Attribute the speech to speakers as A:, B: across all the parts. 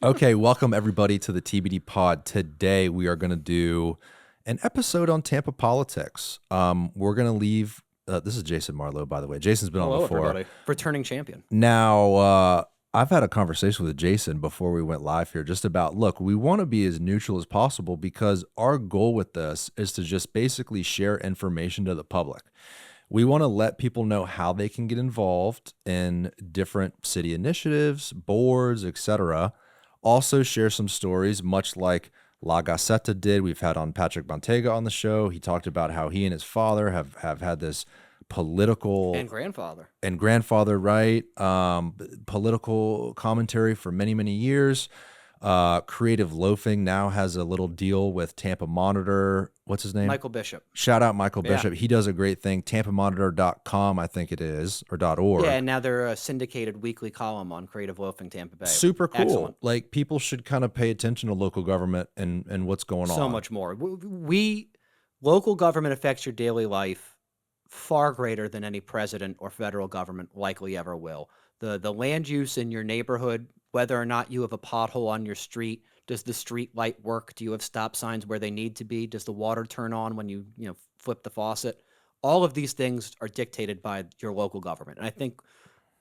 A: Okay, welcome everybody to the TBD Pod. Today we are going to do an episode on Tampa politics. We're going to leave. This is Jason Marlow, by the way. Jason's been on
B: Hello,
A: before.
B: everybody. Returning champion.
A: Now, I've had a conversation with Jason before we went live here just about, look, we want to be as neutral as possible because our goal with this is to just basically share information to the public. We want to let people know how they can get involved in different city initiatives, boards, etc. Also share some stories, much like La Gaceta did. We've had on Patrick Montega on the show. He talked about how he and his father have had this political
B: And
A: grandfather, right? Political commentary for many, many years. Creative Loafing now has a little deal with Tampa Monitor. What's his name?
B: Michael Bishop.
A: Shout out Michael
B: Yeah.
A: Bishop. He does a great thing. TampaMonitor.com, I think it is, or .org.
B: Yeah, and now they're a syndicated weekly column on Creative Loafing Tampa Bay.
A: Super cool.
B: Excellent.
A: Like, people should kind of pay attention to local government and what's going on.
B: So much more. Local government affects your daily life far greater than any president or federal government likely ever will. The land use in your neighborhood, whether or not you have a pothole on your street, does the street light work? Do you have stop signs where they need to be? Does the water turn on when you flip the faucet? All of these things are dictated by your local government. And I think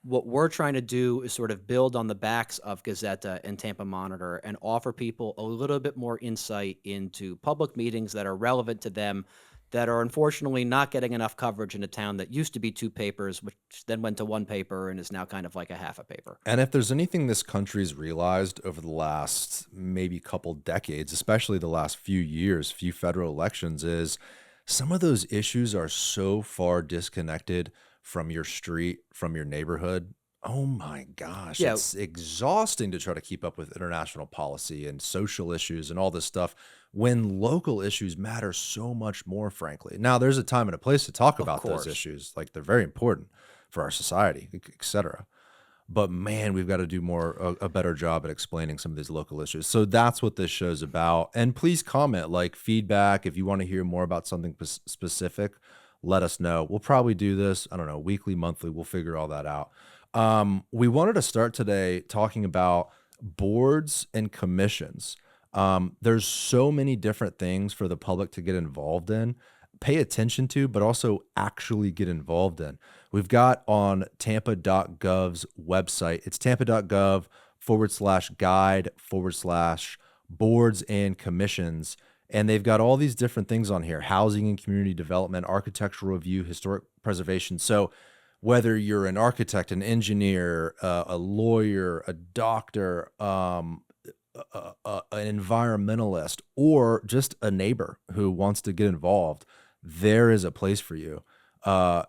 B: what we're trying to do is sort of build on the backs of Gazetta and Tampa Monitor and offer people a little bit more insight into public meetings that are relevant to them, that are unfortunately not getting enough coverage in a town that used to be two papers, which then went to one paper and is now kind of like a half a paper.
A: And if there's anything this country's realized over the last maybe couple decades, especially the last few years, few federal elections, is some of those issues are so far disconnected from your street, from your neighborhood. Oh my gosh,
B: Yeah.
A: it's exhausting to try to keep up with international policy and social issues and all this stuff when local issues matter so much more, frankly. Now, there's a time and a place to talk about those
B: course.
A: issues. Like, they're very important for our society, etc. But man, we've got to do a better job at explaining some of these local issues. So that's what this show's about. And please comment, like, feedback. If you want to hear more about something specific, let us know. We'll probably do this, I don't know, weekly, monthly. We'll figure all that out. We wanted to start today talking about boards and commissions. There's so many different things for the public to get involved in, pay attention to, but also actually get involved in. We've got on tampa.gov's website, it's tampa.gov/guide/boards and commissions. And they've got all these different things on here: housing and community development, architectural review, historic preservation. So whether you're an architect, an engineer, a lawyer, a doctor, an environmentalist, or just a neighbor who wants to get involved, there is a place for you.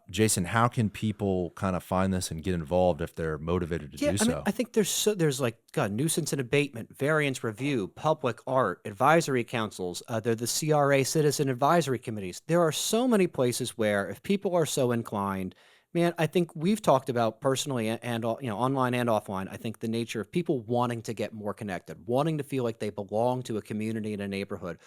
A: Jason, how can people kind of find this and get involved if they're motivated to do so?
B: I think there's like nuisance and abatement, variance review, public art, advisory councils. They're the CRA citizen advisory committees. There are so many places where, if people are so inclined, man, I think we've talked about personally and online and offline. I think the nature of people wanting to get more connected, wanting to feel like they belong to a community and a neighborhood.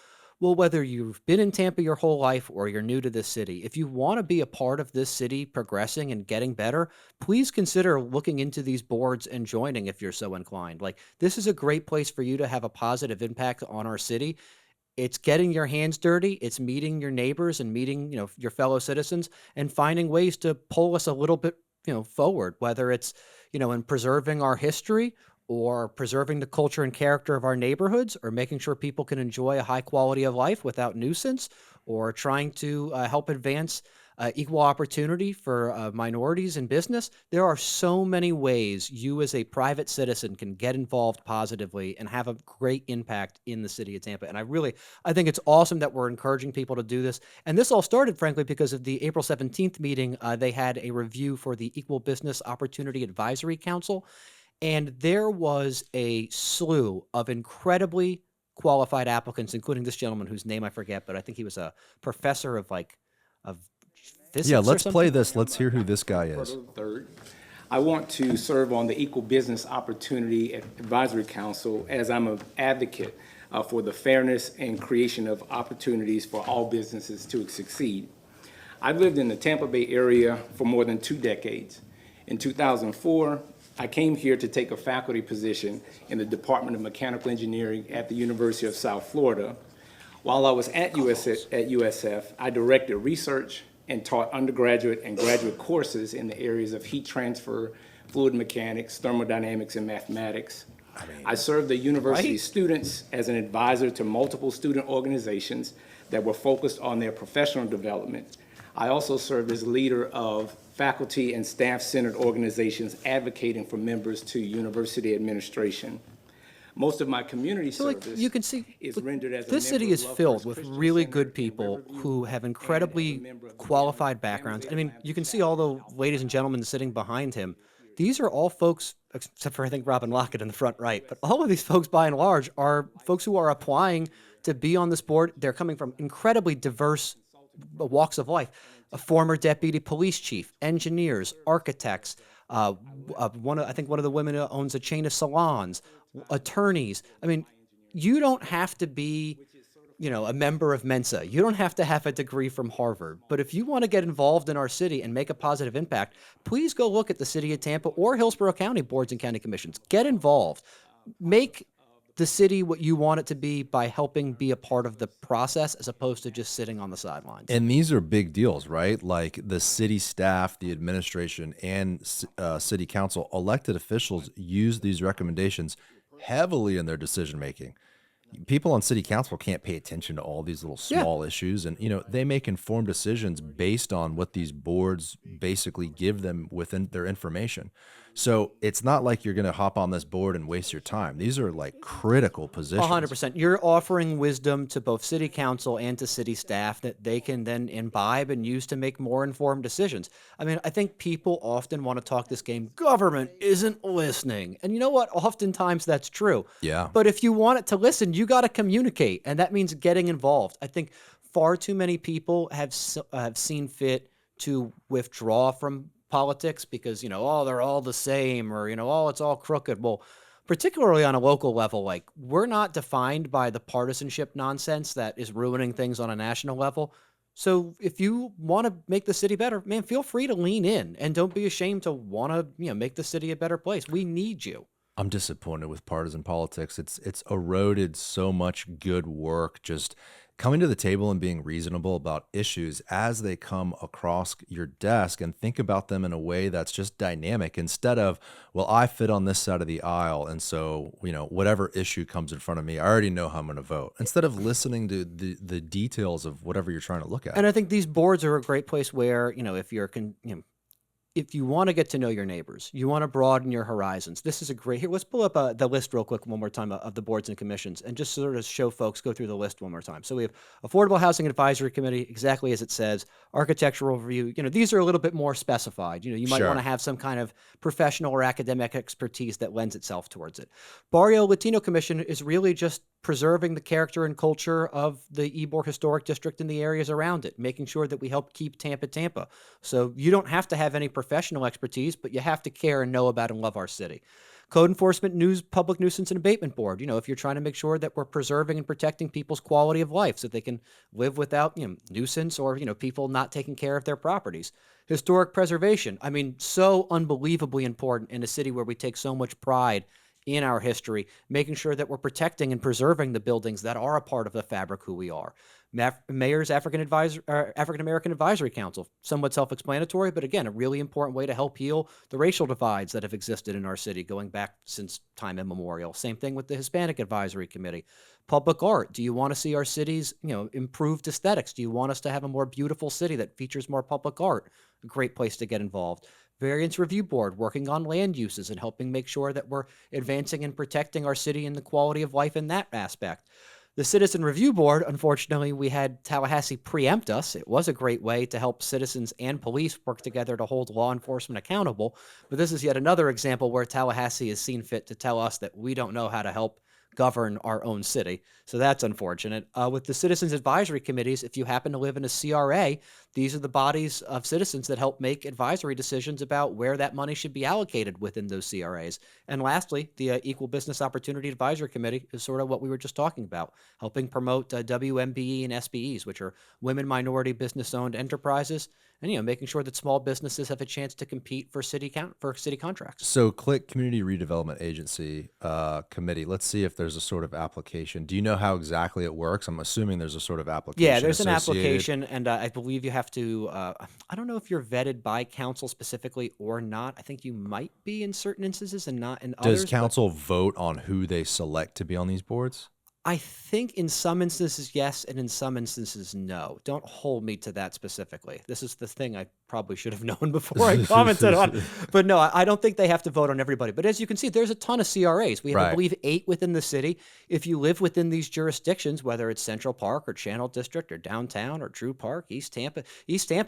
B: Well, whether you've been in Tampa your whole life or you're new to this city, if you want to be a part of this city progressing and getting better, please consider looking into these boards and joining if you're so inclined. Like, this is a great place for you to have a positive impact on our city. It's getting your hands dirty. It's meeting your neighbors and meeting, your fellow citizens and finding ways to pull us a little bit, forward, whether it's, in preserving our history or preserving the culture and character of our neighborhoods, or making sure people can enjoy a high quality of life without nuisance, or trying to help advance equal opportunity for minorities in business. There are so many ways you as a private citizen can get involved positively and have a great impact in the city of Tampa. And I think it's awesome that we're encouraging people to do this. And this all started, frankly, because of the April 17th meeting. They had a review for the Equal Business Opportunity Advisory Council. And there was a slew of incredibly qualified applicants, including this gentleman whose name I forget, but I think he was a professor of physics.
A: Yeah, let's play this. Let's hear who this guy is.
C: Third, I want to serve on the Equal Business Opportunity Advisory Council as I'm an advocate for the fairness and creation of opportunities for all businesses to succeed. I've lived in the Tampa Bay area for more than 2 decades. In 2004, I came here to take a faculty position in the Department of Mechanical Engineering at the University of South Florida. While I was at USF, I directed research and taught undergraduate and graduate courses in the areas of heat transfer, fluid mechanics, thermodynamics, and mathematics. I served the university students as an advisor to multiple student organizations that were focused on their professional development. I also served as leader of faculty and staff-centered organizations advocating for members to university administration. Most of my community service
B: you can see,
C: is rendered as a
B: this city
C: member
B: is
C: of Love
B: filled
C: First
B: with
C: Christian
B: really
C: Center
B: good
C: in
B: people
C: Riverview,
B: who have
C: and as a
B: incredibly
C: member of the
B: qualified
C: Family
B: backgrounds. I
C: Alliance
B: mean, you can see all the ladies and gentlemen sitting behind him. These are all folks, except for I think Robin Lockett in the front right, but all of these folks by and large are folks who are applying to be on this board. They're coming from incredibly diverse walks of life. A former deputy police chief, engineers, architects, I think one of the women owns a chain of salons, attorneys. I mean, you don't have to be, a member of Mensa. You don't have to have a degree from Harvard. But if you want to get involved in our city and make a positive impact, please go look at the City of Tampa or Hillsborough County boards and county commissions. Get involved. Make the city what you want it to be by helping be a part of the process as opposed to just sitting on the sidelines.
A: And these are big deals, right? Like the city staff, the administration, and city council elected officials use these recommendations heavily in their decision making. People on city council can't pay attention to all these little small issues, and they make informed decisions based on what these boards basically give them within their information. So it's not like you're going to hop on this board and waste your time. These are like critical positions.
B: 100%. You're offering wisdom to both city council and to city staff that they can then imbibe and use to make more informed decisions. I mean, I think people often want to talk this game, government isn't listening. And you know what? Oftentimes that's true.
A: Yeah.
B: But if you want it to listen, you got to communicate. And that means getting involved. I think far too many people have seen fit to withdraw from politics because, they're all the same or, it's all crooked. Well, particularly on a local level, like we're not defined by the partisanship nonsense that is ruining things on a national level. So if you want to make the city better, man, feel free to lean in and don't be ashamed to want to, make the city a better place. We need you.
A: I'm disappointed with partisan politics. It's eroded so much good work, just coming to the table and being reasonable about issues as they come across your desk and think about them in a way that's just dynamic instead of, well, I fit on this side of the aisle. And so, whatever issue comes in front of me, I already know how I'm going to vote, instead of listening to the details of whatever you're trying to look at.
B: And I think these boards are a great place where, if you want to get to know your neighbors, you want to broaden your horizons. This is a great, here, let's pull up the list real quick one more time of the boards and commissions and just sort of show folks, go through the list one more time. So we have Affordable Housing Advisory Committee, exactly as it says, Architectural Review. These are a little bit more specified. You might want to have some kind of professional or academic expertise that lends itself towards it. Barrio Latino Commission is really just preserving the character and culture of the Ybor Historic District and the areas around it, making sure that we help keep Tampa Tampa. So you don't have to have any professional expertise, but you have to care and know about and love our city. Code Enforcement Public Nuisance and Abatement Board, if you're trying to make sure that we're preserving and protecting people's quality of life so they can live without, nuisance or, people not taking care of their properties. Historic Preservation, so unbelievably important in a city where we take so much pride in our history, making sure that we're protecting and preserving the buildings that are a part of the fabric who we are. Mayor's African American Advisory Council, somewhat self-explanatory, but again, a really important way to help heal the racial divides that have existed in our city going back since time immemorial. Same thing with the Hispanic Advisory Committee. Public art. Do you want to see our cities, improved aesthetics? Do you want us to have a more beautiful city that features more public art? A great place to get involved. Variance Review Board, working on land uses and helping make sure that we're advancing and protecting our city and the quality of life in that aspect. The Citizen Review Board, unfortunately, we had Tallahassee preempt us. It was a great way to help citizens and police work together to hold law enforcement accountable. But this is yet another example where Tallahassee has seen fit to tell us that we don't know how to help govern our own city. So that's unfortunate. With the Citizens Advisory Committees, if you happen to live in a CRA, these are the bodies of citizens that help make advisory decisions about where that money should be allocated within those CRAs. And lastly, the Equal Business Opportunity Advisory Committee is sort of what we were just talking about, helping promote WMBE and SBEs, which are women minority business-owned enterprises. and making sure that small businesses have a chance to compete for city contracts.
A: So click Community Redevelopment Agency committee. Let's see if there's a sort of application. Do you know how exactly it works? I'm assuming there's a sort of application.
B: Yeah, there's an
A: associated.
B: application, and I believe you have to. I don't know if you're vetted by council specifically or not. I think you might be in certain instances and not in others.
A: Does council vote on who they select to be on these boards?
B: I think in some instances, yes, and in some instances, no. Don't hold me to that specifically. This is the thing I probably should have known before I commented on. But no, I don't think they have to vote on everybody. But as you can see, there's a ton of CRAs. We have, I believe, 8 within the city. If you live within these jurisdictions, whether it's Central Park or Channel District or Downtown or Drew Park, East Tampa,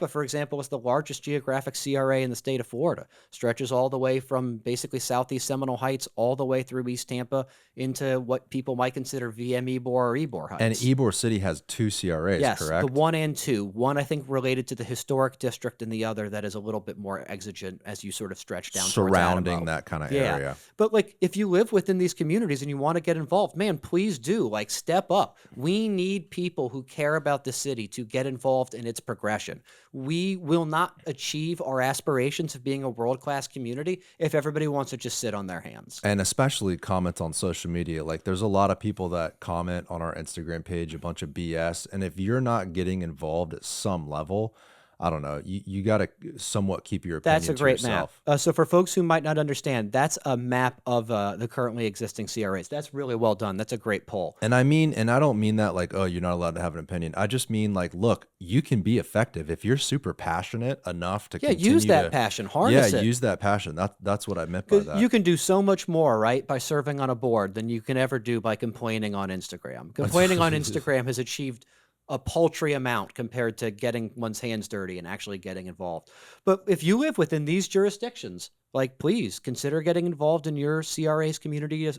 B: for example, is the largest geographic CRA in the state of Florida. Stretches all the way from basically Southeast Seminole Heights all the way through East Tampa into what people might consider VM Ybor or Ybor Heights.
A: And Ybor City has 2 CRAs,
B: yes,
A: correct?
B: The 1 and 2. One, I think, related to the historic district, and the other that is a little bit more exigent as you sort of stretch down
A: surrounding that kind of area.
B: But like, if you live within these communities and you want to get involved, man, please do. Like, step up. We need people who care about the city to get involved in its progression. We will not achieve our aspirations of being a world-class community if everybody wants to just sit on their hands.
A: And especially comment on social media. Like, there's a lot of people that comment on our Instagram page a bunch of BS, and if you're not getting involved at some level, I don't know, you got to somewhat keep your opinion
B: That's a great
A: to yourself.
B: map. So for folks who might not understand, that's a map of the currently existing CRAs. That's really well done. That's a great poll.
A: And I don't mean that like, oh, you're not allowed to have an opinion. I just mean like, look, you can be effective if you're super passionate enough to continue
B: use that passion, harness it.
A: Use that passion. That's what I meant by that.
B: You can do so much more, right, by serving on a board than you can ever do by complaining on Instagram. Complaining on Instagram has achieved a paltry amount compared to getting one's hands dirty and actually getting involved. But if you live within these jurisdictions, like, please consider getting involved in your CRA's Community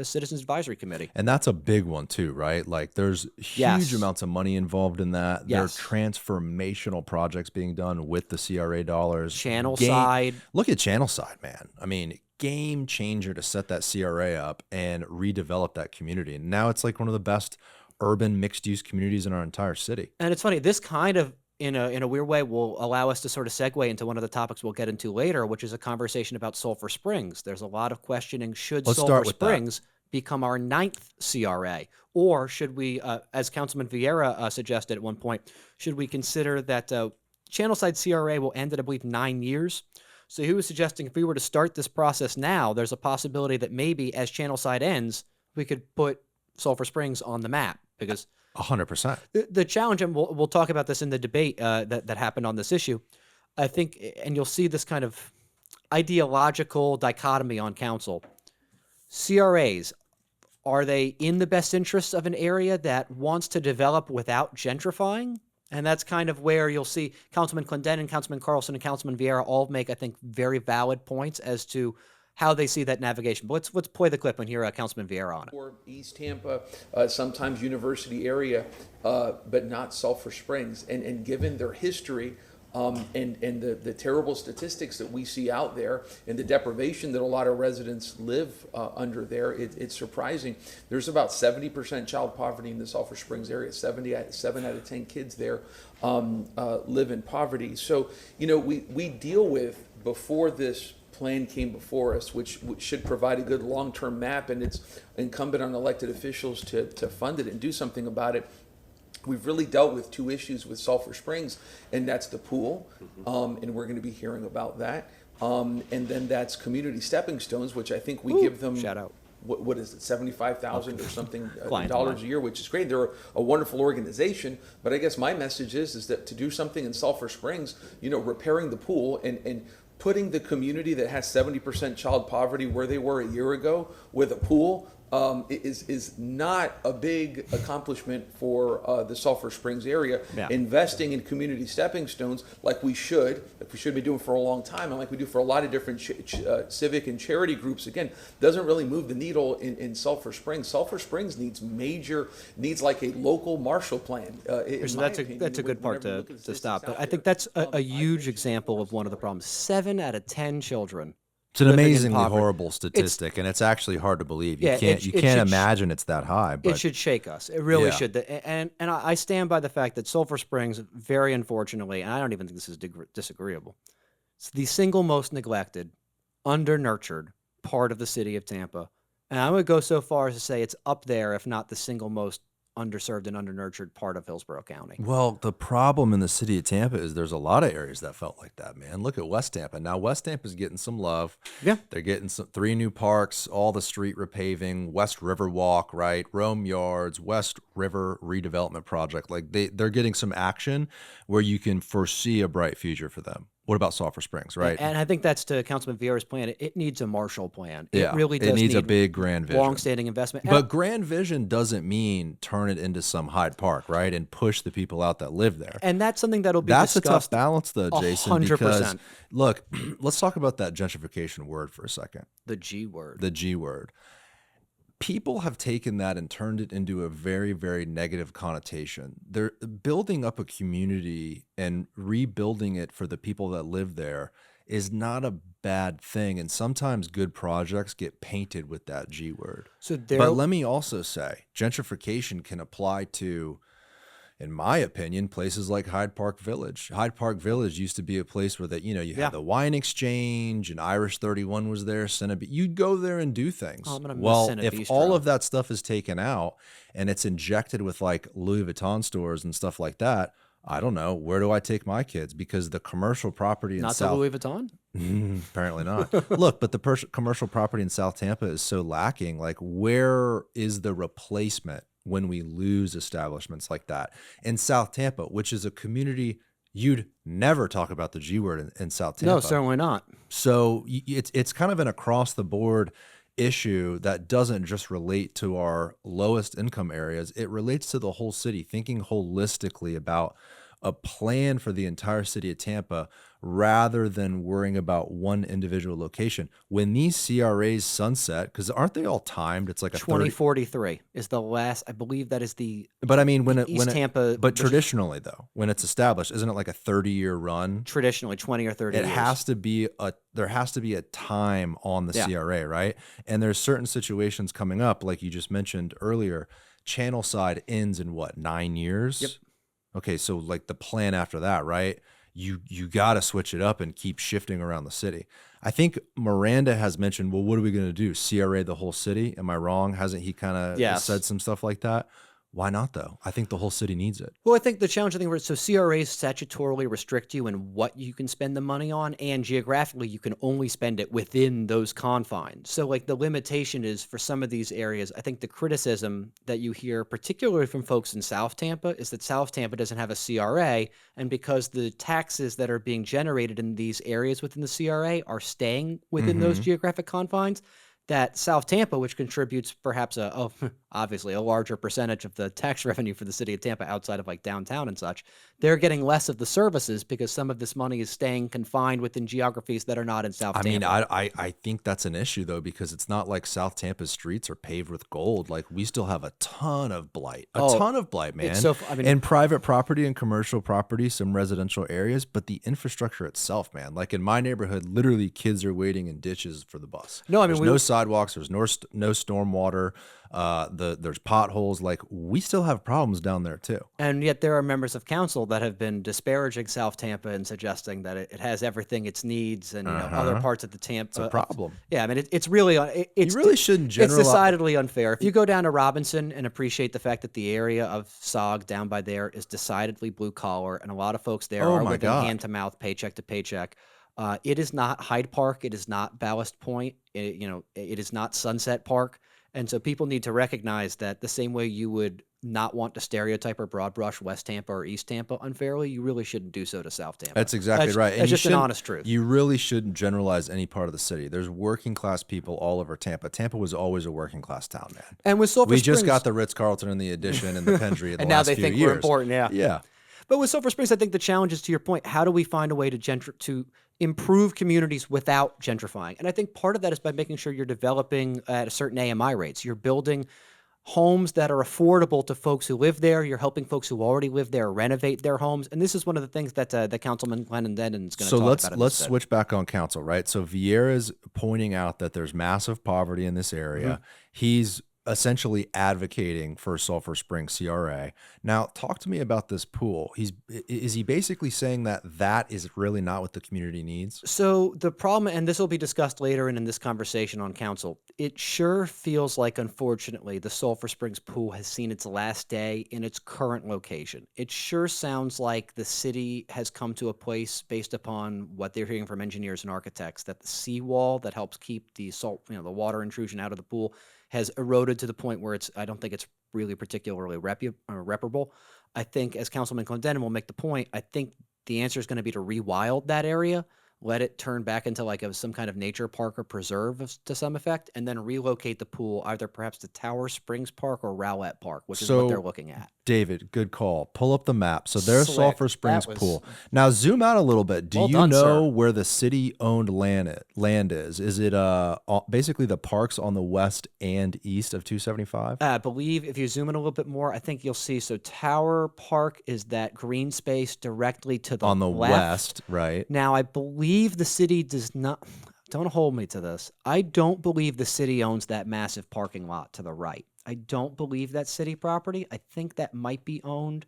B: Citizens Advisory Committee.
A: And that's a big one too, right? Like, there's huge amounts of money involved in that. There are transformational projects being done with the CRA dollars.
B: Channel side.
A: Look at Channel side, man. I mean, game changer to set that CRA up and redevelop that community. And now it's like one of the best urban mixed-use communities in our entire city.
B: And it's funny, this kind of, in a weird way, will allow us to sort of segue into one of the topics we'll get into later, which is a conversation about Sulphur Springs. There's a lot of questioning, should Sulphur Springs become our 9th CRA? Or should we, as Councilman Vieira suggested at one point, should we consider that Channelside CRA will end at, I believe, 9 years? So he was suggesting if we were to start this process now, there's a possibility that maybe as Channelside ends, we could put Sulphur Springs on the map. Because
A: 100%.
B: The challenge, and we'll talk about this in the debate that happened on this issue, I think, and you'll see this kind of ideological dichotomy on council. CRAs, are they in the best interests of an area that wants to develop without gentrifying? And that's kind of where you'll see Councilman Clendenin, Councilman Carlson, and Councilman Vieira all make, I think, very valid points as to how they see that navigation. But let's play the clip and hear Councilman Vieira on it.
D: Or East Tampa, sometimes University area, but not Sulphur Springs. And given their history and the terrible statistics that we see out there and the deprivation that a lot of residents live under there, it's surprising. There's about 70% child poverty in the Sulphur Springs area. 7 out of 10 kids there live in poverty. So, we deal with, before this plan came before us, which should provide a good long-term map, and it's incumbent on elected officials to fund it and do something about it. We've really dealt with 2 issues with Sulphur Springs, and that's the pool, and we're going to be hearing about that. And then that's community stepping stones, which I think we give them.
B: Shout out.
D: What is it, $75,000 or something dollars a year, which is great. They're a wonderful organization, but I guess my message is that to do something in Sulphur Springs, repairing the pool and putting the community that has 70% child poverty where they were a year ago with a pool is not a big accomplishment for the Sulphur Springs area. Yeah. Investing in community stepping stones like we should be doing for a long time, and like we do for a lot of different civic and charity groups, again, doesn't really move the needle in Sulphur Springs. Sulphur Springs needs like a local Marshall Plan.
B: So that's a good part to stop. But I think that's a huge example of one of the problems. 7 out of 10 children
A: It's an
B: living in
A: amazingly
B: poverty.
A: horrible statistic, and it's actually hard to believe. You
B: Yeah,
A: can't
B: it should
A: imagine it's that high. But
B: It should shake us. It really
A: Yeah.
B: should. And I stand by the fact that Sulphur Springs, very unfortunately, and I don't even think this is disagreeable, it's the single most neglected, under-nurtured part of the city of Tampa. And I would go so far as to say it's up there, if not the single most underserved and under-nurtured part of Hillsborough County.
A: Well, the problem in the city of Tampa is there's a lot of areas that felt like that, man. Look at West Tampa. Now, West Tampa's getting some love.
B: Yeah.
A: They're getting 3 new parks, all the street repaving, West River Walk, right? Rome Yards, West River redevelopment project. Like they're getting some action where you can foresee a bright future for them. What about Sulphur Springs, right?
B: And I think that's to Councilman Vieira's plan. It needs a Marshall Plan. It
A: Yeah,
B: really does.
A: it needs a
B: need
A: big grand vision.
B: long-standing investment.
A: But grand vision doesn't mean turn it into some Hyde Park, right? And push the people out that live there.
B: And that's something that'll be
A: That's a tough
B: discussed.
A: balance, though, Jason.
B: 100%.
A: Because look, let's talk about that gentrification word for a second.
B: The G word.
A: The G word. People have taken that and turned it into a very, very negative connotation. They're building up a community and rebuilding it for the people that live there is not a bad thing. And sometimes good projects get painted with that G word.
B: So
A: But let me also say, gentrification can apply to, in my opinion, places like Hyde Park Village. Hyde Park Village used to be a place where you had the wine exchange and Irish 31 was there. You'd go there and do things.
B: Oh, I'm gonna miss
A: Well,
B: Senate
A: if
B: Bistro.
A: all of that stuff is taken out and it's injected with like Louis Vuitton stores and stuff like that, I don't know. Where do I take my kids? Because the commercial property in
B: Not
A: South
B: to Louis Vuitton?
A: apparently not. Look, but the commercial property in South Tampa is so lacking. Like, where is the replacement when we lose establishments like that in South Tampa, which is a community you'd never talk about the G word in South Tampa?
B: No, certainly not.
A: So it's kind of an across the board issue that doesn't just relate to our lowest income areas. It relates to the whole city, thinking holistically about a plan for the entire city of Tampa rather than worrying about one individual location. When these CRAs sunset, because aren't they all timed? It's like a
B: 2043 is the last, I believe that is the
A: But I mean,
B: East Tampa.
A: but traditionally though, when it's established, isn't it like a 30-year run?
B: Traditionally 20 or 30
A: It
B: years.
A: has to be there has to be a time on the
B: Yeah.
A: CRA, right? And there's certain situations coming up, like you just mentioned earlier. Channel side ends in what, 9 years?
B: Yep.
A: Okay, so like the plan after that, right? You got to switch it up and keep shifting around the city. I think Miranda has mentioned, well, what are we going to do? CRA the whole city? Am I wrong? Hasn't he kind of
B: Yes.
A: said some stuff like that? Why not though? I think the whole city needs it.
B: Well, I think the challenging thing, so CRAs statutorily restrict you in what you can spend the money on, and geographically you can only spend it within those confines. So like the limitation is for some of these areas, I think the criticism that you hear, particularly from folks in South Tampa, is that South Tampa doesn't have a CRA, and because the taxes that are being generated in these areas within the CRA are staying within those geographic confines, that South Tampa, which contributes perhaps obviously a larger percentage of the tax revenue for the city of Tampa outside of like downtown and such, they're getting less of the services because some of this money is staying confined within geographies that are not in South Tampa.
A: I mean, I think that's an issue though, because it's not like South Tampa's streets are paved with gold. Like we still have a ton of blight, man.
B: It's so, I mean,
A: and private property and commercial property, some residential areas, but the infrastructure itself, man. Like in my neighborhood, literally kids are waiting in ditches for the bus.
B: No, I mean,
A: there's no sidewalks, there's no storm water. There's potholes. Like we still have problems down there too.
B: and yet there are members of council that have been disparaging South Tampa and suggesting that it has everything it needs and other parts of the Tampa.
A: It's a problem.
B: Yeah, I mean, it's really, it's
A: You really shouldn't
B: It's
A: generalize.
B: decidedly unfair. If you go down to Robinson and appreciate the fact that the area of SOG down by there is decidedly blue collar, and a lot of folks there
A: Oh
B: are
A: my
B: living
A: God.
B: hand to mouth, paycheck to paycheck. It is not Hyde Park. It is not Ballast Point. It is not Sunset Park. And so people need to recognize that the same way you would not want to stereotype or broad brush West Tampa or East Tampa unfairly, you really shouldn't do so to South Tampa.
A: That's exactly right. And
B: That's
A: you
B: just an
A: shouldn't-
B: honest truth.
A: You really shouldn't generalize any part of the city. There's working class people all over Tampa. Tampa was always a working class town, man.
B: And with Sulphur
A: We
B: Springs,
A: just got the Ritz-Carlton and the Addition and the Pendry in the
B: and now
A: last
B: they
A: few
B: think
A: years.
B: we're important. Yeah.
A: Yeah.
B: But with Sulphur Springs, I think the challenge is, to your point, how do we find a way to improve communities without gentrifying? And I think part of that is by making sure you're developing at a certain AMI rates. You're building homes that are affordable to folks who live there. You're helping folks who already live there renovate their homes. And this is one of the things that the Councilman Clendenin is going to talk about.
A: Let's switch back on council, right? So Vieira's pointing out that there's massive poverty in this area. He's essentially advocating for Sulphur Springs CRA. Now, talk to me about this pool. Is he basically saying that is really not what the community needs?
B: So the problem, and this will be discussed later in this conversation on council, it sure feels like, unfortunately, the Sulphur Springs pool has seen its last day in its current location. It sure sounds like the city has come to a place, based upon what they're hearing from engineers and architects, that the seawall that helps keep the the water intrusion out of the pool has eroded to the point where I don't think it's really particularly reparable. I think, as Councilman Clendenin will make the point, I think the answer is going to be to rewild that area, let it turn back into like some kind of nature park or preserve to some effect, and then relocate the pool either perhaps to Tower Springs Park or Rowlett Park, which is what they're looking at.
A: David, good call. Pull up the map. So there's
B: Slick.
A: Sulphur Springs pool. Now zoom out a little bit. Do
B: Well
A: you
B: done,
A: know
B: sir.
A: where the city-owned land is? Is it basically the parks on the west and east of 275?
B: I believe if you zoom in a little bit more, I think you'll see. So Tower Park is that green space directly to the
A: On the
B: left.
A: west, right?
B: Now, I believe the city does not. Don't hold me to this. I don't believe the city owns that massive parking lot to the right. I don't believe that's city property. I think that might be owned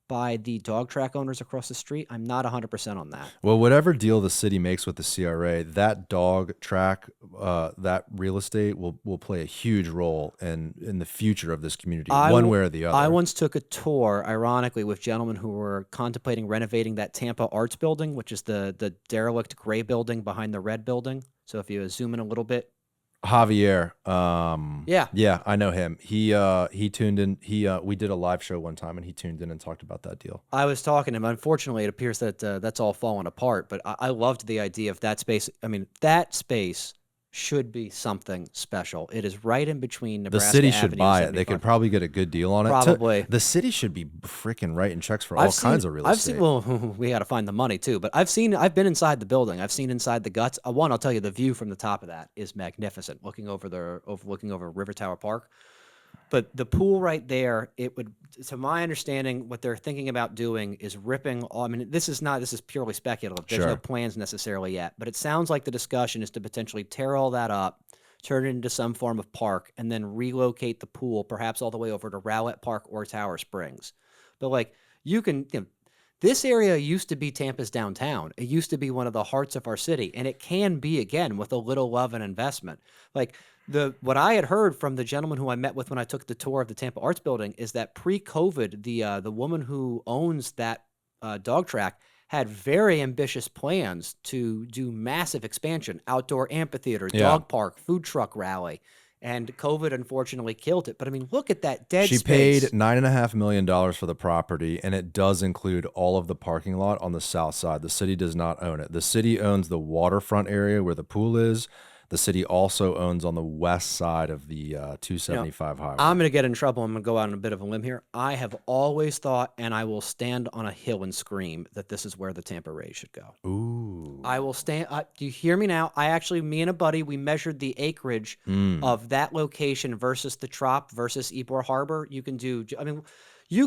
B: by the dog track owners across the street. I'm not 100% on that.
A: Well, whatever deal the city makes with the CRA, that dog track, that real estate will play a huge role in the future of this community, one way or the other.
B: I once took a tour, ironically, with gentlemen who were contemplating renovating that Tampa Arts building, which is the derelict gray building behind the red building. So if you zoom in a little bit.
A: Javier,
B: Yeah,
A: I know him. He tuned in. We did a live show one time, and he tuned in and talked about that deal.
B: I was talking to him. Unfortunately, it appears that that's all fallen apart. But I loved the idea of that space. I mean, that space should be something special. It is right in between Nebraska
A: The city
B: Avenue
A: should
B: and
A: buy it.
B: 75.
A: They could probably get a good deal on it.
B: Probably.
A: The city should be freaking writing checks for all kinds of real estate.
B: Well, we got to find the money too. But I've been inside the building. I've seen inside the guts. I'll tell you, the view from the top of that is magnificent. Looking over River Tower Park. But the pool right there, it would, to my understanding, what they're thinking about doing is ripping. I mean, this is purely speculative. There's no
A: Sure.
B: plans necessarily yet. But it sounds like the discussion is to potentially tear all that up, turn it into some form of park, and then relocate the pool, perhaps all the way over to Rowlett Park or Tower Springs. But like this area used to be Tampa's downtown. It used to be one of the hearts of our city, and it can be again with a little love and investment. Like what I had heard from the gentleman who I met with when I took the tour of the Tampa Arts Building is that pre-COVID, the woman who owns that dog track had very ambitious plans to do massive expansion, outdoor amphitheater, dog park, food truck rally. And COVID unfortunately killed it. But I mean, look at that dead
A: She
B: space.
A: paid $9.5 million for the property, and it does include all of the parking lot on the south side. The city does not own it. The city owns the waterfront area where the pool is. The city also owns on the west side of the 275 highway.
B: I'm going to get in trouble. I'm going to go out on a bit of a limb here. I have always thought, and I will stand on a hill and scream, that this is where the Tampa Rays should go.
A: Ooh.
B: I will stand. Do you hear me now? Me and a buddy, we measured the acreage of that location versus the Trop versus Ybor Harbor. You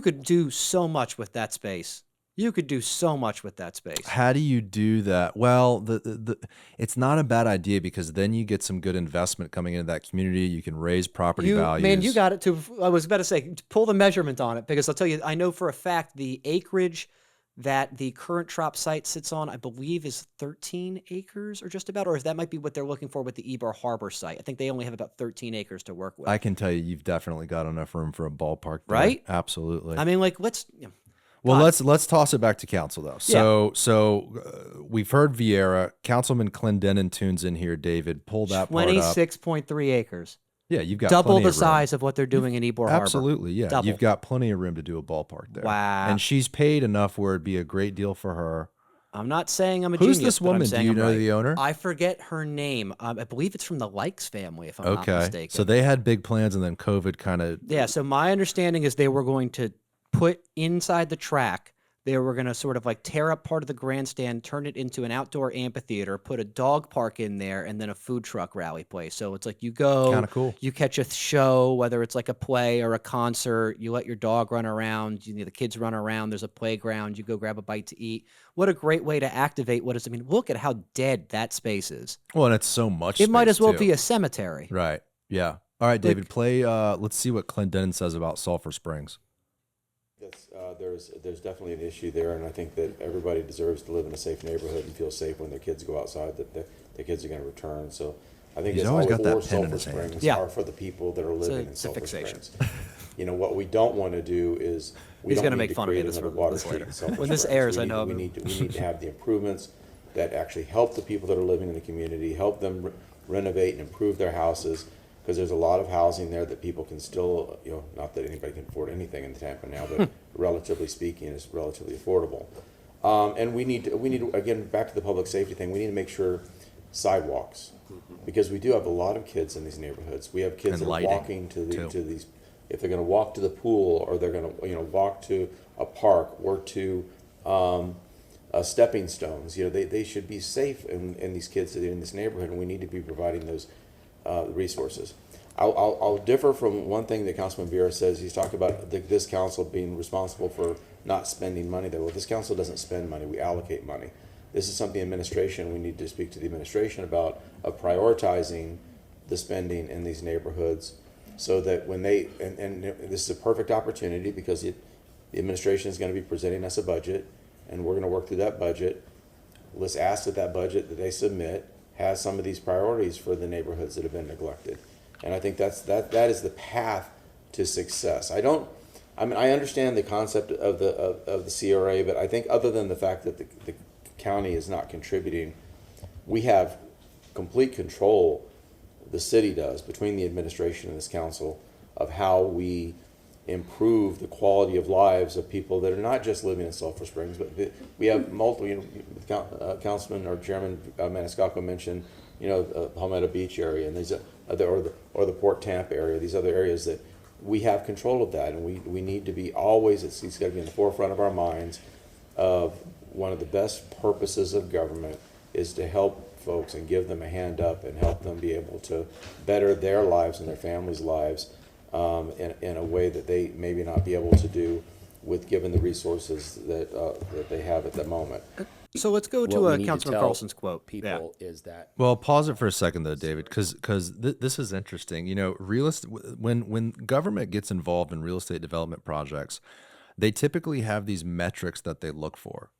B: could do so much with that space. You could do so much with that space.
A: How do you do that? Well, it's not a bad idea because then you get some good investment coming into that community. You can raise property values.
B: Man, you got it too. I was about to say, pull the measurement on it because I'll tell you, I know for a fact the acreage that the current Trop site sits on, I believe, is 13 acres or just about, or if that might be what they're looking for with the Ybor Harbor site. I think they only have about 13 acres to work with.
A: I can tell you, you've definitely got enough room for a ballpark there.
B: Right?
A: Absolutely.
B: I mean, like,
A: Well, let's toss it back to council though. So we've heard Vieira. Councilman Clendenin tunes in here. David, pull that part up.
B: 26.3 acres.
A: Yeah, you've got
B: Double
A: plenty
B: the
A: of room.
B: size of what they're doing in Ybor Harbor.
A: Absolutely, yeah.
B: Double.
A: You've got plenty of room to do a ballpark there.
B: Wow.
A: And she's paid enough where it'd be a great deal for her.
B: I'm not saying I'm a
A: Who's
B: genius.
A: this woman?
B: But I'm saying
A: Do you
B: I'm
A: know
B: right.
A: the owner?
B: I forget her name. I believe it's from the Likes family, if I'm not mistaken.
A: So they had big plans, and then COVID kind of.
B: Yeah. So my understanding is they were going to put inside the track They were going to sort of like tear up part of the grandstand, turn it into an outdoor amphitheater, put a dog park in there, and then a food truck rally place. So it's like you go,
A: Kinda cool.
B: you catch a show, whether it's like a play or a concert, you let your dog run around, the kids run around, there's a playground, you go grab a bite to eat. What a great way to activate what is, I mean, look at how dead that space is.
A: Well, and it's so much.
B: It might
A: space,
B: as well
A: too.
B: be a cemetery.
A: Right. Yeah. All right, David, play. Let's see what Clendenin says about Sulphur Springs.
E: There's definitely an issue there, and I think that everybody deserves to live in a safe neighborhood and feel safe when their kids go outside, that the kids are going to return. So I think
A: He's
E: it's
A: always got that
E: or
A: pen in
E: Sulphur
A: his hand.
E: Springs
B: Yeah.
E: are for the people that are living in
B: it's a
E: Sulphur
B: fixation.
E: Springs. What we don't want to do is
B: He's
E: don't
B: gonna
E: need
B: make
E: to
B: fun of me
E: create
B: this
E: another
B: for-
E: water
B: this
E: street
B: later.
E: in Sulphur
B: When this
E: Springs.
B: airs,
E: We
B: I
E: need-
B: know
E: we
B: I'm-
E: need to have the improvements that actually help the people that are living in the community, help them renovate and improve their houses, because there's a lot of housing there that people can still, not that anybody can afford anything in Tampa now, but relatively speaking, it's relatively affordable. And we need to, again, back to the public safety thing, we need to make sure sidewalks, because we do have a lot of kids in these neighborhoods. We have kids
A: And
E: that are
A: lighting,
E: walking
A: too.
E: to these, if they're going to walk to the pool, or they're going to, walk to a park or to stepping stones. They should be safe in these kids that are in this neighborhood, and we need to be providing those resources. I'll differ from one thing that Councilman Vieira says. He's talked about this council being responsible for not spending money there. Well, this council doesn't spend money. We allocate money. This is something administration, we need to speak to the administration about, of prioritizing the spending in these neighborhoods, so that when they, and this is a perfect opportunity, because the administration is going to be presenting us a budget, and we're going to work through that budget. Let's ask that budget that they submit has some of these priorities for the neighborhoods that have been neglected. And I think that is the path to success. I understand the concept of the CRA, but I think other than the fact that the county is not contributing, we have complete control, the city does, between the administration and this council, of how we improve the quality of lives of people that are not just living in Sulphur Springs, but we have multiple, Councilman or Chairman Maniscalco mentioned, Palmetto Beach area, and these or the Port Tampa area, these other areas that we have control of that, and we need to be always, it's got to be in the forefront of our minds of one of the best purposes of government is to help folks and give them a hand up and help them be able to better their lives and their families' lives in a way that they maybe not be able to do with given the resources that they have at the moment.
B: So let's go
F: What
B: to
F: we need to
B: Councilman
F: tell
B: Carlson's quote.
F: people is that
A: Well, pause it for a second though, David, because this is interesting. When government gets involved in real estate development projects, they typically have these metrics that they look for.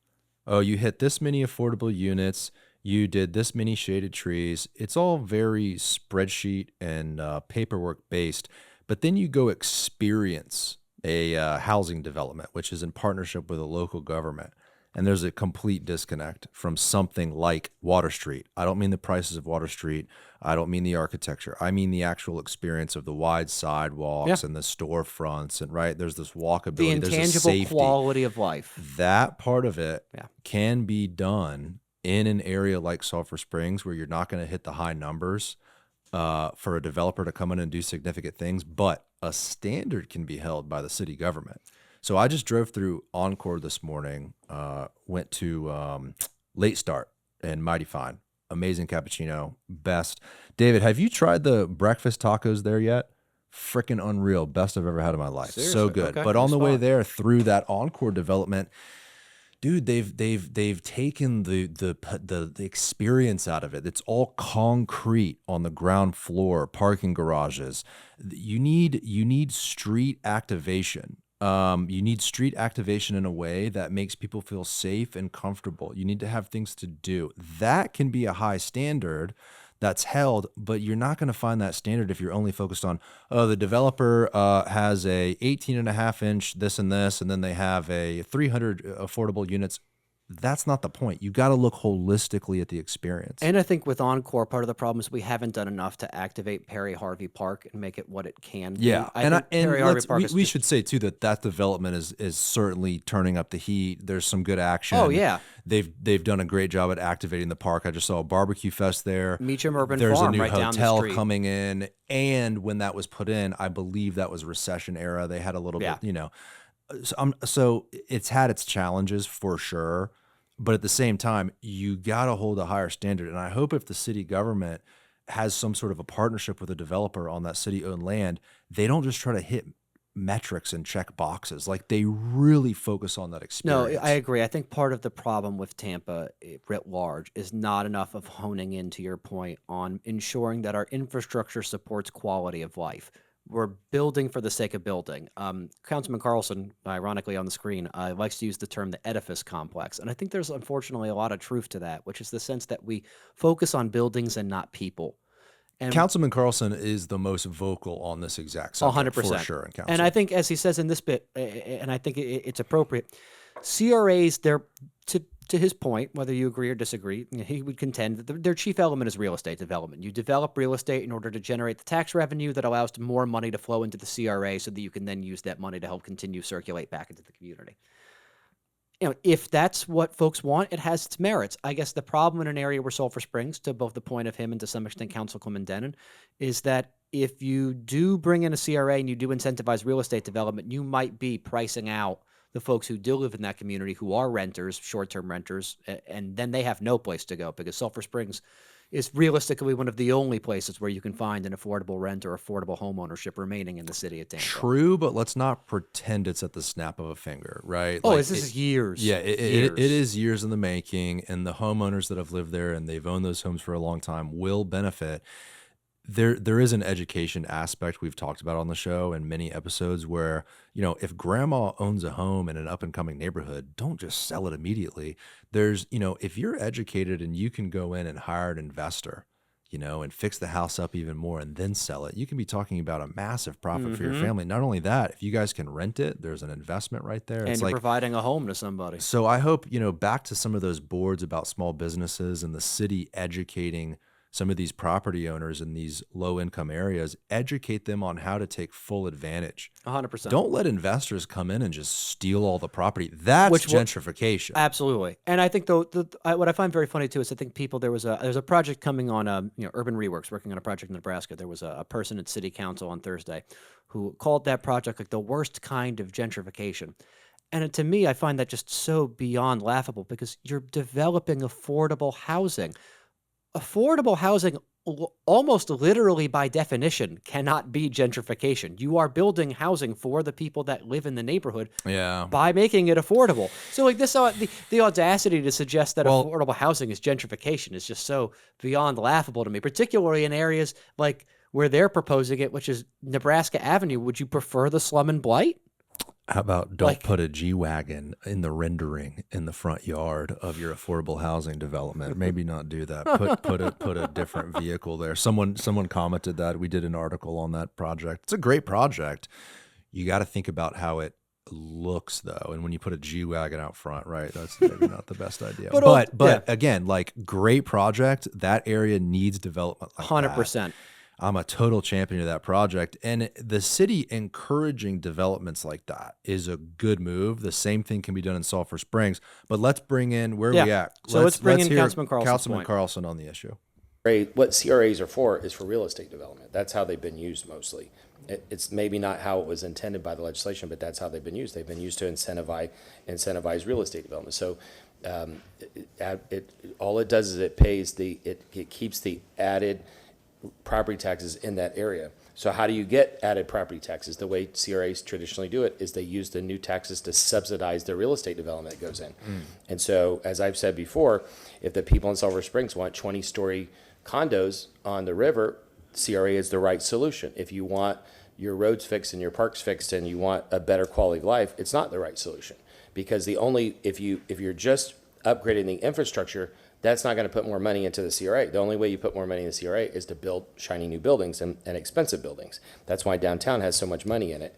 A: Oh, you hit this many affordable units. You did this many shaded trees. It's all very spreadsheet and paperwork based. But then you go experience a housing development, which is in partnership with a local government. And there's a complete disconnect from something like Water Street. I don't mean the prices of Water Street. I don't mean the architecture. I mean the actual experience of the wide sidewalks and the storefronts. And there's this walkability.
B: The
A: there's a
B: intangible
A: safety.
B: quality of life.
A: That part of it can be done in an area like Sulphur Springs, where you're not going to hit the high numbers for a developer to come in and do significant things, but a standard can be held by the city government. So I just drove through Encore this morning, went to Late Start and Mighty Fine. Amazing cappuccino, best. David, have you tried the breakfast tacos there yet? Freaking unreal. Best I've ever had in my life.
B: Seriously?
A: So good.
B: Okay,
A: But on
B: good
A: the way
B: spot.
A: there through that Encore development, dude, they've taken the experience out of it. It's all concrete on the ground floor, parking garages. You need street activation. You need street activation in a way that makes people feel safe and comfortable. You need to have things to do. That can be a high standard that's held, but you're not going to find that standard if you're only focused on, the developer has a 18.5-inch this and this, and then they have a 300 affordable units. That's not the point. You got to look holistically at the experience.
B: And I think with Encore, part of the problem is we haven't done enough to activate Perry Harvey Park and make it what it can be.
A: Yeah,
B: I think Perry Harvey Park is
A: we
B: just-
A: should say too that development is certainly turning up the heat. There's some good action.
B: Oh, yeah.
A: They've done a great job at activating the park. I just saw a barbecue fest there.
B: Meacham Urban
A: There's
B: Farm
A: a new
B: right down the
A: hotel
B: street.
A: coming in, and when that was put in, I believe that was recession era. They had a little
B: Yeah.
A: bit, So it's had its challenges for sure, but at the same time, you got to hold a higher standard. And I hope if the city government has some sort of a partnership with a developer on that city-owned land, they don't just try to hit metrics and check boxes. Like they really focus on that
B: No,
A: experience.
B: I agree. I think part of the problem with Tampa writ large is not enough of honing in, to your point, on ensuring that our infrastructure supports quality of life. We're building for the sake of building. Councilman Carlson, ironically on the screen, likes to use the term the edifice complex. And I think there's unfortunately a lot of truth to that, which is the sense that we focus on buildings and not people. And
A: Councilman Carlson is the most vocal on this exact subject
B: 100%.
A: for sure in council.
B: And I think, as he says in this bit, and I think it's appropriate, CRAs, they're, to his point, whether you agree or disagree, he would contend that their chief element is real estate development. You develop real estate in order to generate the tax revenue that allows more money to flow into the CRA so that you can then use that money to help continue circulate back into the community. If that's what folks want, it has its merits. I guess the problem in an area where Sulphur Springs, to both the point of him and to some extent Councilman Denon, is that if you do bring in a CRA and you do incentivize real estate development, you might be pricing out the folks who do live in that community who are renters, short-term renters, and then they have no place to go because Sulphur Springs is realistically one of the only places where you can find an affordable rent or affordable home ownership remaining in the city of Tampa.
A: True, but let's not pretend it's at the snap of a finger, right?
B: Oh, this is years.
A: Yeah,
B: years.
A: It is years in the making, and the homeowners that have lived there and they've owned those homes for a long time will benefit. There is an education aspect we've talked about on the show in many episodes where, if grandma owns a home in an up and coming neighborhood, don't just sell it immediately. There's, if you're educated and you can go in and hire an investor, and fix the house up even more and then sell it, you can be talking about a massive profit for your family. Not only that, if you guys can rent it, there's an investment right there.
B: And
A: It's
B: you're
A: like
B: providing a home to somebody.
A: So I hope, back to some of those boards about small businesses and the city educating some of these property owners in these low income areas, educate them on how to take full advantage.
B: 100%.
A: Don't let investors come in and just steal all the property. That's gentrification.
B: Absolutely. And I think what I find very funny too is I think there's a project coming on, Urban Reworks working on a project in Nebraska. There was a person at city council on Thursday who called that project like the worst kind of gentrification. And to me, I find that just so beyond laughable because you're developing affordable housing. Affordable housing, almost literally by definition, cannot be gentrification. You are building housing for the people that live in the neighborhood by making it affordable. So like this, the audacity to suggest that affordable housing is gentrification is just so beyond laughable to me, particularly in areas like where they're proposing it, which is Nebraska Avenue. Would you prefer the slum and blight?
A: How about don't put a G-Wagon in the rendering in the front yard of your affordable housing development? Maybe not do that. Put a different vehicle there. Someone commented that. We did an article on that project. It's a great project. You got to think about how it looks though, and when you put a G-Wagon out front, right? That's maybe not the best idea. But again, like great project. That area needs development. Like
B: 100%.
A: I'm a total champion of that project. And the city encouraging developments like that is a good move. The same thing can be done in Sulphur Springs. But let's bring in, where are we at?
B: So let's bring in
A: hear
B: Councilman
A: Carlson on the issue.
F: What CRAs are for is for real estate development. That's how they've been used mostly. It's maybe not how it was intended by the legislation, but that's how they've been used. They've been used to incentivize real estate development. So all it does is it keeps the added property taxes in that area. So how do you get added property taxes? The way CRAs traditionally do it is they use the new taxes to subsidize the real estate development that goes in. And so, as I've said before, if the people in Sulphur Springs want 20-story condos on the river, CRA is the right solution. If you want your roads fixed and your parks fixed and you want a better quality of life, it's not the right solution. Because if you're just upgrading the infrastructure, that's not going to put more money into the CRA. The only way you put more money in the CRA is to build shiny new buildings and expensive buildings. That's why downtown has so much money in it.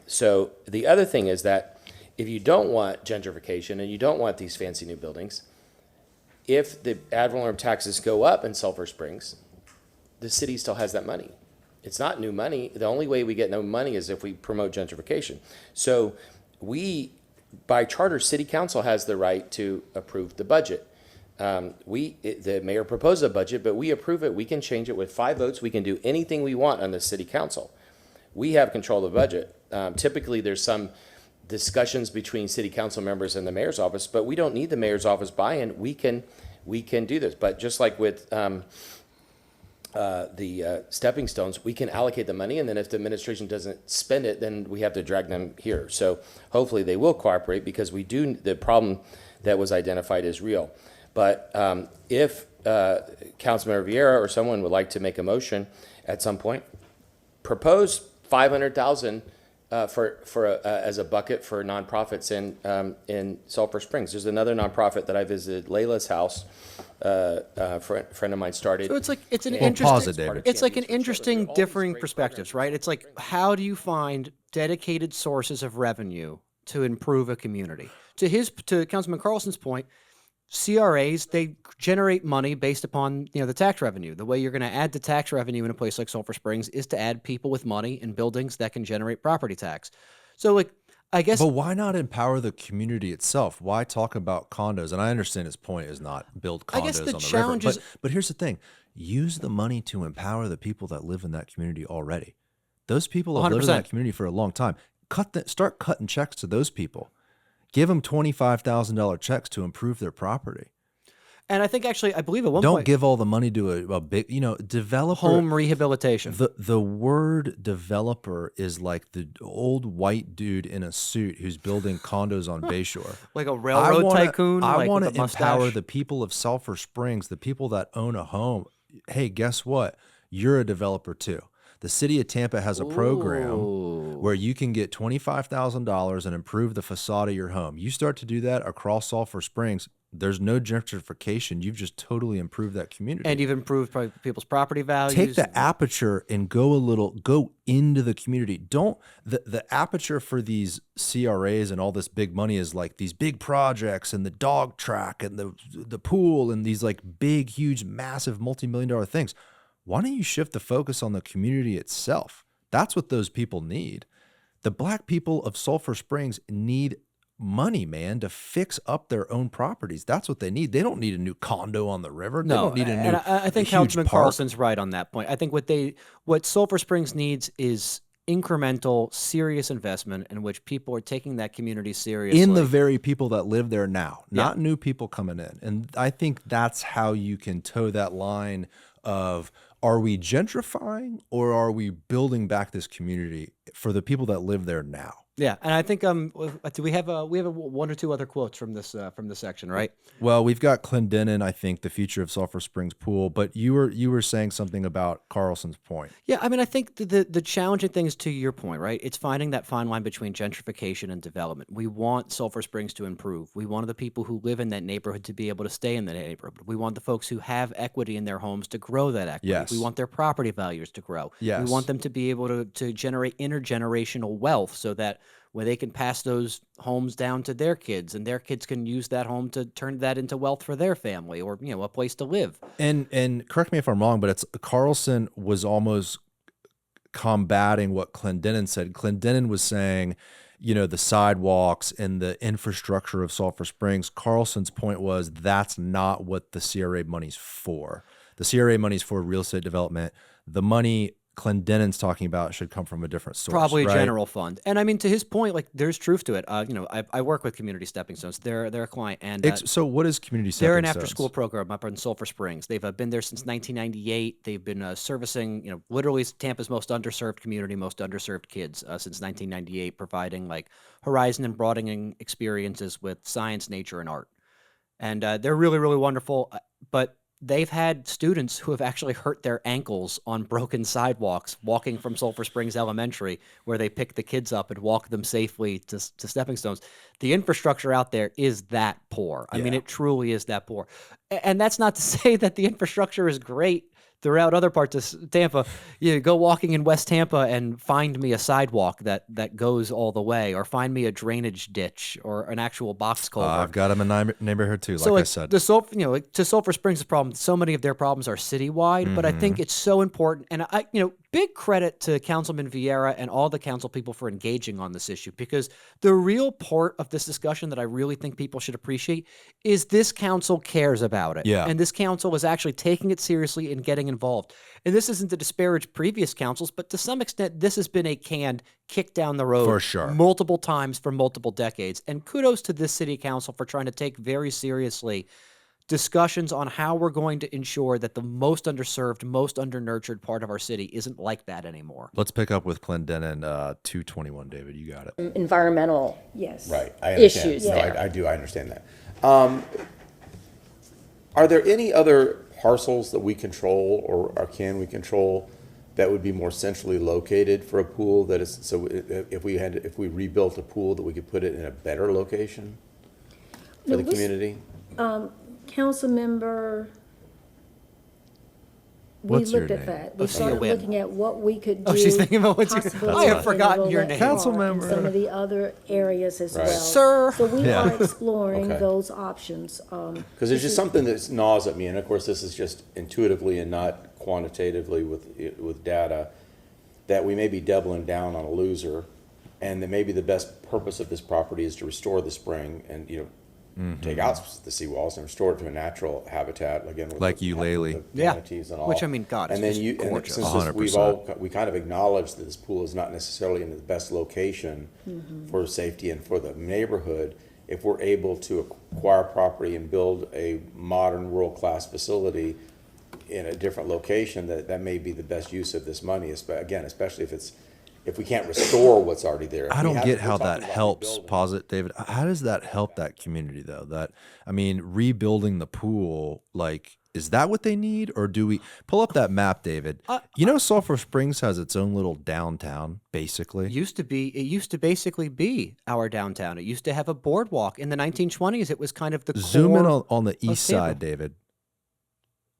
F: So the other thing is that if you don't want gentrification and you don't want these fancy new buildings, if the ad valorem taxes go up in Sulphur Springs, the city still has that money. It's not new money. The only way we get no money is if we promote gentrification. So by charter, city council has the right to approve the budget. The mayor proposes a budget, but we approve it. We can change it with 5 votes. We can do anything we want on the city council. We have control of the budget. Typically, there's some discussions between city council members and the mayor's office, but we don't need the mayor's office buy-in. We can do this. But just like with the stepping stones, we can allocate the money, and then if the administration doesn't spend it, then we have to drag them here. So hopefully they will cooperate, because the problem that was identified is real. But if Councilmember Vieira or someone would like to make a motion at some point, propose $500,000 as a bucket for nonprofits in Sulphur Springs. There's another nonprofit that I visited, Layla's house. Friend of mine started.
B: So it's like it's an
A: Well,
B: interesting.
A: pause it, David.
B: It's like an interesting, differing perspectives, right? It's like, how do you find dedicated sources of revenue to improve a community? To Councilman Carlson's point, CRAs, they generate money based upon, the tax revenue. The way you're going to add the tax revenue in a place like Sulphur Springs is to add people with money in buildings that can generate property tax. So, like, I guess.
A: But why not empower the community itself? Why talk about condos? And I understand his point is not build condos
B: I guess the
A: on the
B: challenge
A: river.
B: is-
A: But here's the thing. Use the money to empower the people that live in that community already. Those people have lived in
B: 100%.
A: that community for a long time. Start cutting checks to those people. Give them $25,000 checks to improve their property.
B: And I think actually, I believe at one
A: Don't
B: point,
A: give all the money to a big, developer.
B: home rehabilitation.
A: The word developer is like the old white dude in a suit who's building condos on Bayshore.
B: Like a railroad tycoon.
A: I
B: like
A: want
B: with
A: to
B: a
A: empower
B: mustache.
A: the people of Sulphur Springs, the people that own a home. Hey, guess what? You're a developer too. The city of Tampa has a program where you can get $25,000 and improve the facade of your home. You start to do that across Sulphur Springs, there's no gentrification. You've just totally improved that community.
B: And you've improved people's property values.
A: Take the aperture and go into the community. Don't the aperture for these CRAs and all this big money is like these big projects and the dog track and the pool and these like big, huge, massive multi-million-dollar things. Why don't you shift the focus on the community itself? That's what those people need. The black people of Sulphur Springs need money, man, to fix up their own properties. That's what they need. They don't need a new condo on the river. They
B: No,
A: don't need a new.
B: and I think
A: a huge
B: Councilman
A: park.
B: Carlson's right on that point. I think what Sulphur Springs needs is incremental, serious investment in which people are taking that community seriously.
A: In the very people that live there now, not new people coming in. And I think that's how you can toe that line of, are we gentrifying or are we building back this community for the people that live there now?
B: Yeah, and I think do we have one or two other quotes from this section, right?
A: Well, we've got Clendenin, I think, the future of Sulphur Springs pool, but you were saying something about Carlson's point.
B: Yeah, I mean, I think the challenging thing is, to your point, right? It's finding that fine line between gentrification and development. We want Sulphur Springs to improve. We want the people who live in that neighborhood to be able to stay in the neighborhood. We want the folks who have equity in their homes to grow that equity.
A: Yes.
B: We want their property values to grow.
A: Yes.
B: We want them to be able to generate intergenerational wealth so that where they can pass those homes down to their kids, and their kids can use that home to turn that into wealth for their family, or a place to live.
A: And correct me if I'm wrong, but Carlson was almost combating what Clendenin said. Clendenin was saying, the sidewalks and the infrastructure of Sulphur Springs. Carlson's point was that's not what the CRA money's for. The CRA money's for real estate development. The money Clendenin's talking about should come from a different source.
B: Probably
A: right?
B: a general fund. And I mean, to his point, like, there's truth to it. I work with Community Stepping Stones. They're a client, and
A: So what is Community Stepping
B: they're an
A: Stones?
B: after-school program up in Sulphur Springs. They've been there since 1998. They've been servicing, literally Tampa's most underserved community, most underserved kids since 1998, providing like horizon and broadening experiences with science, nature, and art. And they're really, really wonderful. But they've had students who have actually hurt their ankles on broken sidewalks walking from Sulphur Springs Elementary, where they pick the kids up and walk them safely to Stepping Stones. The infrastructure out there is that poor. I mean, it truly is that poor. And that's not to say that the infrastructure is great throughout other parts of Tampa. You go walking in West Tampa and find me a sidewalk that goes all the way, or find me a drainage ditch or an actual box culvert.
A: I've got them in my neighborhood too,
B: So
A: like I said.
B: to Sulphur Springs' problem, so many of their problems are citywide, but I think it's so important. And big credit to Councilman Vieira and all the council people for engaging on this issue, because the real part of this discussion that I really think people should appreciate is this council cares about it.
A: Yeah.
B: And this council is actually taking it seriously and getting getting involved. And this isn't to disparage previous councils, but to some extent, this has been a can kicked down the road
A: For sure.
B: multiple times for multiple decades. And kudos to this city council for trying to take very seriously discussions on how we're going to ensure that the most underserved, most undernurtured part of our city isn't like that anymore.
A: Let's pick up with Clendenin 221, David. You got it.
G: Environmental
E: Right. I understand.
G: issues
E: No,
G: there.
E: I do. I understand that. Are there any other parcels that we control or can we control that would be more centrally located for a pool that is, so if we rebuilt a pool that we could put it in a better location for the
G: Now, this-
E: community?
G: Council member, we
A: What's your
G: looked at
A: name?
G: that. We
B: Lucia
G: started
B: Wynn.
G: looking at what we could do.
B: Oh, she's thinking about what's your-
G: possibility
B: I have
G: in
B: forgotten your
G: Rolette
B: name.
G: Park
A: Council
G: and
A: member.
G: some of the other areas as
E: Right.
G: well.
B: Sir.
G: So we
A: Yeah.
G: are exploring
E: Okay.
G: those options.
E: Because there's just something that gnaws at me, and of course, this is just intuitively and not quantitatively with data, that we may be doubling down on a loser, and that maybe the best purpose of this property is to restore the spring and, take out the seawalls and restore it to a natural habitat, again. With
A: Like
E: the-
A: Eulalie.
E: with the
B: Yeah.
E: manatees and all.
B: Which, I mean, God,
E: And
B: it's
E: then
B: just
E: and
B: gorgeous.
E: since
A: 100%.
E: we kind of acknowledge that this pool is not necessarily in the best location for safety and for the neighborhood, if we're able to acquire property and build a modern world-class facility in a different location, that may be the best use of this money, again, especially if we can't restore what's already there.
A: I
E: We
A: don't
E: have-
A: get
E: we're
A: how that
E: talking about
A: helps,
E: rebuilding.
A: posit, David. How does that help that community, though? Rebuilding the pool, is that what they need? Or do we pull up that map, David? Sulphur Springs has its own little downtown, basically.
B: It used to basically be our downtown. It used to have a boardwalk. In the 1920s, it was kind of the
A: Zoom in
B: core
A: on the east
B: Tampa.
A: side, David.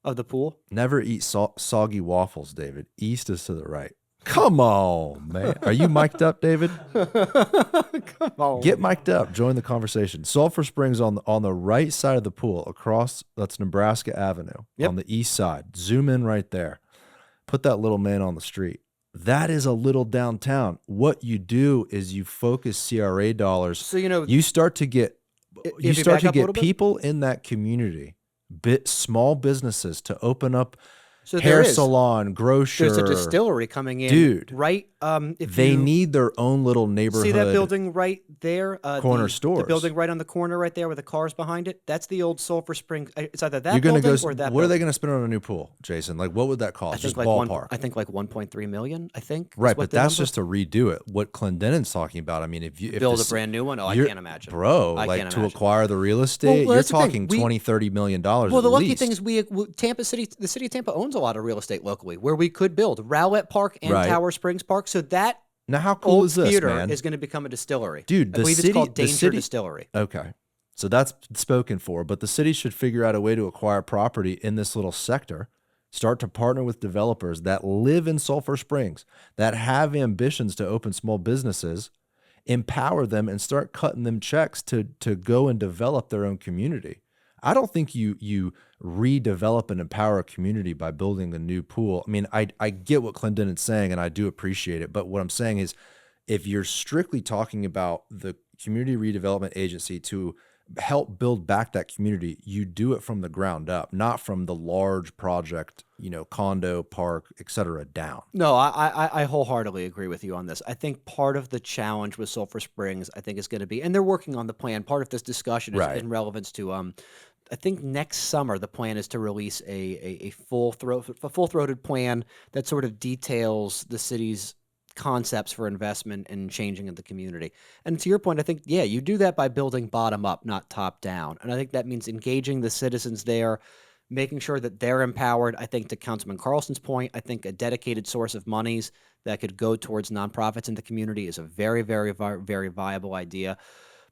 B: of the pool.
A: Never eat soggy waffles, David. East is to the right. Come on, man. Are you mic'd up, David?
B: Come on.
A: Get mic'd up. Join the conversation. Sulphur Springs on the right side of the pool, across, that's Nebraska Avenue,
B: Yep.
A: on the east side. Zoom in right there. Put that little man on the street. That is a little downtown. What you do is you focus CRA dollars.
B: So,
A: You start to get
B: if you back up a little bit?
A: people in that community, small businesses to open up
B: So
A: hair
B: there is.
A: salon, grocer.
B: There's a distillery coming in,
A: Dude.
B: right? If
A: They
B: you
A: need their own little neighborhood.
B: see that building right there,
A: Corner
B: the
A: stores.
B: building right on the corner, right there with the cars behind it. That's the old Sulphur Springs. It's either that
A: You're gonna
B: building
A: go.
B: or that.
A: What are they
B: building.
A: going to spend on a new pool, Jason? What would that cost?
B: I
A: Just
B: think
A: ballpark.
B: I think like 1.3 million. I think. is
A: Right,
B: what
A: but
B: the
A: that's
B: number-
A: just to redo it. What Clendenin's talking about, if
B: build a
A: this-
B: brand new one. Oh, I
A: you're-
B: can't imagine,
A: bro.
B: I can't
A: to
B: imagine.
A: acquire the real estate,
B: well,
A: you're
B: that's the thing.
A: talking
B: We-
A: $20-30 million.
B: Well,
A: at
B: the lucky
A: least.
B: thing is Tampa City, the city of Tampa owns a lot of real estate locally where we could build Rowlett Park and
A: Right.
B: Tower Springs Park. So that
A: Now, how cool
B: old
A: is this,
B: theater
A: man?
B: is going to become a distillery.
A: Dude,
B: I
A: the
B: believe
A: city-
B: it's called
A: the
B: Danger
A: city-
B: Distillery.
A: Okay. So that's spoken for, but the city should figure out a way to acquire property in this little sector, start to partner with developers that live in Sulphur Springs, that have ambitions to open small businesses, empower them and start cutting them checks to go and develop their own community. I don't think you redevelop and empower a community by building a new pool. I get what Clendenin's saying, and I do appreciate it. But what I'm saying is, if you're strictly talking about the community redevelopment agency to help build back that community, you do it from the ground up, not from the large project, condo, park, et cetera, down.
B: No, I wholeheartedly agree with you on this. I think part of the challenge with Sulphur Springs, I think, is going to be, and they're working on the plan. Part of this discussion is
A: Right.
B: in relevance to, I think next summer the plan is to release a full-throated plan that sort of details the city's concepts for investment and changing of the community. And to your point, I think, yeah, you do that by building bottom up, not top down. And I think that means engaging the citizens there, making sure that they're empowered. I think to Councilman Carlson's point, I think a dedicated source of monies that could go towards nonprofits in the community is a very, very, very viable idea.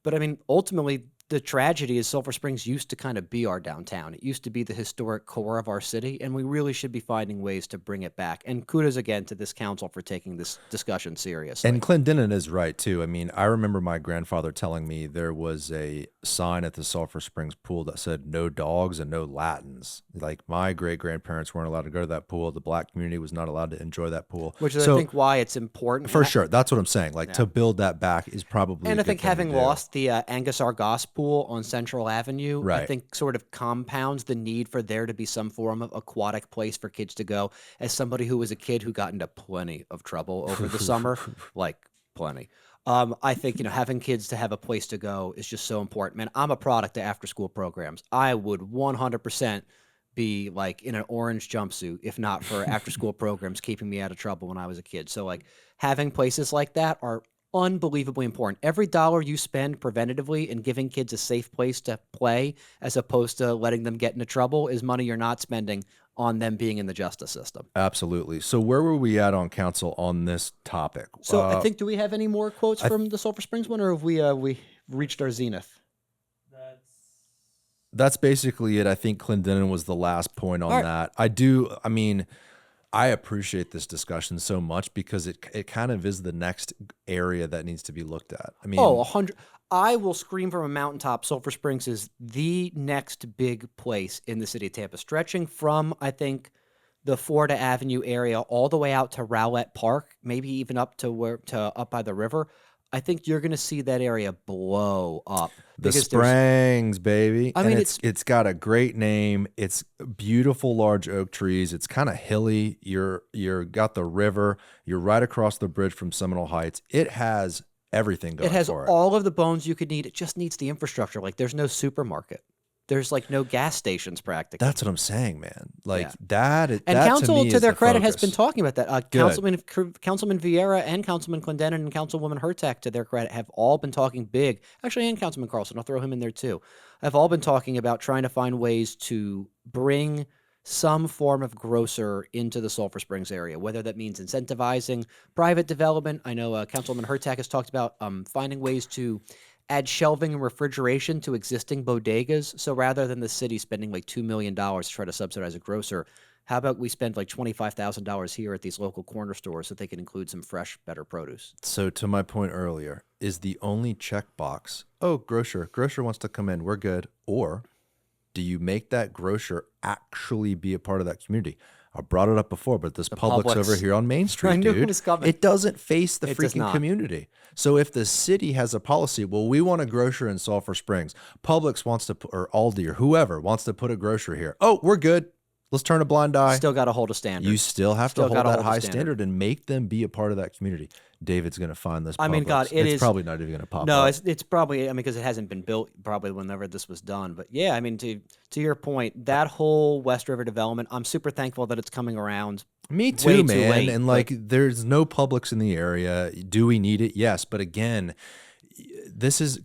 B: But ultimately, the tragedy is Sulphur Springs used to kind of be our downtown. It used to be the historic core of our city, and we really should be finding ways to bring it back. And kudos again to this council for taking this discussion seriously.
A: And Clendenin is right, too. I remember my grandfather telling me there was a sign at the Sulphur Springs pool that said no dogs and no Latins. Like, my great-grandparents weren't allowed to go to that pool. The black community was not allowed to enjoy that pool.
B: Which is,
A: So,
B: I think, why it's important.
A: for sure. That's what I'm saying. To build that back is probably
B: And
A: a
B: I think
A: good thing to
B: having
A: do.
B: lost the Angus Argos pool on Central Avenue, I
A: Right.
B: think sort of compounds the need for there to be some form of aquatic place for kids to go. As somebody who was a kid who got into plenty of trouble over the summer, like plenty. I think, having kids to have a place to go is just so important. Man, I'm a product of after school programs. I would 100% be like in an orange jumpsuit if not for after school programs keeping me out of trouble when I was a kid. So like having places like that are unbelievably important. Every dollar you spend preventatively in giving kids a safe place to play as opposed to letting them get into trouble is money you're not spending on them being in the justice system.
A: Absolutely. So where were we at on council on this topic?
B: So I think, do we have any more quotes from the Sulphur Springs one, or have we reached our zenith?
A: That's basically it. I think Clendenin was the last point on
B: All right.
A: that. I appreciate this discussion so much because it kind of is the next area that needs to be looked at. I mean,
B: 100. I will scream from a mountaintop. Sulphur Springs is the next big place in the city of Tampa, stretching from, I think, the Florida Avenue area all the way out to Rowlett Park, maybe even up to up by the river. I think you're going to see that area blow up.
A: the
B: because there's-
A: Springs, baby.
B: I mean,
A: And it's got a great name. It's beautiful large oak trees. It's kind of hilly. You're got the river. You're right across the bridge from Seminole Heights. It has everything going
B: It has
A: for it.
B: all of the bones you could need. It just needs the infrastructure. Like there's no supermarket. There's like no gas stations practically.
A: That's what I'm saying, man. Like
B: Yeah.
A: that.
B: And
A: that
B: council,
A: me
B: to
A: is
B: their
A: the
B: credit, has
A: focus.
B: been talking about that.
A: Good.
B: Councilman Vieira and Councilman Clendenin and Councilwoman Hertak, to their credit, have all been talking big. Actually, and Councilman Carlson, I'll throw him in there too. Have all been talking about trying to find ways to bring some form of grocer into the Sulphur Springs area, whether that means incentivizing private development. I know Councilwoman Hertak has talked about finding ways to add shelving and refrigeration to existing bodegas. So rather than the city spending like $2 million to try to subsidize a grocer, how about we spend like $25,000 here at these local corner stores so they can include some fresh, better produce?
A: So to my point earlier, is the only checkbox, oh, grocer wants to come in, we're good. Or do you make that grocer actually be a part of that community? I brought it up before, but this Publix
B: Publix.
A: over here on Main Street,
B: I knew it
A: dude,
B: was coming.
A: it doesn't face the
B: It does
A: freaking
B: not.
A: community. So if the city has a policy, well, we want a grocer in Sulphur Springs. Publix wants to, or Aldi or whoever wants to put a grocer here. Oh, we're good. Let's turn a blind eye.
B: Still got to hold a standard.
A: You still have
B: Still
A: to hold
B: gotta
A: that
B: hold the
A: high
B: standard.
A: standard and make them be a part of that community. David's going to find this.
B: I mean,
A: Publix.
B: God,
A: it's
B: is
A: probably not even going to pop
B: No,
A: up.
B: it's probably, I mean, because it hasn't been built probably whenever this was done. But yeah, I mean, to your point, that whole West River development, I'm super thankful that it's coming around.
A: Me
B: way
A: too,
B: too
A: man.
B: late.
A: And like, there's no Publix in the area. Do we need it? Yes. But again,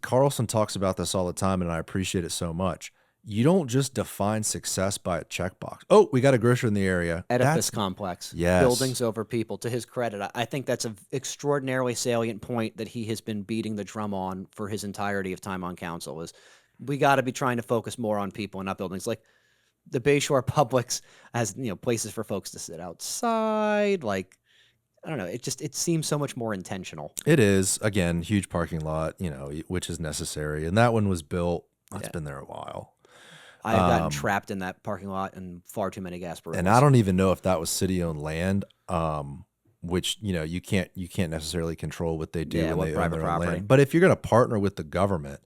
A: Carlson talks about this all the time, and I appreciate it so much. You don't just define success by a checkbox. Oh, we got a grocer in the area.
B: Edifice complex.
A: Yes.
B: Buildings over people. To his credit, I think that's an extraordinarily salient point that he has been beating the drum on for his entirety of time on council is we got to be trying to focus more on people and not buildings. Like the Bayshore Publix has, places for folks to sit outside. Like, I don't know. It seems so much more intentional.
A: It is, again, huge parking lot, which is necessary. And that one was built, it's been there a while.
B: I've gotten trapped in that parking lot and far too many gas barillas.
A: And I don't even know if that was city-owned land, which you can't necessarily control what they do
B: Yeah,
A: when
B: what
A: they own
B: private
A: their own
B: property.
A: land. But if you're going to partner with the government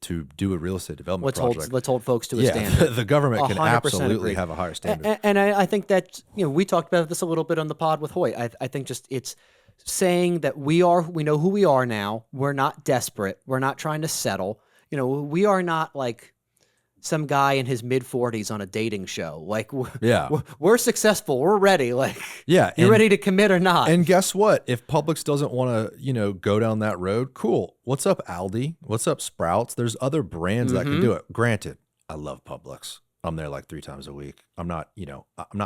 A: to do a real estate development project,
B: let's hold folks to a
A: yeah,
B: standard.
A: the government can
B: 100%
A: absolutely
B: agree.
A: have a higher standard.
B: And I think that we talked about this a little bit on the pod with Hoyt. I think just it's saying that we know who we are now. We're not desperate. We're not trying to settle. We are not like some guy in his mid-40s on a dating show. Like, we're successful. We're ready. Like,
A: Yeah,
B: you're
A: and-
B: ready to commit or not.
A: And guess what? If Publix doesn't want to, go down that road, cool. What's up, Aldi? What's up, Sprouts? There's other brands that can do it. Granted, I love Publix. I'm there like 3 times a week. I'm not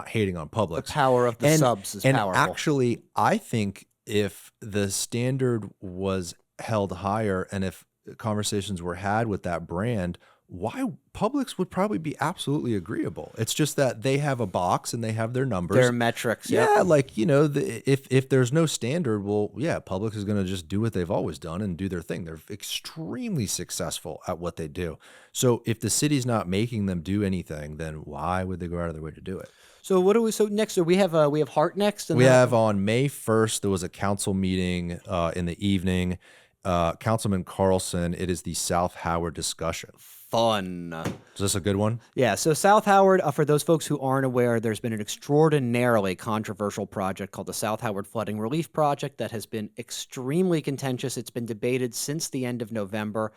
A: hating on Publix.
B: the power of the subs is powerful.
A: Actually, I think if the standard was held higher and if conversations were had with that brand, why Publix would probably be absolutely agreeable. It's just that they have a box and they have their numbers.
B: Their metrics.
A: Yeah,
B: Yep.
A: like, if there's no standard, well, yeah, Publix is going to just do what they've always done and do their thing. They're extremely successful at what they do. So if the city's not making them do anything, then why would they go out of their way to do it?
B: So so next? So we have HART next. And
A: We
B: then-
A: have on May 1st, there was a council meeting in the evening. Councilman Carlson, it is the South Howard discussion.
B: Fun.
A: Is this a good one?
B: Yeah, so South Howard, for those folks who aren't aware, there's been an extraordinarily controversial project called the South Howard Flooding Relief Project that has been extremely contentious. It's been debated since the end of November.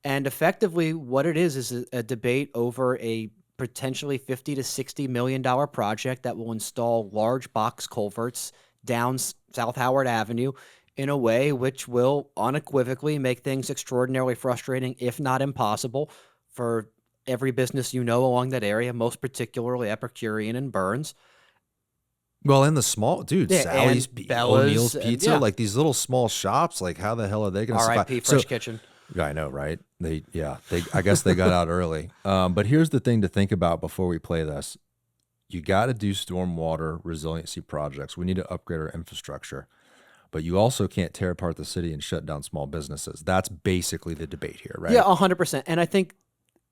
B: And effectively, what it is a debate over a potentially $50 to $60 million project that will install large box culverts down South Howard Avenue in a way which will unequivocally make things extraordinarily frustrating, if not impossible, for every business you know along that area, most particularly Epicurean and Burns.
A: Well, in the small, dude,
B: Yeah,
A: Sally's,
B: and Bella's,
A: O'Neill's
B: and-
A: Pizza,
B: yeah.
A: like these little small shops, like how the hell are they going to survive?
B: R.I.P. Fresh Kitchen.
A: Yeah, I know, right? I guess they got out early. But here's the thing to think about before we play this. You got to do stormwater resiliency projects. We need to upgrade our infrastructure. But you also can't tear apart the city and shut down small businesses. That's basically the debate here, right?
B: Yeah, 100%. And I think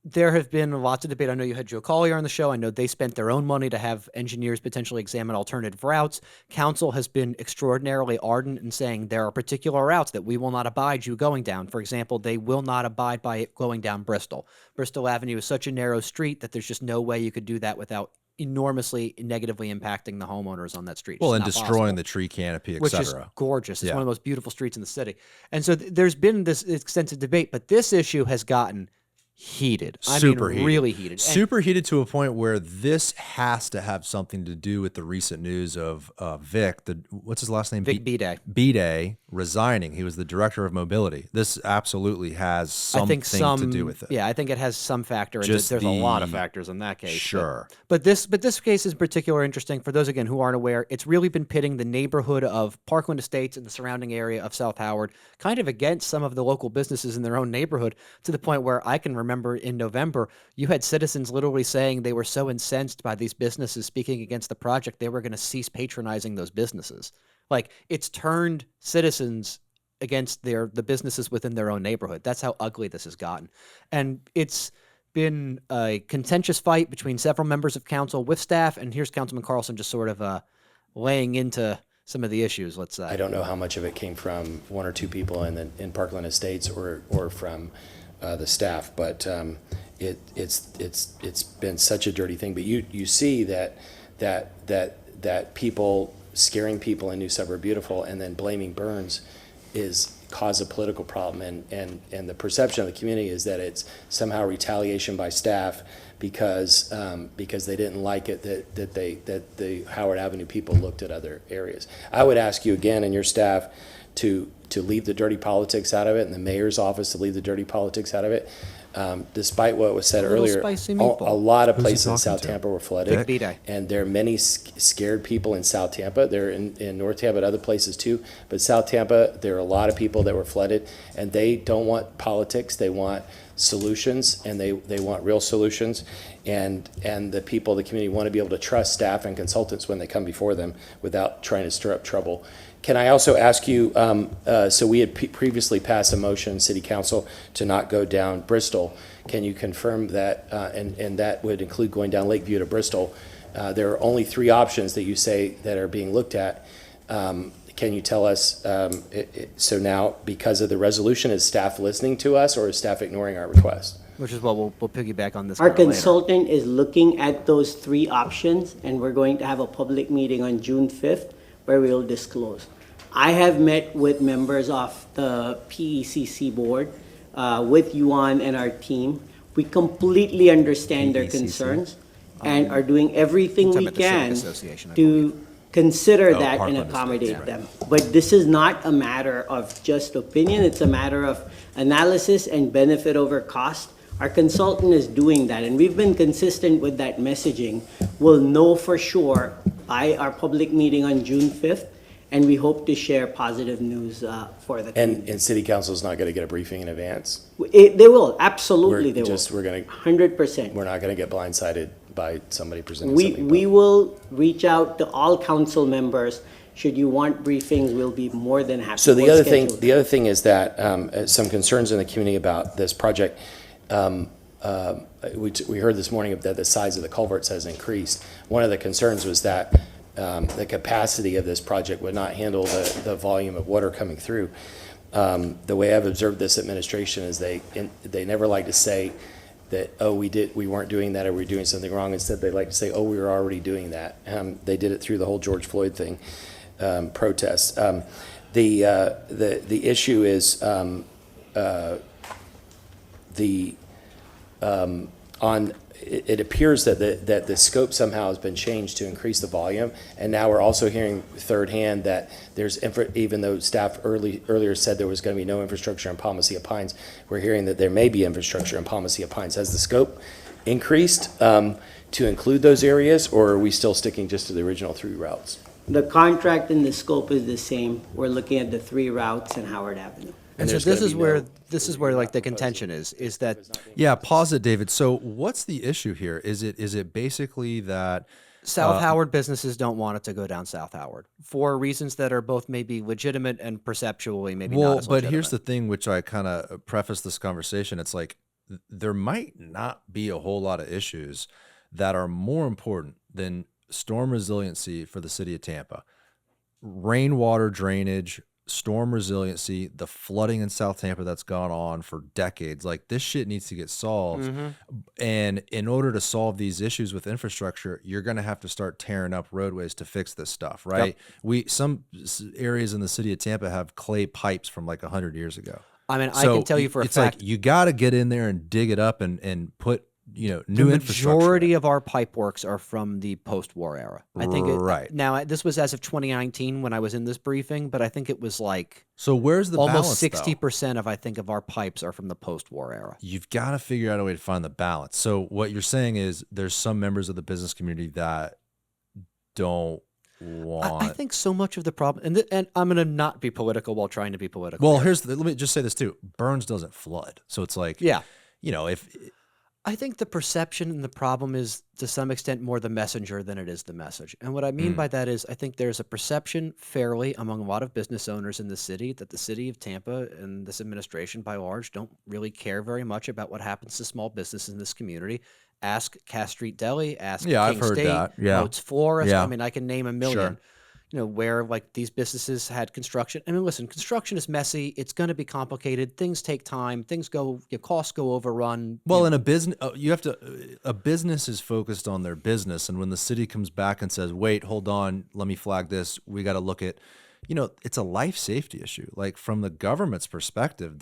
B: there have been lots of debate. I know you had Joe Collier on the show. I know they spent their own money to have engineers potentially examine alternative routes. Council has been extraordinarily ardent in saying there are particular routes that we will not abide you going down. For example, they will not abide by it going down Bristol. Bristol Avenue is such a narrow street that there's just no way you could do that without enormously negatively impacting the homeowners on that street.
A: Well,
B: It's
A: and
B: not
A: destroying
B: possible.
A: the tree canopy, et
B: Which is
A: cetera.
B: gorgeous. It's
A: Yeah.
B: one of the most beautiful streets in the city. And so there's been this extensive debate, but this issue has gotten heated.
A: Super heated.
B: Really heated. And
A: Super heated to a point where this has to have something to do with the recent news of Vic, what's his last name?
B: Vic B-Day.
A: B-Day resigning. He was the director of mobility. This absolutely has something to do with it.
B: Yeah, I think it has some factor.
A: Just
B: There's a lot of
A: the-
B: factors in that case.
A: Sure.
B: But this case is particularly interesting for those, again, who aren't aware. It's really been pitting the neighborhood of Parkland Estates and the surrounding area of South Howard kind of against some of the local businesses in their own neighborhood, to the point where I can remember in November, you had citizens literally saying they were so incensed by these businesses speaking against the project, they were going to cease patronizing those businesses. Like, it's turned citizens against the businesses within their own neighborhood. That's how ugly this has gotten. And it's been a contentious fight between several members of council with staff, and here's Councilman Carlson just sort of laying into some of the issues, let's say.
F: I don't know how much of it came from one or two people in Parkland Estates or from the staff, but it's been such a dirty thing. But you see that people scaring people in New Suburb Beautiful and then blaming Burns is cause a political problem, and the perception of the community is that it's somehow retaliation by staff because they didn't like it that the Howard Avenue people looked at other areas. I would ask you again and your staff to leave the dirty politics out of it, and the mayor's office to leave the dirty politics out of it. Despite what was said
B: little
F: earlier,
B: spicy
F: a
B: meatball.
F: lot of
A: Who's he
F: places in
A: talking
F: South
A: to?
F: Tampa were flooded.
B: Vic B-Day.
F: And there are many scared people in South Tampa. They're in North Tampa and other places too. But South Tampa, there are a lot of people that were flooded, and they don't want politics. They want solutions, and they want real solutions. And the people, the community, want to be able to trust staff and consultants when they come before them without trying to stir up trouble. Can I also ask you, so we had previously passed a motion, City Council, to not go down Bristol. Can you confirm that, and that would include going down Lakeview to Bristol? There are only 3 options that you say that are being looked at. Can you tell us, so now, because of the resolution, is staff listening to us, or is staff ignoring our request?
B: Which is what we'll piggyback on this
H: Our
B: kinda later.
H: consultant is looking at those 3 options, and we're going to have a public meeting on June 5th where we'll disclose. I have met with members of the PECC board, with Yuan and our team. We completely understand their
A: PECC.
H: concerns and are doing everything
B: Talking
H: we
B: about the Civic
H: can
B: Association, I
H: to consider that and
A: Parkland Estates,
H: accommodate
A: right.
H: them. But this is not a matter of just opinion, it's a matter of analysis and benefit over cost. Our consultant is doing that, and we've been consistent with that messaging. We'll know for sure by our public meeting on June 5th, and we hope to share positive news for the community.
F: And City Council is not going to get a briefing in advance?
H: They will, absolutely they will.
F: We're going to,
H: 100%.
F: we're not going to get blindsided by somebody presenting
H: We
F: something.
H: we will reach out to all council members. Should you want briefings, we'll be more than happy.
F: So the
H: We'll
F: other
H: schedule
F: thing, the other thing is that some concerns in the community about this project. We heard this morning that the size of the culverts has increased. One of the concerns was that the capacity of this project would not handle the volume of water coming through. the way I've observed this administration is they never like to say that, oh, we weren't doing that, or we're doing something wrong. Instead, they like to say, oh, we were already doing that. They did it through the whole George Floyd thing, protests. The issue is it appears that the scope somehow has been changed to increase the volume, and now we're also hearing third hand that there's even though staff earlier said there was going to be no infrastructure in Palmacia Pines, we're hearing that there may be infrastructure in Palmacia Pines. Has the scope increased to include those areas, or are we still sticking just to the original 3 routes?
H: The contract and the scope is the same. We're looking at the 3 routes and Howard Avenue.
B: And so
F: there's
B: this
F: gonna
B: is
F: be
B: where
F: no
B: like the contention is that
A: Yeah, pause it, David. So what's the issue here? Is it basically that
B: South Howard businesses don't want it to go down South Howard for reasons that are both maybe legitimate and perceptually maybe not as
A: but
B: legitimate.
A: here's the thing, which I kind of preface this conversation. It's like there might not be a whole lot of issues that are more important than storm resiliency for the city of Tampa. Rainwater drainage, storm resiliency, the flooding in South Tampa that's gone on for decades. Like, this shit needs to get solved. And in order to solve these issues with infrastructure, you're going to have to start tearing up roadways to fix this stuff, right? Some areas in the city of Tampa have clay pipes from like 100 years ago.
B: I mean, I can tell you for a
A: it's
B: fact,
A: like you got to get in there and dig it up and put, new
B: the
A: infrastructure.
B: majority of our pipe works are from the post-war era. I think
A: Right.
B: Now, this was as of 2019 when I was in this briefing, but I think it was like
A: So where's the
B: almost
A: balance, though?
B: 60% of our pipes are from the post-war era.
A: You've got to figure out a way to find the balance. So what you're saying is there's some members of the business community that don't want.
B: I think so much of the problem, and I'm going to not be political while trying to be political.
A: Well,
B: here.
A: let me just say this too. Burns doesn't flood. So it's like,
B: Yeah.
A: if
B: I think the perception and the problem is to some extent more the messenger than it is the message. And what I mean by that is I think there's a perception fairly among a lot of business owners in the city that the city of Tampa and this administration by large don't really care very much about what happens to small businesses in this community. Ask Cass Street Deli, ask
A: Yeah, I've
B: King
A: heard
B: State,
A: that. Yeah.
B: Oates Florist.
A: Yeah.
B: I mean, I can name a million.
A: Sure.
B: Where like these businesses had construction. I mean, listen, construction is messy. It's going to be complicated. Things take time. Costs go overrun.
A: well, in a business, a business is focused on their business. And when the city comes back and says, wait, hold on, let me flag this. We got to look at, it's a life safety issue. Like, from the government's perspective,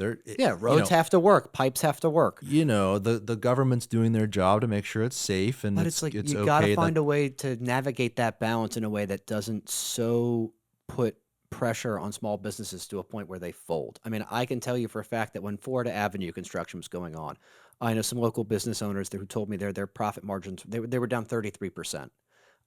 B: Roads have to work. Pipes have to work.
A: the government's doing their job to make sure it's safe, and
B: But it's like you
A: okay
B: got to
A: that-
B: find a way to navigate that balance in a way that doesn't so put pressure on small businesses to a point where they fold. I mean, I can tell you for a fact that when Florida Avenue construction was going on, I know some local business owners who told me their profit margins, they were down 33%.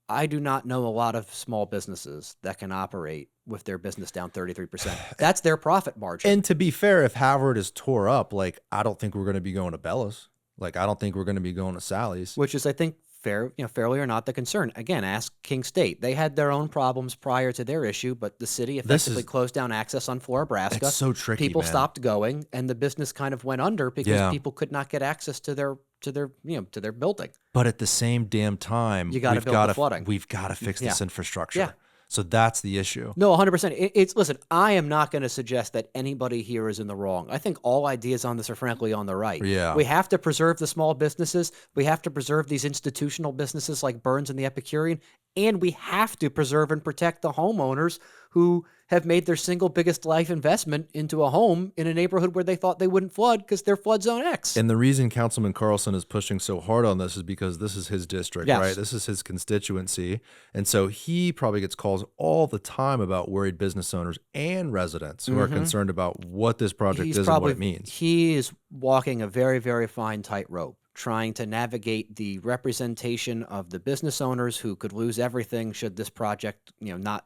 B: I do not know a lot of small businesses that can operate with their business down 33%. That's their profit margin.
A: And to be fair, if Howard is tore up, like, I don't think we're going to be going to Bella's. Like, I don't think we're going to be going to Sally's.
B: Which is, I think, fairly or not the concern. Again, ask King State. They had their own problems prior to their issue, but the city effectively closed down access on Florabraska.
A: It's so tricky,
B: People
A: man.
B: stopped going, and the business kind of went under because
A: Yeah.
B: people could not get access to their building.
A: But at the same damn time,
B: You gotta build the flooding.
A: we've got to fix this
B: Yeah.
A: infrastructure.
B: Yeah.
A: So that's the issue.
B: No, 100%. Listen, I am not going to suggest that anybody here is in the wrong. I think all ideas on this are frankly on the right.
A: Yeah.
B: We have to preserve the small businesses. We have to preserve these institutional businesses like Burns and the Epicurean. And we have to preserve and protect the homeowners who have made their single biggest life investment into a home in a neighborhood where they thought they wouldn't flood because they're flood zone X.
A: And the reason Councilman Carlson is pushing so hard on this is because this is his district,
B: Yes.
A: right? This is his constituency. And so he probably gets calls all the time about worried business owners and residents who are concerned about what this project is and what it means.
B: He is walking a very, very fine tightrope, trying to navigate the representation of the business owners who could lose everything should this project, not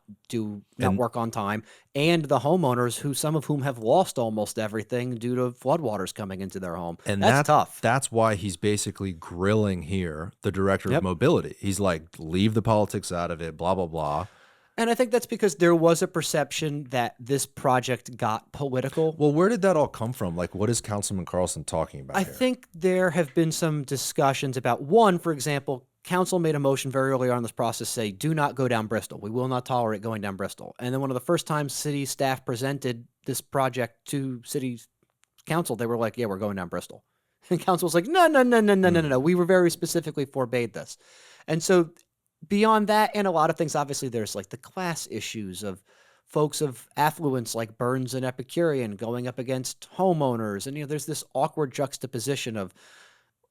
B: work on time, and the homeowners who some of whom have lost almost everything due to floodwaters coming into their home.
A: And
B: that's tough.
A: That's why he's basically grilling here the director
B: Yep.
A: of mobility. He's like, leave the politics out of it, blah, blah, blah.
B: And I think that's because there was a perception that this project got political.
A: Well, where did that all come from? Like, what is Councilman Carlson talking about
B: I
A: here?
B: think there have been some discussions about one, for example, council made a motion very early on in this process, say, do not go down Bristol. We will not tolerate going down Bristol. And then one of the first times city staff presented this project to city council, they were like, yeah, we're going down Bristol. And council was like, no. We were very specifically forbade this. And so beyond that, and a lot of things, obviously there's like the class issues of folks of affluence like Burns and Epicurean going up against homeowners. And, there's this awkward juxtaposition of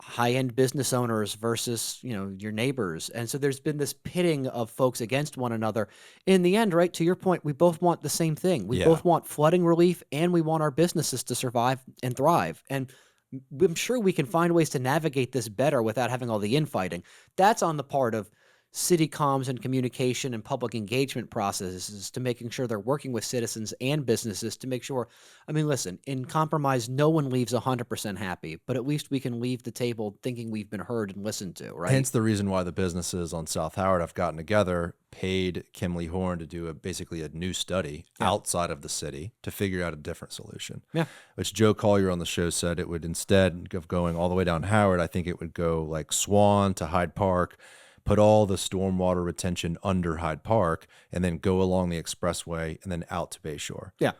B: high-end business owners versus, your neighbors. And so there's been this pitting of folks against one another. In the end, right, to your point, we both want the same thing. We both want flooding relief, and we want our businesses to survive and thrive. And I'm sure we can find ways to navigate this better without having all the infighting. That's on the part of city comms and communication and public engagement processes to making sure they're working with citizens and businesses to make sure, listen, in compromise, no one leaves 100% happy, but at least we can leave the table thinking we've been heard and listened to, right?
A: Hence the reason why the businesses on South Howard have gotten together, paid Kimley Horn to do basically a new study outside of the city to figure out a different solution. Yeah. Which Joe Collier on the show said it would, instead of going all the way down Howard, I think it would go like Swan to Hyde Park, put all the stormwater retention under Hyde Park, and then go along the expressway and then out to Bayshore. Yeah.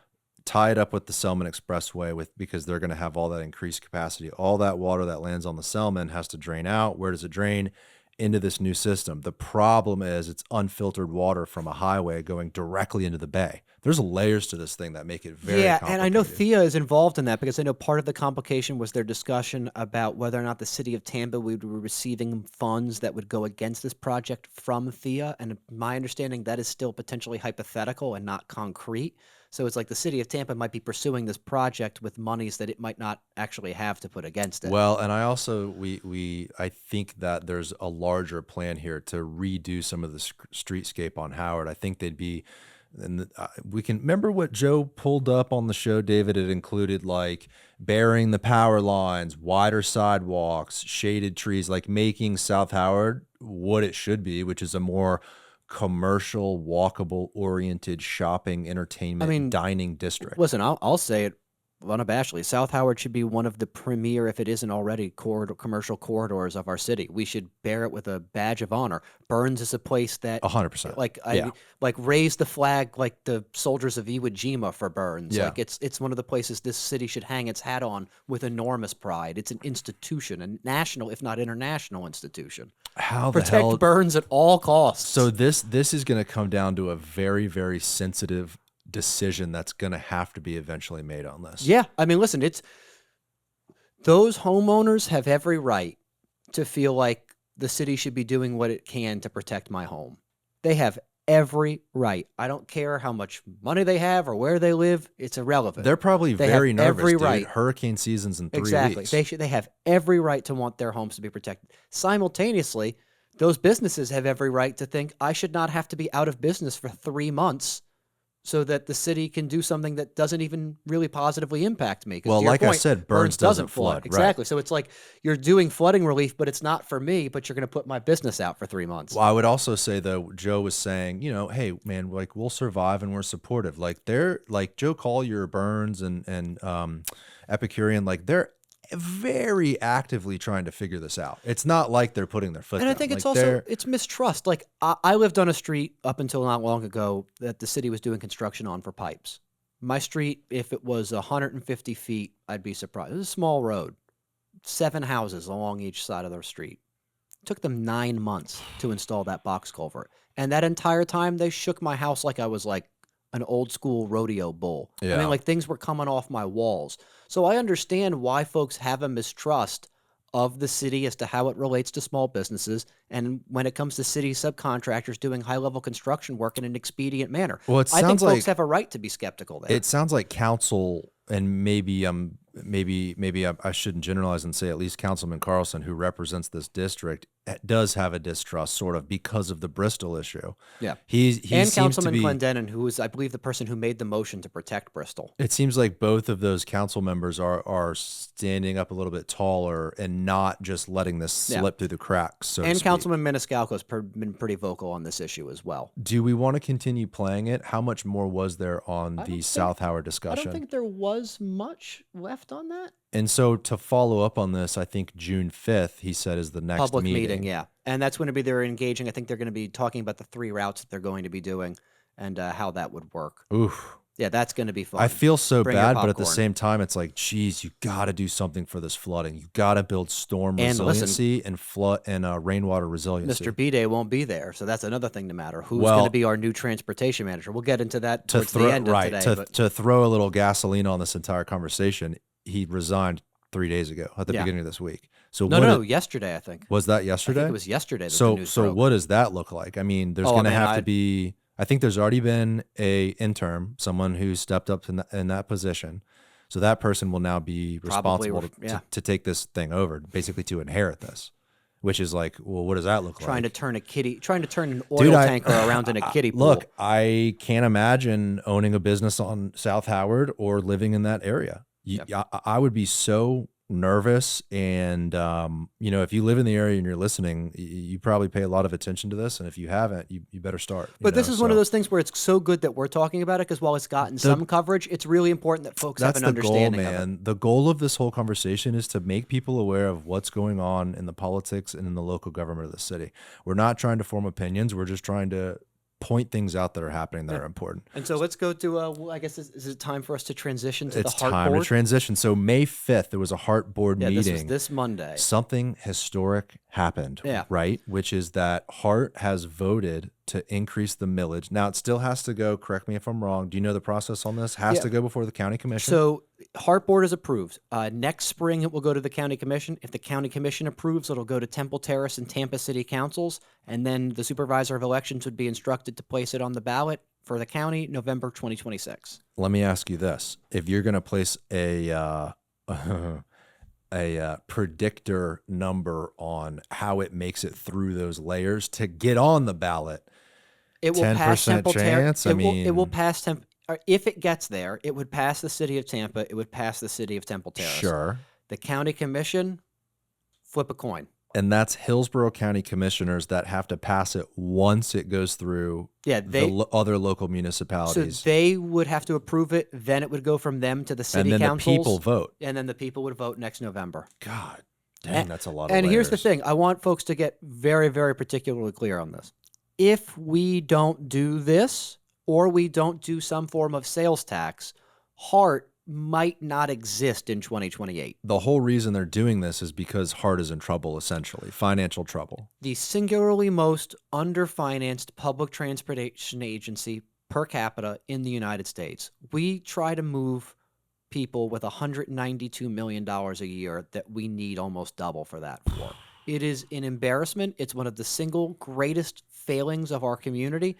A: Tie it up with the Selman Expressway because they're going to have all that increased capacity. All that water that lands on the Selman has to drain out. Where does it drain? Into this new system. The problem is it's unfiltered water from a highway going directly into the bay. There's layers to this thing that make it very complicated.
B: And I know Thea is involved in that because I know part of the complication was their discussion about whether or not the city of Tampa would be receiving funds that would go against this project from Thea. And my understanding, that is still potentially hypothetical and not concrete. So it's like the city of Tampa might be pursuing this project with monies that it might not actually have to put against it.
A: Well, and I also, I think that there's a larger plan here to redo some of the streetscape on Howard. I think they'd be, and we can remember what Joe pulled up on the show, David. It included like burying the power lines, wider sidewalks, shaded trees, like making South Howard what it should be, which is a more commercial, walkable, oriented shopping, entertainment, dining district.
B: Listen, I'll say it unabashedly. South Howard should be one of the premier, if it isn't already, commercial corridors of our city. We should bear it with a badge of honor. Burns is a place that
A: 100%.
B: Like raise the flag like the soldiers of Iwo Jima for Burns.
A: Yeah.
B: Like it's one of the places this city should hang its hat on with enormous pride. It's an institution, a national, if not international institution. Protect Burns at all costs.
A: So this is going to come down to a very, very sensitive decision that's going to have to be eventually made on this.
B: Yeah. Listen, those homeowners have every right to feel like the city should be doing what it can to protect my home. They have every right. I don't care how much money they have or where they live. It's irrelevant.
A: They're probably very nervous,
B: every
A: dude.
B: Right.
A: Hurricane season's in 3 weeks.
B: They have every right to want their homes to be protected. Simultaneously, those businesses have every right to think I should not have to be out of business for 3 months so that the city can do something that doesn't even really positively impact me.
A: Well, like I said, Burns doesn't flood.
B: Exactly. Right. So it's like you're doing flooding relief, but it's not for me, but you're going to put my business out for 3 months.
A: Well, I would also say, though, Joe was saying, hey, man, like we'll survive and we're supportive. Like they're like Joe Collier, Burns, and Epicurean, like they're very actively trying to figure this out. It's not like they're putting their foot down.
B: And I think it's also, it's mistrust. Like I lived on a street up until not long ago that the city was doing construction on for pipes. My street, if it was 150 feet, I'd be surprised. It was a small road, 7 houses along each side of the street. It took them 9 months to install that box culvert. And that entire time, they shook my house like I was like an old school rodeo bull.
A: Yeah.
B: Like things were coming off my walls. So I understand why folks have a mistrust of the city as to how it relates to small businesses, and when it comes to city subcontractors doing high-level construction work in an expedient manner.
A: Well,
B: I think folks have a right to be skeptical there.
A: It sounds like council, and maybe I shouldn't generalize and say at least Councilman Carlson, who represents this district, does have a distrust sort of because of the Bristol issue.
B: Yeah.
A: He
B: and
A: seems
B: Councilman
A: to be,
B: Clendenin, who is, I believe, the person who made the motion to protect Bristol.
A: It seems like both of those council members are standing up a little bit taller and not just letting this slip through the cracks. So
B: and
A: to speak.
B: Councilman Maniscalco has been pretty vocal on this issue as well.
A: Do we want to continue playing it? How much more was there on the South Howard discussion?
B: I don't think there was much left on that.
A: And so to follow up on this, I think June 5th, he said, is the next
B: public
A: meeting.
B: Yeah. And that's going to be, they're engaging. I think they're going to be talking about the 3 routes that they're going to be doing and how that would work.
A: Oof.
B: Yeah, that's going to be fun.
A: I feel so
B: Bring your
A: bad, but at the
B: popcorn.
A: same time, it's like, geez, you got to do something for this flooding. You got to build storm
B: And listen-
A: resiliency and flood and rainwater resiliency.
B: Mr. B-Day won't be there, so that's another thing to matter. Who's
A: Well,
B: going to be our new transportation manager? We'll get into that
A: To
B: towards
A: throw
B: the end of
A: right
B: today.
A: to throw a little gasoline on this entire conversation, he resigned 3 days ago at the
B: Yeah.
A: beginning of this week. So
B: No, yesterday, I think.
A: was that
B: I
A: yesterday?
B: think it was yesterday that the
A: So
B: news
A: so
B: broke.
A: what does that look like? I mean, there's
B: Oh,
A: going to
B: man,
A: have to
B: I-
A: be. I think there's already been a interim, someone who stepped up in that position. So that person will now be
B: Probably,
A: responsible
B: yeah.
A: to take this thing over, basically to inherit this, which is like, well, what does that look
B: trying
A: like?
B: to turn an oil
A: Dude,
B: tanker around in a kiddie pool.
A: Look, I can't imagine owning a business on South Howard or living in that area. I would be so nervous, and if you live in the area and you're listening, you probably pay a lot of attention to this, and if you haven't, you better start.
B: But this is one of those things where it's so good that we're talking about it, because while it's gotten some coverage, it's really important that folks have
A: That's
B: an
A: the goal,
B: understanding of it.
A: man. The goal of this whole conversation is to make people aware of what's going on in the politics and in the local government of the city. We're not trying to form opinions. We're just trying to point things out that are happening that are important.
B: And so let's go to, I guess, is it time for us to transition to
A: It's
B: the HART
A: time
B: board?
A: to transition. So May 5th, there was a HART board
B: Yeah,
A: meeting.
B: this was this Monday.
A: Something historic happened,
B: Yeah.
A: right? Which is that HART has voted to increase the millage. Now, it still has to go, correct me if I'm wrong, do you know the process on this? Has
B: Yeah.
A: to go before the county commission?
B: So HART board is approved. Next spring, it will go to the county commission. If the county commission approves, it'll go to Temple Terrace and Tampa City councils. And then the supervisor of elections would be instructed to place it on the ballot for the county, November 2026.
A: Let me ask you this. If you're going to place a predictor number on how it makes it through those layers to get on the ballot,
B: It will
A: 10%
B: pass Temple
A: chance?
B: Terrace.
A: I
B: It will
A: mean-
B: pass Temple. If it gets there, it would pass the city of Tampa. It would pass the city of Temple Terrace.
A: sure.
B: The county commission, flip a coin.
A: And that's Hillsborough County commissioners that have to pass it once it goes through
B: Yeah,
A: the other local
B: So
A: municipalities.
B: they would have to approve it. Then it would go from them to the city
A: and then
B: councils.
A: the people vote.
B: And then the people would vote next November.
A: God dang, that's a lot of
B: And here's the
A: layers.
B: thing. I want folks to get very, very particularly clear on this. If we don't do this, or we don't do some form of sales tax, HART might not exist in 2028.
A: The whole reason they're doing this is because HART is in trouble, essentially, financial trouble.
B: The singularly most underfinanced public transportation agency per capita in the United States. We try to move people with $192 million a year that we need almost double for that for. It is an embarrassment. It's one of the single greatest failings of our community.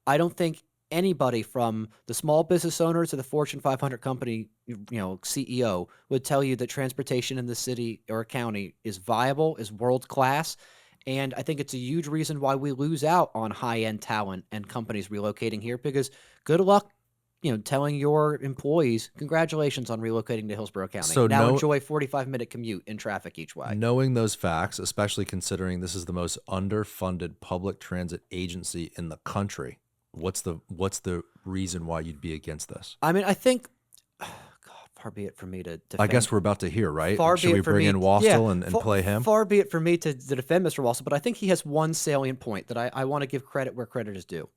B: I don't think anybody from the small business owner to the Fortune 500 company, CEO would tell you that transportation in the city or county is viable, is world class. And I think it's a huge reason why we lose out on high-end talent and companies relocating here, because good luck, telling your employees, congratulations on relocating to Hillsborough County.
A: So
B: now enjoy a 45-minute commute in traffic each way.
A: Knowing those facts, especially considering this is the most underfunded public transit agency in the country, what's the reason why you'd be against this?
B: I mean, I think, God, far be it for me to defend.
A: I guess we're about to hear, right?
B: Far
A: Should
B: be
A: we
B: it for
A: bring
B: me,
A: in Wastel and play him?
B: Far be it for me to defend Mr. Wastel, but I think he has one salient point that I want to give credit where credit is due.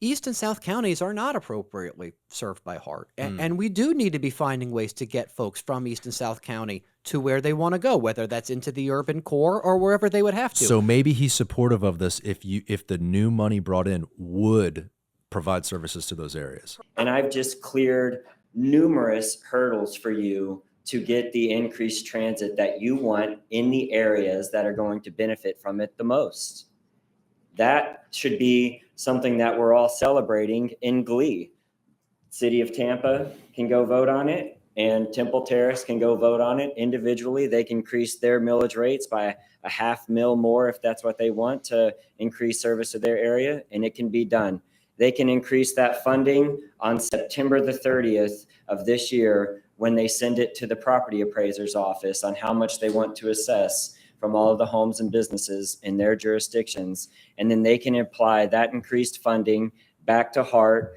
B: East and South counties are not appropriately served by HART. And we do need to be finding ways to get folks from East and South County to where they want to go, whether that's into the urban core or wherever they would have to.
A: So maybe he's supportive of this if the new money brought in would provide services to those areas.
I: And I've just cleared numerous hurdles for you to get the increased transit that you want in the areas that are going to benefit from it the most. That should be something that we're all celebrating in glee. City of Tampa can go vote on it, and Temple Terrace can go vote on it individually. They can increase their millage rates by a $500,000 more if that's what they want to increase service to their area, and it can be done. They can increase that funding on September the 30th of this year when they send it to the property appraiser's office on how much they want to assess from all of the homes and businesses in their jurisdictions. And then they can apply that increased funding back to HART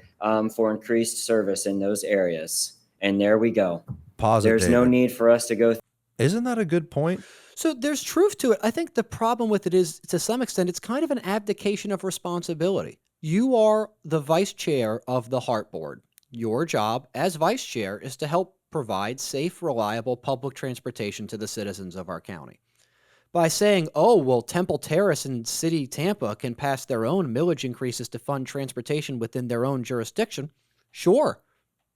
I: for increased service in those areas. And there we go.
A: Pause it,
I: There's no
A: David.
I: need for us to go.
A: Isn't that a good point?
B: So there's truth to it. I think the problem with it is, to some extent, it's kind of an abdication of responsibility. You are the vice chair of the HART board. Your job as vice chair is to help provide safe, reliable public transportation to the citizens of our county. By saying, oh, well, Temple Terrace and City Tampa can pass their own millage increases to fund transportation within their own jurisdiction, sure,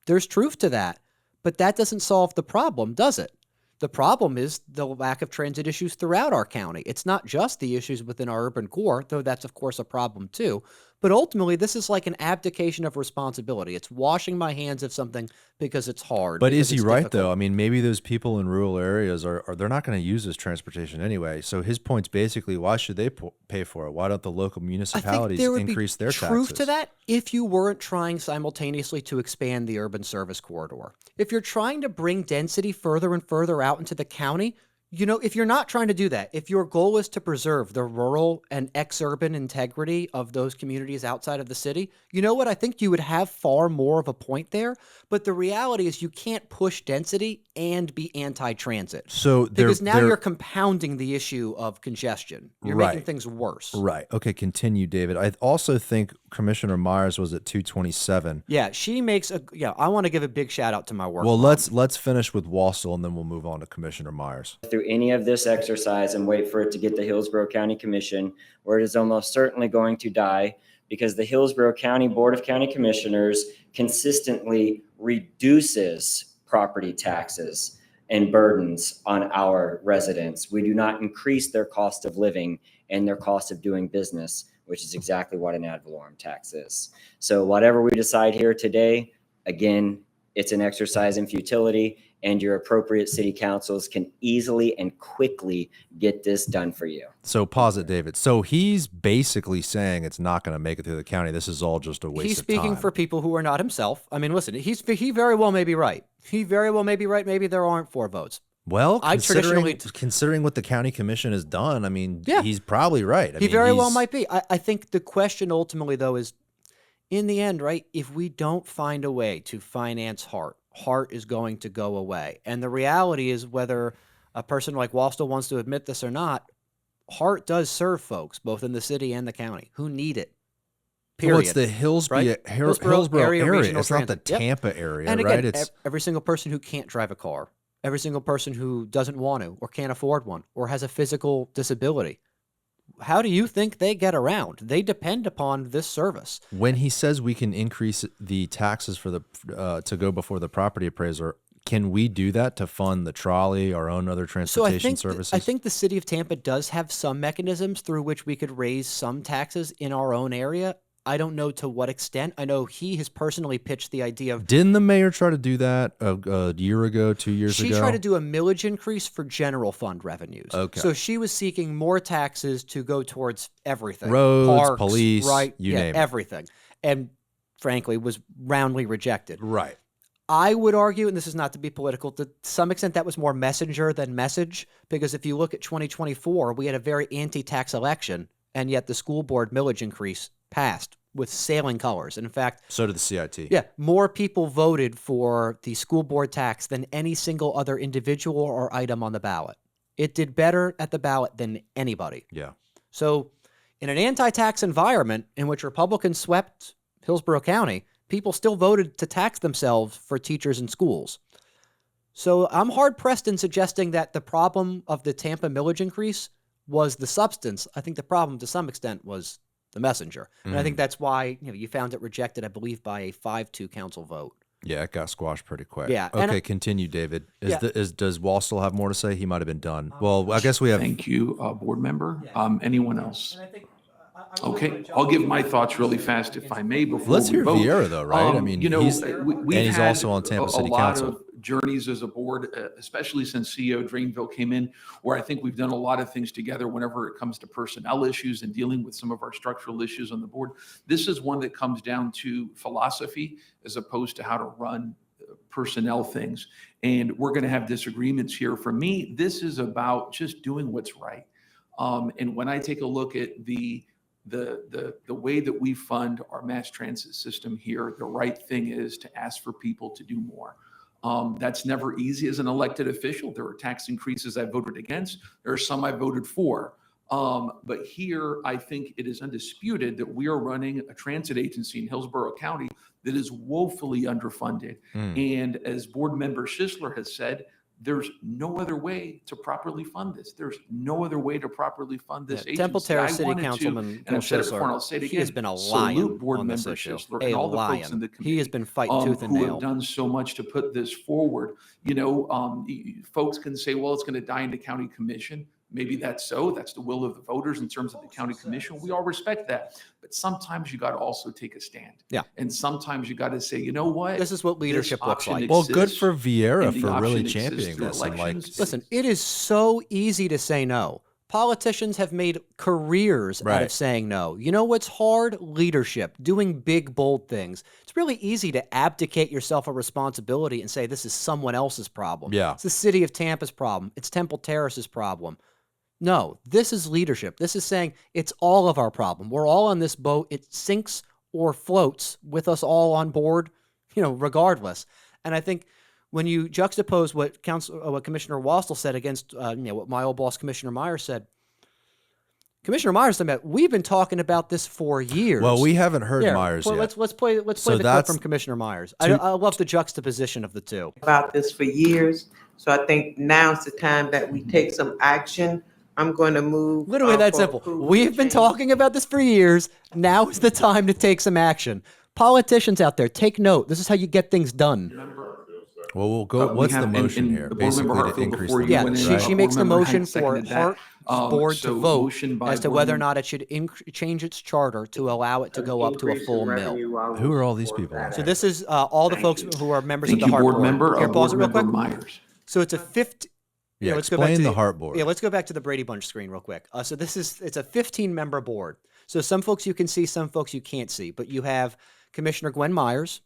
B: there's truth to that. But that doesn't solve the problem, does it? The problem is the lack of transit issues throughout our county. It's not just the issues within our urban core, though that's, of course, a problem too. But ultimately, this is like an abdication of responsibility. It's washing my hands of something because it's hard.
A: But
B: because
A: is he
B: it's
A: right
B: difficult.
A: though? I mean, maybe those people in rural areas are they're not going to use this transportation anyway. So his point's basically, why should they pay for it? Why don't the local
B: I think
A: municipalities
B: there would
A: increase
B: be
A: their
B: truth
A: taxes?
B: to that if you weren't trying simultaneously to expand the urban service corridor. If you're trying to bring density further and further out into the county, if you're not trying to do that, if your goal is to preserve the rural and ex-urban integrity of those communities outside of the city, you know what? I think you would have far more of a point there. But the reality is you can't push density and be anti-transit.
A: So
B: Because now you're compounding the issue of congestion. You're making
A: Right.
B: things worse.
A: Right. Okay, continue, David. I also think Commissioner Myers was at 227.
B: Yeah, she makes I want to give a big shout out to my work.
A: Well,
B: mom.
A: let's finish with Wastel and then we'll move on to Commissioner Myers.
I: Through any of this exercise and wait for it to get the Hillsborough County Commission, where it is almost certainly going to die, because the Hillsborough County Board of County Commissioners consistently reduces property taxes and burdens on our residents. We do not increase their cost of living and their cost of doing business, which is exactly what an ad valorem tax is. So whatever we decide here today, again, it's an exercise in futility, and your appropriate city councils can easily and quickly get this done for you.
A: So pause it, David. So he's basically saying it's not going to make it through the county. This is all just a waste
B: He's
A: of time.
B: speaking for people who are not himself. I mean, listen, he very well may be right. He very well may be right. Maybe there aren't 4 votes.
A: Well,
B: I traditionally
A: considering what the county commission has done, I mean,
B: Yeah.
A: he's probably right.
B: He very well might be. I think the question ultimately, though, is in the end, right? If we don't find a way to finance HART, HART is going to go away. And the reality is, whether a person like Wastel wants to admit this or not, HART does serve folks, both in the city and the county, who need it. Period.
A: Well, it's the Hillsborough area.
B: Regional
A: It's not the
B: Transit. Yep.
A: Tampa area,
B: And again,
A: right? It's
B: every single person who can't drive a car, every single person who doesn't want to or can't afford one or has a physical disability. How do you think they get around? They depend upon this service.
A: when he says we can increase the taxes for the to go before the property appraiser. Can we do that to fund the trolley, our own other
B: So
A: transportation services?
B: I think the city of Tampa does have some mechanisms through which we could raise some taxes in our own area. I don't know to what extent. I know he has personally pitched the idea of
A: Didn't the mayor try to do that a year ago, 2 years ago?
B: she tried to do a millage increase for general fund revenues.
A: Okay.
B: So she was seeking more taxes to go towards everything.
A: Roads,
B: Parks,
A: police,
B: right?
A: you name it.
B: everything. And frankly, was roundly rejected.
A: Right.
B: I would argue, and this is not to be political, to some extent that was more messenger than message, because if you look at 2024, we had a very anti-tax election, and yet the school board millage increase passed with sailing colors. And in fact,
A: So did the CIT.
B: yeah, more people voted for the school board tax than any single other individual or item on the ballot. It did better at the ballot than anybody.
A: Yeah.
B: So in an anti-tax environment in which Republicans swept Hillsborough County, people still voted to tax themselves for teachers and schools. So I'm hard-pressed in suggesting that the problem of the Tampa millage increase was the substance. I think the problem to some extent was the messenger. And I think that's why you found it rejected, I believe, by a 5-2 council vote.
A: Yeah, it got squashed pretty quick.
B: Yeah, and
A: Okay, continue, David.
B: Yeah.
A: Does Wall still have more to say? He might have been done. Well, I guess we have.
D: Thank you, board member. Anyone else? Okay, I'll give my thoughts really fast if I may before
A: Let's
D: we
A: hear
D: vote.
A: Vieira, though, right? I mean,
D: he's
A: he's also on Tampa City
D: a lot
A: Council.
D: of journeys as a board, especially since CEO Drainville came in, where I think we've done a lot of things together whenever it comes to personnel issues and dealing with some of our structural issues on the board. This is one that comes down to philosophy as opposed to how to run personnel things. And we're going to have disagreements here. For me, this is about just doing what's right. And when I take a look at the way that we fund our mass transit system here, the right thing is to ask for people to do more. That's never easy as an elected official. There are tax increases I voted against. There are some I voted for. But here, I think it is undisputed that we are running a transit agency in Hillsborough County that is woefully underfunded. And as board member Schisler has said, there's no other way to properly fund this. There's no other way to properly fund this agency.
B: Temple Terrace
D: I
B: City
D: wanted to,
B: Councilman
D: and I've said it before, and
B: Schisler,
D: I'll say it
B: he
D: again,
B: has been a
D: salute
B: lion
D: board
B: on this
D: member
B: issue.
D: Schisler
B: A
D: and all the folks
B: lion.
D: in the committee.
B: He has been fighting tooth and
D: who
B: nail.
D: have done so much to put this forward. Folks can say, well, it's going to die in the county commission. Maybe that's so. That's the will of the voters in terms of the county commission. We all respect that. But sometimes you got to also take a stand.
B: Yeah.
D: And sometimes you got to say, you know what?
B: This is what leadership
D: This
B: looks
D: option
B: like.
A: Well, good
D: exists,
A: for Vieira
D: and the
A: for really
D: option exists
A: championing
D: through
A: this. And like,
D: elections.
B: Listen, it is so easy to say no. Politicians have made careers out
A: Right.
B: of saying no. You know what's hard? Leadership, doing big, bold things. It's really easy to abdicate yourself a responsibility and say this is someone else's problem.
A: Yeah.
B: It's the city of Tampa's problem. It's Temple Terrace's problem. No, this is leadership. This is saying it's all of our problem. We're all on this boat. It sinks or floats with us all on board, regardless. And I think when you juxtapose what Commissioner Wastel said against what my old boss Commissioner Myers said, Commissioner Myers said, we've been talking about this for years.
A: well, we haven't heard
B: Here,
A: Myers
B: well,
A: yet.
B: Let's play the clip
A: that's
B: from Commissioner Myers. I love the juxtaposition of the two.
J: About this for years, so I think now's the time that we take some action. I'm going to move.
B: Literally that
J: for
B: simple.
J: approval
B: We've been
J: change.
B: talking about this for years. Now is the time to take some action. Politicians out there, take note. This is how you get things done.
A: Well, we'll go. What's the motion here?
D: The board member
A: Basically, to
D: Hartfield
A: increase
D: before
A: the
D: you
B: Yeah,
D: went in,
A: limit,
B: she
A: right?
B: makes the
D: board member
B: motion
D: had
B: for
D: seconded that.
B: Hart's board
D: So
B: to vote
D: motion by
B: as to
D: board
B: whether or
D: member-
B: not it should change its charter to allow it to go up to a
J: Increase in
B: full mill.
J: revenue, I will
A: Who are all these
J: support
A: people?
J: that.
B: So this is all the folks who are members
D: Thank
B: of the
D: you,
B: HART
D: board
B: board.
D: member.
B: Here, pause it real
D: Board
B: quick.
D: member Myers.
B: So it's a 50.
A: Yeah,
B: let's go back to
A: explain the HART board.
B: Yeah, let's go back to the Brady Bunch screen real quick. So it's a 15-member board. So some folks you can see, some folks you can't see. But you have Commissioner Gwen Myers,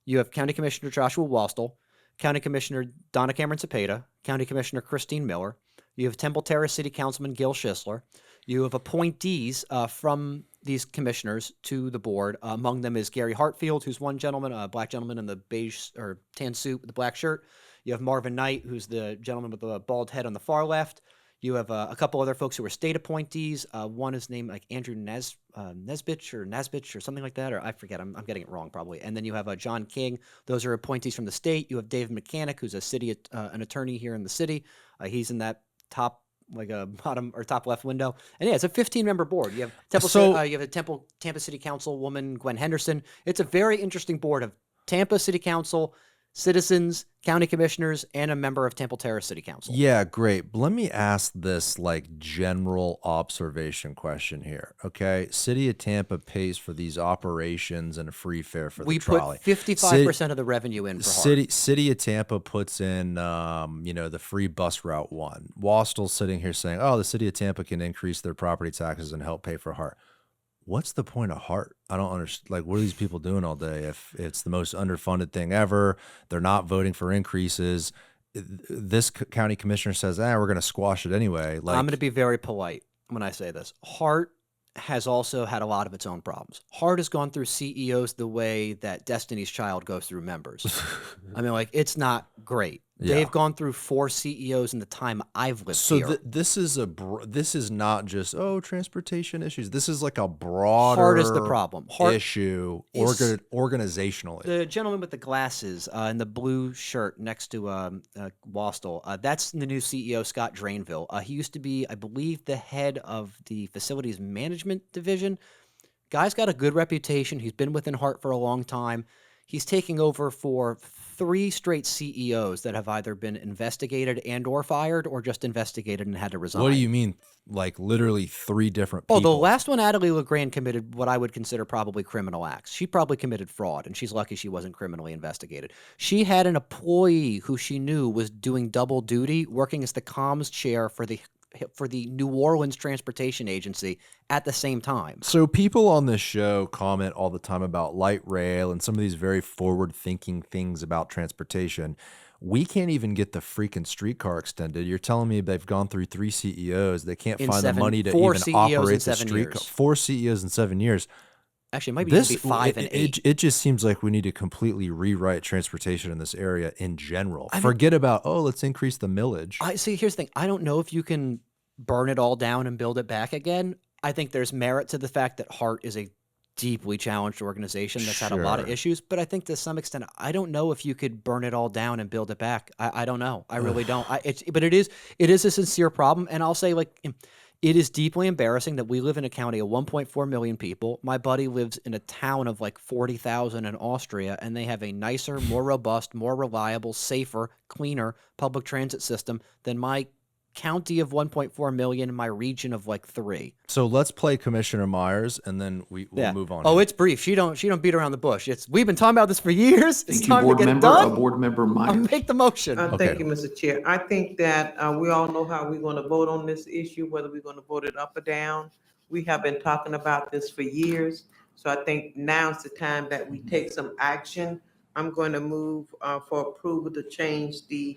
B: you have County Commissioner Joshua Wastel, County Commissioner Donna Cameron Cepeda, County Commissioner Christine Miller. You have Temple Terrace City Councilman Gil Schisler. You have appointees from these commissioners to the board. Among them is Gary Hartfield, who's one gentleman, a black gentleman in the beige or tan suit with the black shirt. You have Marvin Knight, who's the gentleman with the bald head on the far left. You have a couple other folks who are state appointees. One is named like Andrew Nesbitch or something like that, or I forget. I'm getting it wrong probably. And then you have John King. Those are appointees from the state. You have Dave Mechanic, who's an attorney here in the city. He's in that top bottom or top left window. And yeah, it's a 15-member board. You have you have a Tampa City Council woman, Gwen Henderson. It's a very interesting board of Tampa City Council, citizens, county commissioners, and a member of Temple Terrace City Council.
A: Yeah, great. But let me ask this general observation question here. Okay, City of Tampa pays for these operations and a free fare for the trolley.
B: We put 55% of the revenue in for HART.
A: City of Tampa puts in, the free bus route one. Wastel's sitting here saying, "Oh, the City of Tampa can increase their property taxes and help pay for HART." What's the point of HART? I don't understand. What are these people doing all day? If it's the most underfunded thing ever, they're not voting for increases. This county commissioner says, we're going to squash it anyway.
B: I'm going to be very polite when I say this. HART has also had a lot of its own problems. HART has gone through CEOs the way that Destiny's Child goes through members. I mean, it's not great.
A: Yeah.
B: They've gone through 4 CEOs in the time I've lived here.
A: So this is not just transportation issues. This is like a broader
B: HART is the problem. HART
A: issue, organizational.
B: The gentleman with the glasses and the blue shirt next to Wastel, that's the new CEO, Scott Drainville. He used to be, I believe, the head of the facilities management division. Guy's got a good reputation. He's been within HART for a long time. He's taking over for 3 straight CEOs that have either been investigated and or fired or just investigated and had to resign.
A: What do you mean? Literally 3 different people?
B: Oh, the last one, Adelie LeGrand, committed what I would consider probably criminal acts. She probably committed fraud, and she's lucky she wasn't criminally investigated. She had an employee who she knew was doing double duty, working as the comms chair for the New Orleans Transportation Agency at the same time.
A: So people on this show comment all the time about light rail and some of these very forward-thinking things about transportation. We can't even get the freaking streetcar extended. You're telling me they've gone through 3 CEOs. They can't find the money to even operate the streetcar. 4 CEOs in 7 years.
B: Actually, it might be 5 and 8.
A: It just seems like we need to completely rewrite transportation in this area in general. Forget about, let's increase the millage.
B: See, here's the thing. I don't know if you can burn it all down and build it back again. I think there's merit to the fact that HART is a deeply challenged organization that's had a lot of
A: Sure.
B: issues, but I think to some extent, I don't know if you could burn it all down and build it back. I don't know. I really don't. But it is a sincere problem. And I'll say, like, it is deeply embarrassing that we live in a county of 1.4 million people. My buddy lives in a town of like 40,000 in Austria, and they have a nicer, more robust, more reliable, safer, cleaner public transit system than my county of 1.4 million in my region of like 3.
A: So let's play Commissioner Myers, and then we'll move on.
B: Oh, it's brief. She don't beat around the bush. We've been talking about this for years. It's time to get it done.
K: Board Member Myers.
B: I'll make the motion.
J: Thank you, Mr. Chair. I think that we all know how we're going to vote on this issue, whether we're going to vote it up or down. We have been talking about this for years. So I think now's the time that we take some action. I'm going to move for approval to change the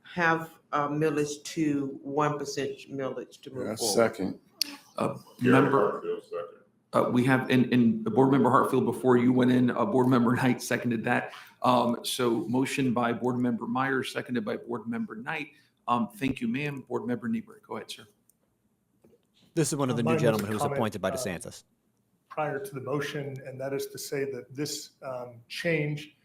J: half millage to 1% millage to move forward.
K: Second. Member, we have, in Board Member Hartfield, before you went in, Board Member Knight seconded that. So motion by Board Member Myers, seconded by Board Member Knight. Thank you, ma'am. Board Member Niebuhr, go ahead, sir.
B: This is one of the new
L: Mine was a
B: gentlemen who was
L: comment,
B: appointed by DeSantis.
L: Prior to the motion, and that is to say that this change,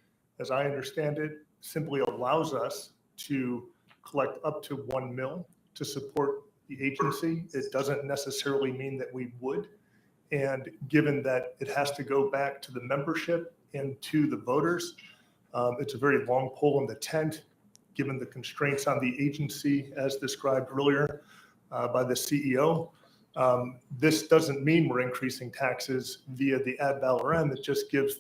L: as I understand it, simply allows us to collect up to 1 mil to support the agency. It doesn't necessarily mean that we would. And given that it has to go back to the membership and to the voters, it's a very long pole in the tent, given the constraints on the agency as described earlier by the CEO. This doesn't mean we're increasing taxes via the ad valorem. It just gives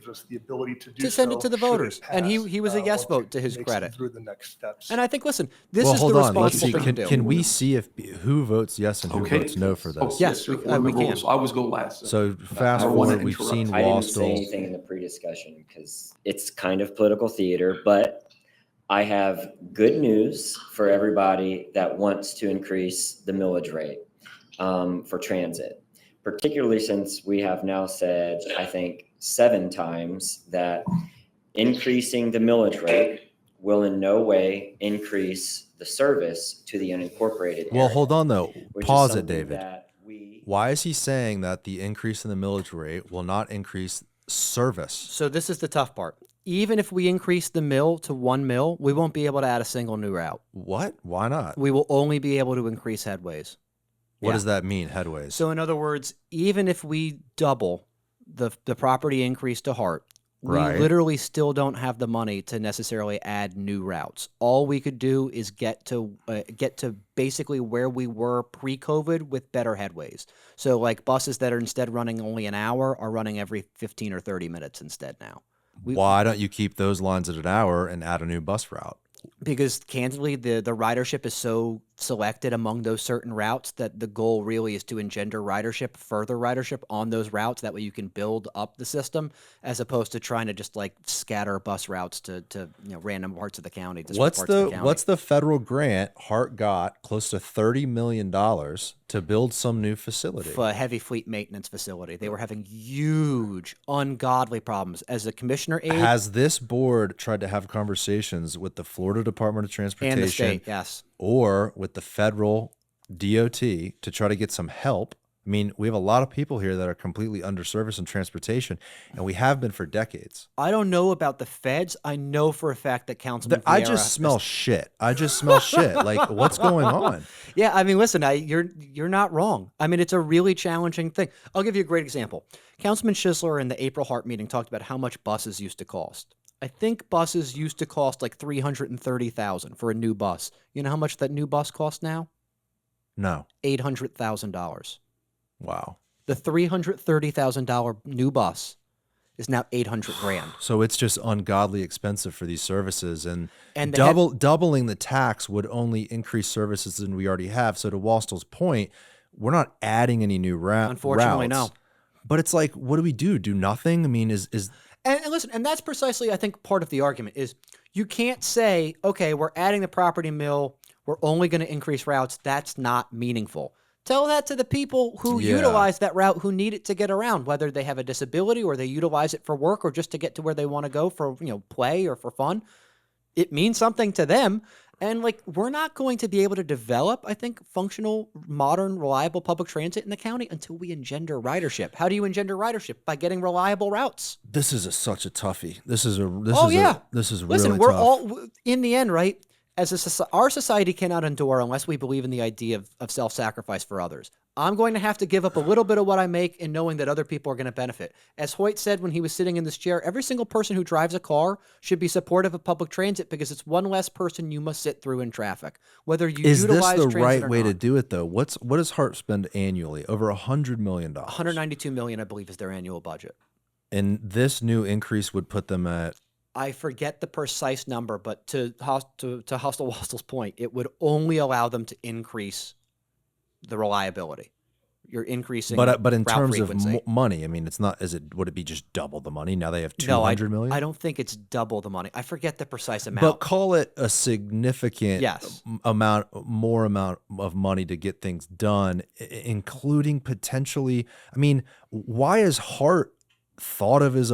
L: us the ability to
B: send it
L: so
B: to the
L: should it
B: voters. And
L: pass,
B: he was a yes
L: once
B: vote to his
L: makes it
B: credit.
L: through the next steps.
B: And I think, listen, this
A: well,
B: is
A: hold
B: the
A: on. Let's see.
B: responsible thing to do.
A: Can we see who votes yes and who
K: Okay.
A: votes no for this?
B: Yes,
K: sir.
B: we
K: Board Member
B: can.
K: Willis. I always go last.
A: So fast
K: I don't wanna
A: forward, we've
K: interrupt.
A: seen
I: I didn't say
A: Wastel.
I: anything in the pre-discussion because it's kind of political theater, but I have good news for everybody that wants to increase the millage rate for transit, particularly since we have now said, I think, 7 times that increasing the millage rate will in no way increase the service to the unincorporated
A: Well,
I: area,
A: hold on though.
I: which is
A: Pause it,
I: something
A: David.
I: that we-
A: Why is he saying that the increase in the millage rate will not increase service?
B: So this is the tough part. Even if we increase the mill to 1 mil, we won't be able to add a single new route.
A: What? Why not?
B: We will only be able to increase headways.
A: What
B: Yeah.
A: does that mean, headways?
B: So in other words, even if we double the property increase to HART, we
A: Right.
B: literally still don't have the money to necessarily add new routes. All we could do is get to basically where we were pre-COVID with better headways. So like buses that are instead running only an hour are running every 15 or 30 minutes instead now.
A: Why don't you keep those lines at an hour and add a new bus route?
B: Because candidly, the ridership is so selected among those certain routes that the goal really is to engender ridership, further ridership on those routes. That way you can build up the system as opposed to trying to just like scatter bus routes to random parts of the county.
A: What's the federal grant HART got close to $30 million to build some new facility?
B: A heavy fleet maintenance facility. They were having huge, ungodly problems. As a commissioner aide
A: Has this board tried to have conversations with the Florida Department of Transportation
B: and the state, yes.
A: or with the federal DOT to try to get some help? I mean, we have a lot of people here that are completely underserviced in transportation, and we have been for decades.
B: I don't know about the feds. I know for a fact that Councilman
A: I
B: Vieira
A: just smell shit. I just smell shit. Like, what's going on?
B: Yeah, I mean, listen, you're not wrong. I mean, it's a really challenging thing. I'll give you a great example. Councilman Schisler in the April HART meeting talked about how much buses used to cost. I think buses used to cost like $330,000 for a new bus. You know how much that new bus costs now?
A: No.
B: $800,000.
A: Wow.
B: The $330,000 new bus is now $800,000.
A: So it's just ungodly expensive for these services, and
B: the
A: doubling the tax would only increase services than we already have. So to Wastel's point, we're not adding any new
B: Unfortunately,
A: routes.
B: no.
A: But it's like, what do we do? Do nothing? I mean, is
B: And listen, and that's precisely, I think, part of the argument is you can't say, okay, we're adding the property mill, we're only going to increase routes. That's not meaningful. Tell that to the people who utilize that route, who need it to get around, whether they have a disability or they utilize it for work or just to get to where they want to go for, play or for fun. It means something to them. And like, we're not going to be able to develop, I think, functional, modern, reliable public transit in the county until we engender ridership. How do you engender ridership? By getting reliable routes.
A: This is such a toughie. This is
B: Listen,
A: really
B: we're
A: tough.
B: all in the end, right? Our society cannot endure unless we believe in the idea of self-sacrifice for others. I'm going to have to give up a little bit of what I make in knowing that other people are going to benefit. As Hoyt said when he was sitting in this chair, every single person who drives a car should be supportive of public transit because it's one less person you must sit through in traffic. Whether you
A: Is this
B: utilize
A: the
B: transit
A: right
B: or
A: way to
B: not.
A: do it though? What does HART spend annually? Over $100 million.
B: 192 million, I believe, is their annual budget.
A: And this new increase would put them at.
B: I forget the precise number, but to Hustle Wassell's point, it would only allow them to increase the reliability. You're increasing,
A: But in
B: route
A: terms
B: frequency.
A: of money, I mean, it's not. Would it be just double the money? Now they have
B: No,
A: 200 million.
B: I don't think it's double the money. I forget the precise amount.
A: But call it a significant amount of money to get things done, including potentially. I mean, why is HART thought of as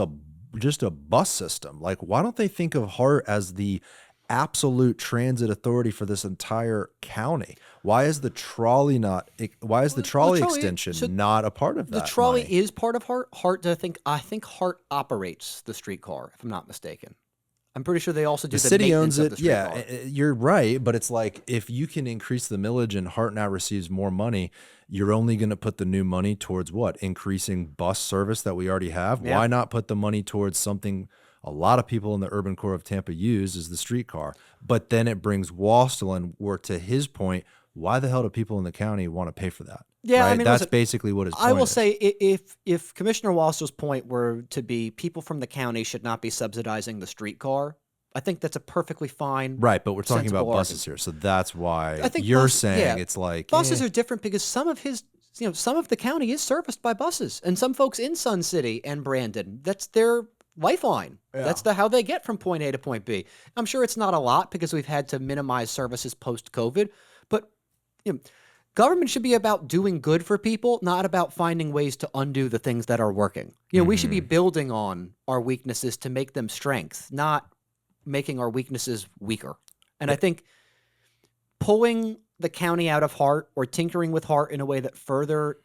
A: just a bus system? Like, why don't they think of HART as the absolute transit authority for this entire county? Why is the trolley extension not a part of that?
B: The trolley
A: money?
B: is part of HART. I think HART operates the streetcar, if I'm not mistaken. I'm pretty sure they also do
A: The
B: the
A: city
B: maintenance
A: owns
B: of
A: it.
B: the streetcar.
A: Yeah, you're right. But it's like, if you can increase the millage and HART now receives more money, you're only going to put the new money towards what? Increasing bus service that we already have.
B: Yeah.
A: Why not put the money towards something a lot of people in the urban core of Tampa use, is the streetcar? But then it brings Wassell, and where, to his point, why the hell do people in the county want to pay for that?
B: Yeah,
A: right?
B: I mean,
A: that's
B: listen,
A: basically what his point
B: I will
A: is.
B: say, if Commissioner Wassell's point were to be people from the county should not be subsidizing the streetcar, I think that's a perfectly fine,
A: Right, but we're talking about
B: sensible
A: buses here, so that's why
B: I think
A: you're
B: bus-
A: saying
B: yeah,
A: it's like
B: buses are different because some of the county is serviced by buses, and some folks in Sun City and Brandon, that's their lifeline.
A: Yeah.
B: That's how they get from point A to point B. I'm sure it's not a lot because we've had to minimize services post-COVID, but government should be about doing good for people, not about finding ways to undo the things that are working. We should be building on our weaknesses to make them strengths, not making our weaknesses weaker. And I think pulling the county out of HART or tinkering with HART in a way that further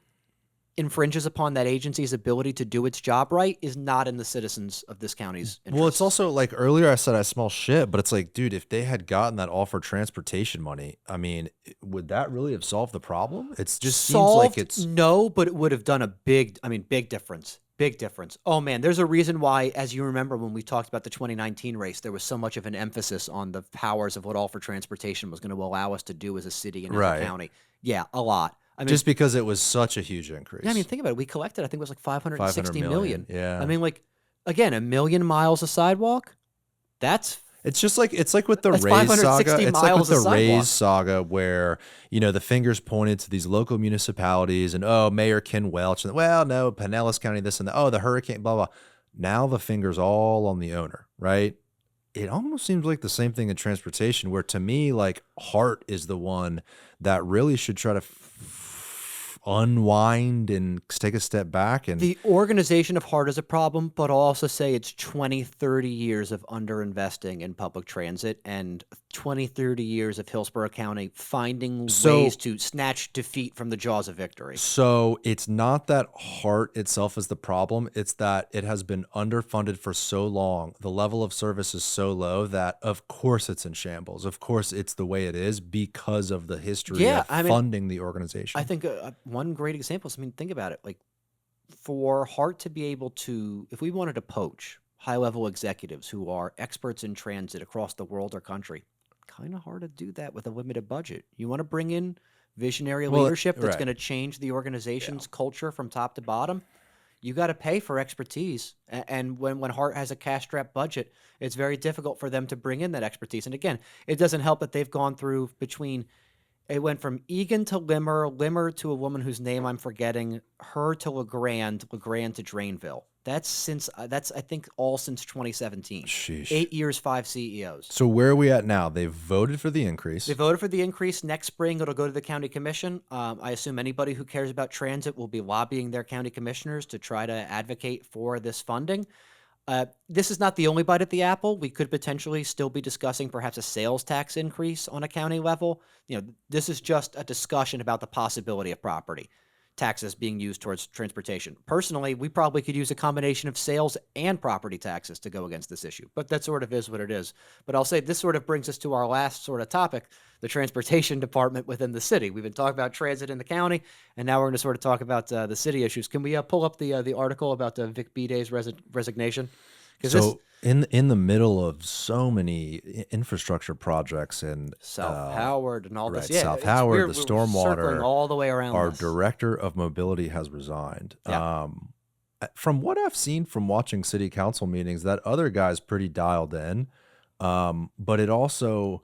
B: infringes upon that agency's ability to do its job right is not in the citizens of this county's interest.
A: Well, it's also like, earlier I said I smell shit, but it's like, dude, if they had gotten that all for transportation money, I mean, would that really have solved the problem? It just seems like it's
B: no, but it would have done a big difference. Big difference. Oh man, there's a reason why, as you remember when we talked about the 2019 race, there was so much of an emphasis on the powers of what all for transportation was going to allow us to do as a city and as
A: Right.
B: a county. Yeah, a lot. I mean,
A: just because it was such a huge increase.
B: yeah, I mean, think about it. We collected, I think it was like 560 million.
A: Yeah.
B: I mean, like, again, 1 million miles of sidewalk.
A: It's just like, it's like with the
B: That's
A: Rays
B: 560
A: saga. It's like with
B: miles of
A: the Rays
B: sidewalk.
A: saga where, the fingers pointed to these local municipalities and, oh, Mayor Ken Welch. And, well, no, Pinellas County, this and that. Oh, the hurricane, blah, blah. Now the finger's all on the owner, right? It almost seems like the same thing in transportation, where to me, like, HART is the one that really should try to unwind and take a step back. And
B: The organization of HART is a problem, but I'll also say it's 20, 30 years of underinvesting in public transit and 20, 30 years of Hillsborough County finding ways to snatch defeat from the jaws of victory.
A: So it's not that HART itself is the problem. It's that it has been underfunded for so long. The level of service is so low that, of course, it's in shambles. Of course, it's the way it is because of the history of funding the organization.
B: I think one great example is, think about it. Like, for HART to be able to, if we wanted to poach high-level executives who are experts in transit across the world or country, kind of hard to do that with a limited budget. You want to bring in visionary leadership that's
A: right.
B: going to change the organization's culture from top to bottom. You got to pay for expertise. And when HART has a cash-strapped budget, it's very difficult for them to bring in that expertise. And again, it doesn't help that they've gone through it went from Egan to Limmer to a woman whose name I'm forgetting, her to LeGrand to Drainville. That's I think all since 2017.
A: Sheesh.
B: 8 years, 5 CEOs.
A: So where are we at now? They've voted for the increase.
B: They voted for the increase. Next spring, it'll go to the county commission. I assume anybody who cares about transit will be lobbying their county commissioners to try to advocate for this funding. This is not the only bite at the apple. We could potentially still be discussing perhaps a sales tax increase on a county level. This is just a discussion about the possibility of property taxes being used towards transportation. Personally, we probably could use a combination of sales and property taxes to go against this issue, but that sort of is what it is. But I'll say this sort of brings us to our last sort of topic, the transportation department within the city. We've been talking about transit in the county, and now we're going to sort of talk about the city issues. Can we pull up the article about Vic Bidet's resignation?
A: So in the middle of so many infrastructure projects in
B: South Howard and all this,
A: right, South Howard, the stormwater,
B: circling all the way around.
A: Our
B: this.
A: director of mobility has resigned.
B: Yeah.
A: From what I've seen from watching city council meetings, that other guy's pretty dialed in. But it also,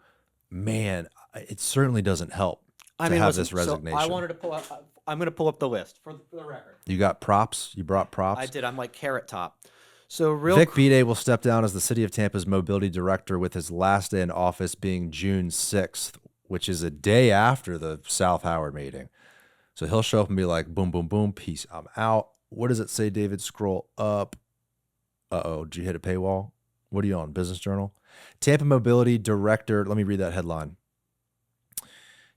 A: man, it certainly doesn't help have this resignation.
B: So I wanted to pull up. I'm going to pull up the list for the record.
A: You got props. You brought props.
B: I did. I'm like Carrot Top. So
A: Vic Bidet will step down as the City of Tampa's mobility director, with his last day in office being June 6th, which is a day after the South Howard meeting. So he'll show up and be like, boom, boom, boom, peace, I'm out. What does it say, David? Scroll up. Uh-oh, did you hit a paywall? What are you on, Business Journal? Tampa Mobility Director, let me read that headline.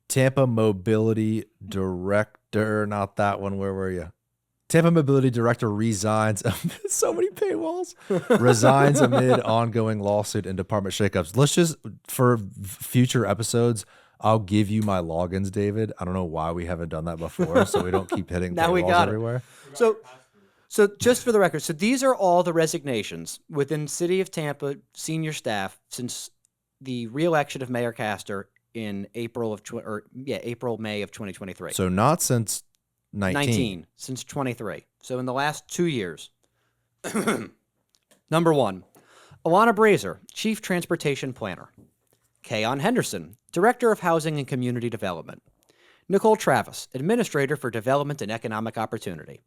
A: Tampa Mobility Director, not that one, where were you? Tampa Mobility Director resigns. So many paywalls. Resigns amid ongoing lawsuit and department shakeups. Let's just, for future episodes, I'll give you my logins, David. I don't know why we haven't done that before, so we don't keep hitting
B: now
A: paywalls everywhere.
B: So just for the record, so these are all the resignations within City of Tampa senior staff since the re-election of Mayor Castor in May of 2023.
A: So not since 19,
B: since 23. So in the last 2 years. Number 1, Alana Brazier, Chief Transportation Planner. Kayon Henderson, Director of Housing and Community Development. Nicole Travis, Administrator for Development and Economic Opportunity.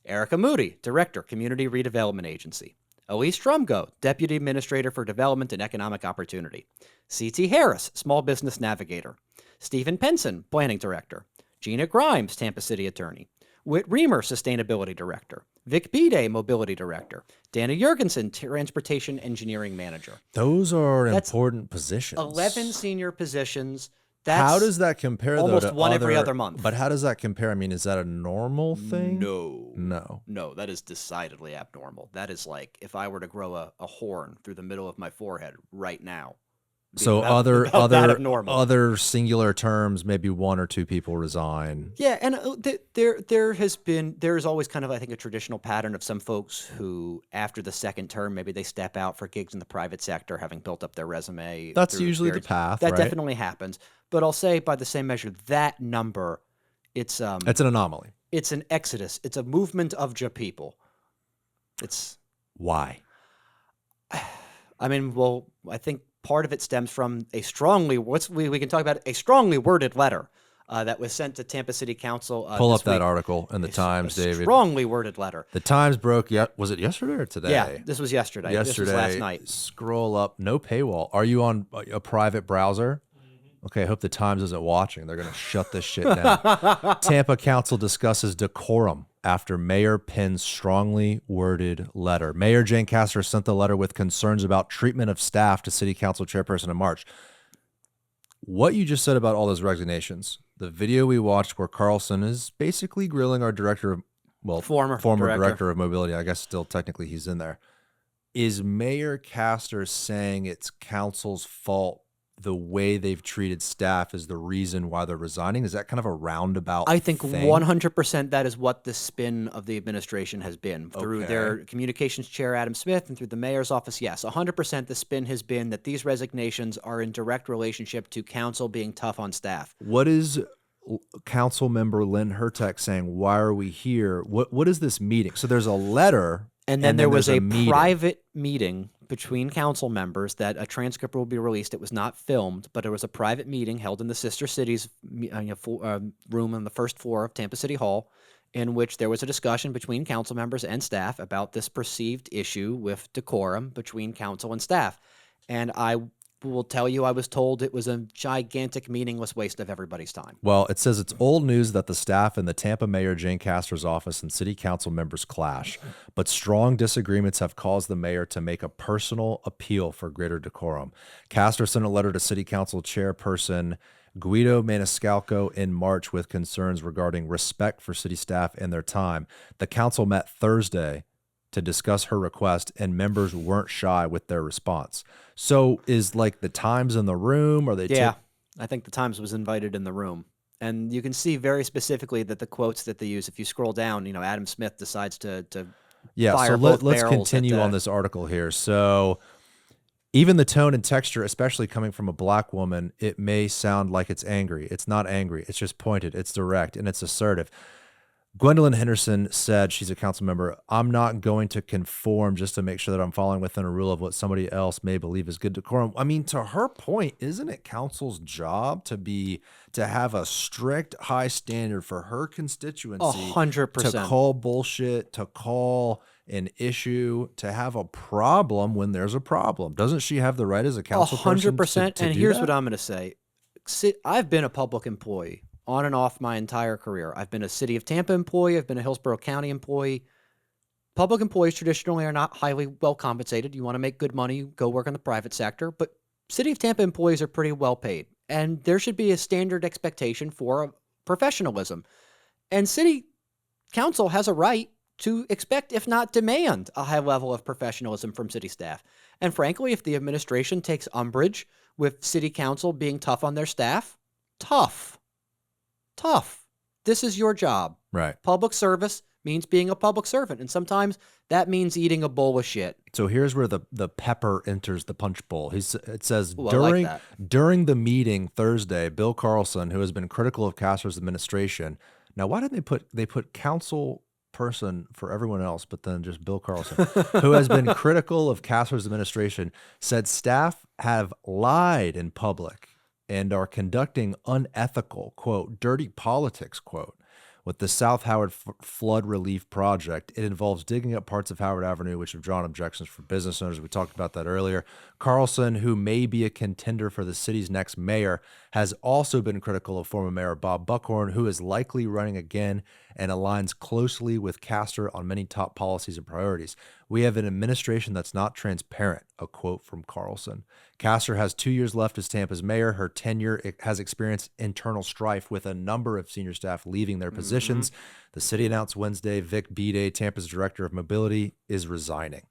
B: Erica Moody, Director, Community Redevelopment Agency. Elise Strumgo, Deputy Administrator for Development and Economic Opportunity. C.T. Harris, Small Business Navigator. Stephen Penson, Planning Director. Gina Grimes, Tampa City Attorney. Whit Reamer, Sustainability Director. Vic Bidet, Mobility Director. Dana Jurgensen, Transportation Engineering Manager.
A: Those are important positions.
B: 11 senior positions.
A: How does that compare,
B: almost
A: though, to
B: one every other month?
A: But how does that compare? I mean, is that a normal thing?
B: No, that is decidedly abnormal. That is like if I were to grow a horn through the middle of my forehead right now.
A: So other singular terms, maybe 1 or 2 people resign.
B: Yeah, and there's always kind of, I think, a traditional pattern of some folks who, after the second term, maybe they step out for gigs in the private sector, having built up their resume.
A: That's usually the path.
B: That
A: right?
B: definitely happens. But I'll say, by the same measure, that number, it's an
A: anomaly.
B: It's an exodus. It's a movement of people. It's
A: why?
B: I mean, well, I think part of it stems from we can talk about a strongly worded letter that was sent to Tampa City Council.
A: Pull up that article in the Times, David.
B: Strongly worded letter.
A: The Times broke. Was it yesterday or today?
B: Yeah, this was yesterday. This was last night.
A: Scroll up. No paywall. Are you on a private browser? Okay, I hope the Times isn't watching. They're going to shut this shit down. Tampa Council discusses decorum after Mayor pens strongly worded letter. Mayor Jane Castor sent the letter with concerns about treatment of staff to City Council Chairperson in March. What you just said about all those resignations, the video we watched where Carlson is basically grilling our former director of mobility, I guess still technically he's in there. Is Mayor Castor saying it's council's fault the way they've treated staff is the reason why they're resigning? Is that kind of a roundabout
B: I think
A: thing?
B: 100% that is what the spin of the administration has been. Through their communications chair, Adam Smith, and through the mayor's office, yes. 100% the spin has been that these resignations are in direct relationship to council being tough on staff.
A: What is council member Lynn Hertek saying? Why are we here? What is this meeting? So there's a letter.
B: And then there was a private meeting between council members that a transcript will be released. It was not filmed, but it was a private meeting held in the sister city's room on the first floor of Tampa City Hall, in which there was a discussion between council members and staff about this perceived issue with decorum between council and staff. And I will tell you I was told it was a gigantic, meaningless waste of everybody's time.
A: Well, it says it's old news that the staff in the Tampa Mayor Jane Castor's office and city council members clash, but strong disagreements have caused the mayor to make a personal appeal for greater decorum. Castor sent a letter to city council chairperson Guido Maniscalco in March with concerns regarding respect for city staff and their time. The council met Thursday to discuss her request, and members weren't shy with their response. So is like the Times in the room, or they
B: I think the Times was invited in the room. And you can see very specifically that the quotes that they use, if you scroll down, Adam Smith decides to fire
A: so
B: both
A: let's
B: barrels
A: continue
B: at
A: on this article here. So even the tone and texture, especially coming from a black woman, it may sound like it's angry. It's not angry. It's just pointed. It's direct, and it's assertive. Gwendolyn Henderson said, she's a council member, I'm not going to conform just to make sure that I'm following within a rule of what somebody else may believe is good decorum. I mean, to her point, isn't it council's job to have a strict high standard for her constituency
B: 100%.
A: to call bullshit, to call an issue, to have a problem when there's a problem? Doesn't she have the right as a council person
B: 100%.
A: to
B: And
A: do
B: here's
A: that?
B: what I'm going to say. I've been a public employee on and off my entire career. I've been a City of Tampa employee. I've been a Hillsborough County employee. Public employees traditionally are not highly well compensated. You want to make good money, go work in the private sector. But City of Tampa employees are pretty well paid. And there should be a standard expectation for professionalism. And City Council has a right to expect, if not demand, a high level of professionalism from city staff. And frankly, if the administration takes umbrage with City Council being tough on their staff, tough. This is your job.
A: Right.
B: Public service means being a public servant. And sometimes that means eating a bowl of shit.
A: So here's where the pepper enters the punch bowl. It says,
B: Ooh, I like that.
A: during the meeting Thursday, Bill Carlson, who has been critical of Castor's administration. Now, why didn't they put council person for everyone else, but then just Bill Carlson, who has been critical of Castor's administration, said staff have lied in public and are conducting unethical, quote, dirty politics, quote, with the South Howard Flood Relief Project. It involves digging up parts of Howard Avenue, which have drawn objections from business owners. We talked about that earlier. Carlson, who may be a contender for the city's next mayor, has also been critical of former Mayor Bob Buckhorn, who is likely running again and aligns closely with Castor on many top policies and priorities. We have an administration that's not transparent, a quote from Carlson. Castor has 2 years left as Tampa's mayor. Her tenure has experienced internal strife with a number of senior staff leaving their positions. The city announced Wednesday Vic Bede, Tampa's director of mobility, is resigning.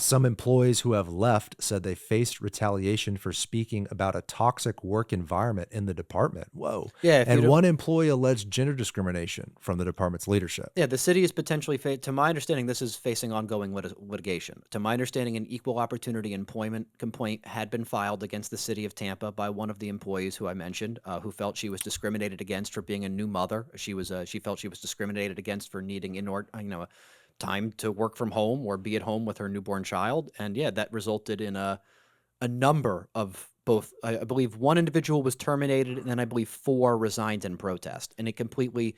A: Some employees who have left said they faced retaliation for speaking about a toxic work environment in the department. Whoa.
B: Yeah.
A: And one employee alleged gender discrimination from the department's leadership.
B: Yeah, the city is potentially, to my understanding, this is facing ongoing litigation. To my understanding, an equal opportunity employment complaint had been filed against the city of Tampa by one of the employees who I mentioned, who felt she was discriminated against for being a new mother. She felt she was discriminated against for needing time to work from home or be at home with her newborn child. And yeah, that resulted in a number of both, I believe one individual was terminated, and then I believe 4 resigned in protest. And it completely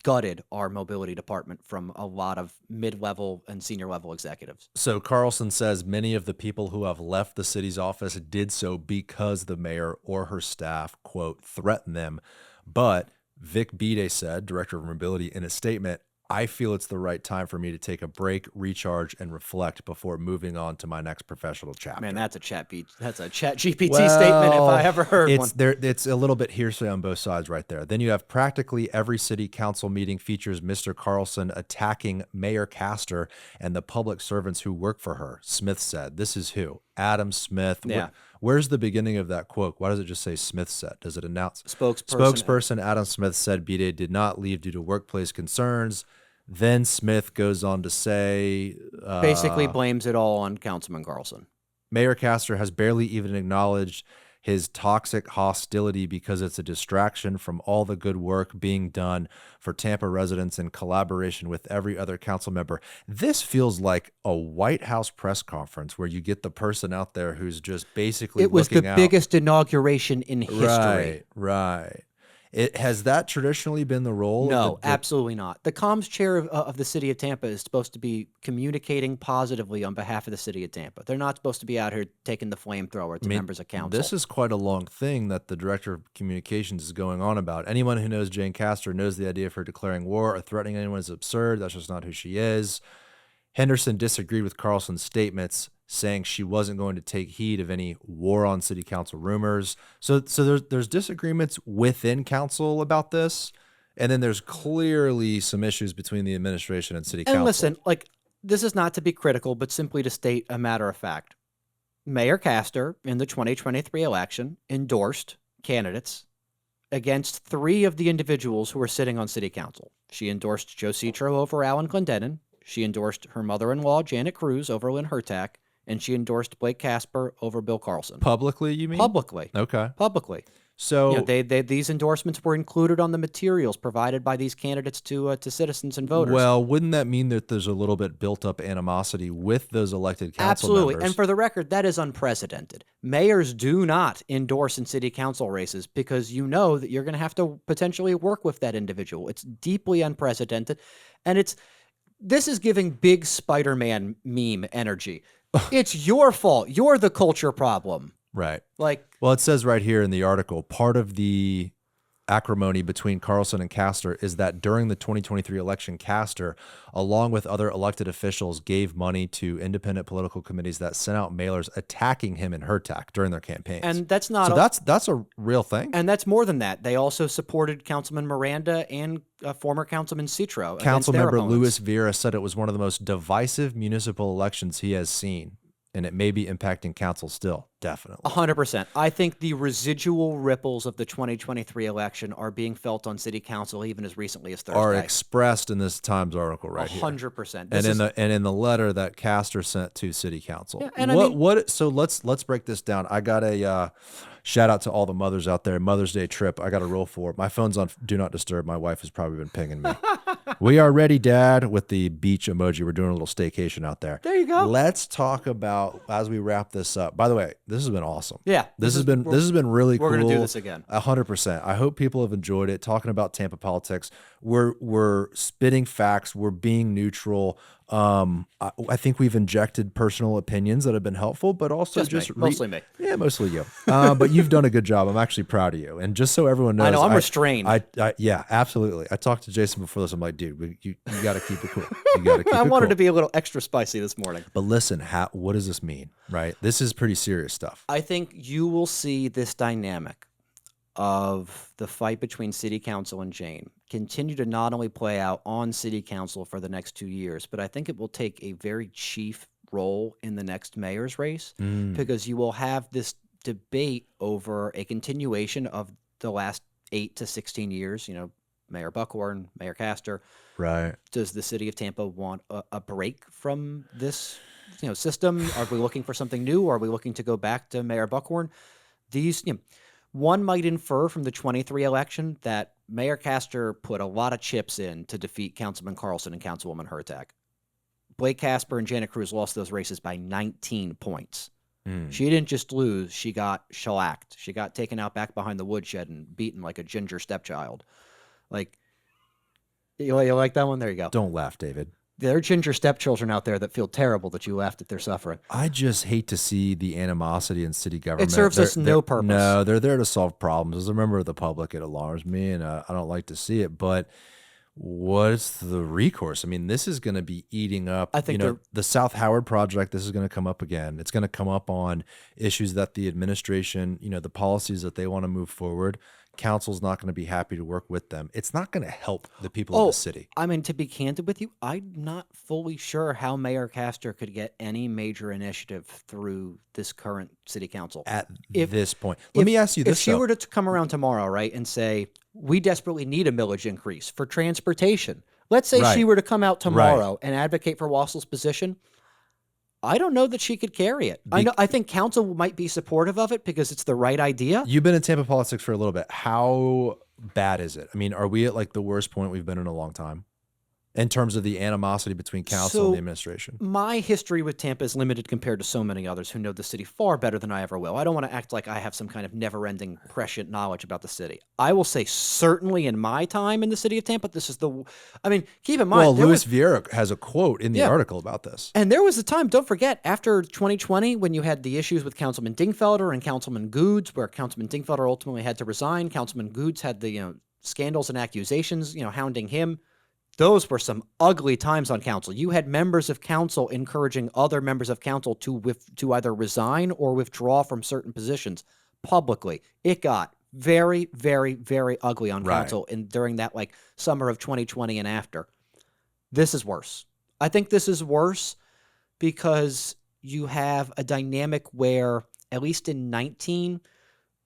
B: gutted our mobility department from a lot of mid-level and senior level executives.
A: So Carlson says many of the people who have left the city's office did so because the mayor or her staff, quote, threatened them. But Vic Bede said, director of mobility, in a statement, I feel it's the right time for me to take a break, recharge, and reflect before moving on to my next professional chapter.
B: Man, that's a chat GPT statement if I ever heard one.
A: It's a little bit hearsay on both sides right there. Then you have practically every city council meeting features Mr. Carlson attacking Mayor Castor and the public servants who work for her. Smith said, this is who? Adam Smith.
B: Yeah.
A: Where's the beginning of that quote? Why does it just say Smith said? Does it announce?
B: Spokesperson
A: Adam Smith said Bede did not leave due to workplace concerns. Then Smith goes on to say...
B: basically blames it all on Councilman Carlson.
A: Mayor Castor has barely even acknowledged his toxic hostility because it's a distraction from all the good work being done for Tampa residents in collaboration with every other council member. This feels like a White House press conference where you get the person out there who's just basically
B: It was the
A: out.
B: biggest inauguration in history.
A: Right. Has that traditionally been the role?
B: No,
A: of the
B: absolutely not. The comms chair of the city of Tampa is supposed to be communicating positively on behalf of the city of Tampa. They're not supposed to be out here taking the flamethrower to members of council.
A: This is quite a long thing that the director of communications is going on about. Anyone who knows Jane Castor knows the idea of her declaring war or threatening anyone is absurd. That's just not who she is. Henderson disagreed with Carlson's statements, saying she wasn't going to take heed of any war on city council rumors. So there's disagreements within council about this, and then there's clearly some issues between the administration and city council.
B: And listen, like, this is not to be critical, but simply to state a matter of fact. Mayor Castor, in the 2023 election, endorsed candidates against 3 of the individuals who were sitting on city council. She endorsed Joe Citro over Alan Glendenin. She endorsed her mother-in-law, Janet Cruz, over Lynn Hertak. And she endorsed Blake Casper over Bill Carlson.
A: Publicly, you mean?
B: Publicly.
A: Okay.
B: Publicly.
A: So,
B: you know, these endorsements were included on the materials provided by these candidates to citizens and voters.
A: Well, wouldn't that mean that there's a little bit built-up animosity with those elected council
B: Absolutely.
A: members?
B: And for the record, that is unprecedented. Mayors do not endorse in city council races because you know that you're going to have to potentially work with that individual. It's deeply unprecedented. And this is giving big Spider-Man meme energy. It's your fault. You're the culture problem.
A: Right.
B: Well,
A: it says right here in the article, part of the acrimony between Carlson and Castor is that during the 2023 election, Castor, along with other elected officials, gave money to independent political committees that sent out mailers attacking him and Hertak during their campaigns.
B: And that's not
A: that's a real thing.
B: And that's more than that. They also supported Councilman Miranda and former Councilman Citro.
A: Councilmember Louis Vieira said it was one of the most divisive municipal elections he has seen, and it may be impacting council still. Definitely.
B: 100%. I think the residual ripples of the 2023 election are being felt on city council even as recently as Thursday.
A: Are expressed in this Times article right here.
B: 100%.
A: And in the letter that Castor sent to city council.
B: Yeah, and
A: so let's break this down. I got a shout out to all the mothers out there. Mother's Day trip. I got a roll for. My phone's on Do Not Disturb. My wife has probably been pinging me. We are ready, Dad, with the beach emoji. We're doing a little staycation out there.
B: There you go.
A: Let's talk about, as we wrap this up. By the way, this has been awesome.
B: Yeah.
A: This has been really cool.
B: We're going to do this again.
A: 100%. I hope people have enjoyed it. Talking about Tampa politics. We're spitting facts. We're being neutral. I think we've injected personal opinions that have been helpful, but also
B: mostly me.
A: Yeah, mostly you. But you've done a good job. I'm actually proud of you. And just so everyone knows,
B: I know I'm restrained.
A: Yeah, absolutely. I talked to Jason before this. I'm like, dude, you got to keep it cool. You got to keep
B: I
A: it
B: wanted
A: cool.
B: to be a little extra spicy this morning.
A: But listen, what does this mean? Right? This is pretty serious stuff.
B: I think you will see this dynamic of the fight between city council and Jane continue to not only play out on city council for the next 2 years, but I think it will take a very chief role in the next mayor's race because you will have this debate over a continuation of the last 8 to 16 years, you know, Mayor Buckhorn, Mayor Castor.
A: Right.
B: Does the city of Tampa want a break from this, system? Are we looking for something new? Or are we looking to go back to Mayor Buckhorn? One might infer from the 23 election that Mayor Castor put a lot of chips in to defeat Councilman Carlson and Councilwoman Hertak. Blake Casper and Janet Cruz lost those races by 19 points. She didn't just lose, she got shellacked. She got taken out back behind the woodshed and beaten like a ginger stepchild. Like, you like that one? There you go.
A: Don't laugh, David.
B: There are ginger stepchildren out there that feel terrible that you laughed at their suffering.
A: I just hate to see the animosity in city government.
B: It serves us no purpose.
A: No, they're there to solve problems. As a member of the public, it alarms me, and I don't like to see it. But what's the recourse? I mean, this is going to be eating up.
B: I think
A: the South Howard project. This is going to come up again. It's going to come up on issues that the administration, the policies that they want to move forward. Council's not going to be happy to work with them. It's not going to help the people of the city.
B: I mean, to be candid with you, I'm not fully sure how Mayor Castor could get any major initiative through this current city council.
A: At this point. Let me ask you this,
B: If she were to come around tomorrow, right, and say, we desperately need a millage increase for transportation. Let's say she were to come out tomorrow and advocate for Wassel's position. I don't know that she could carry it. I think council might be supportive of it because it's the right idea.
A: You've been in Tampa politics for a little bit. How bad is it? I mean, are we at like the worst point we've been in a long time? in terms of the animosity between council and the administration?
B: My history with Tampa is limited compared to so many others who know the city far better than I ever will. I don't want to act like I have some kind of never-ending prescient knowledge about the city. I will say certainly in my time in the city of Tampa, this is keep in mind.
A: Well, Luis Vieira has a quote in the article about this.
B: And there was a time, don't forget, after 2020, when you had the issues with Councilman Dingfelder and Councilman Goods, where Councilman Dingfelder ultimately had to resign. Councilman Goods had the scandals and accusations, hounding him. Those were some ugly times on council. You had members of council encouraging other members of council to either resign or withdraw from certain positions publicly. It got very, very, very ugly on council during that summer of 2020 and after. This is worse. I think this is worse because you have a dynamic where, at least in 19,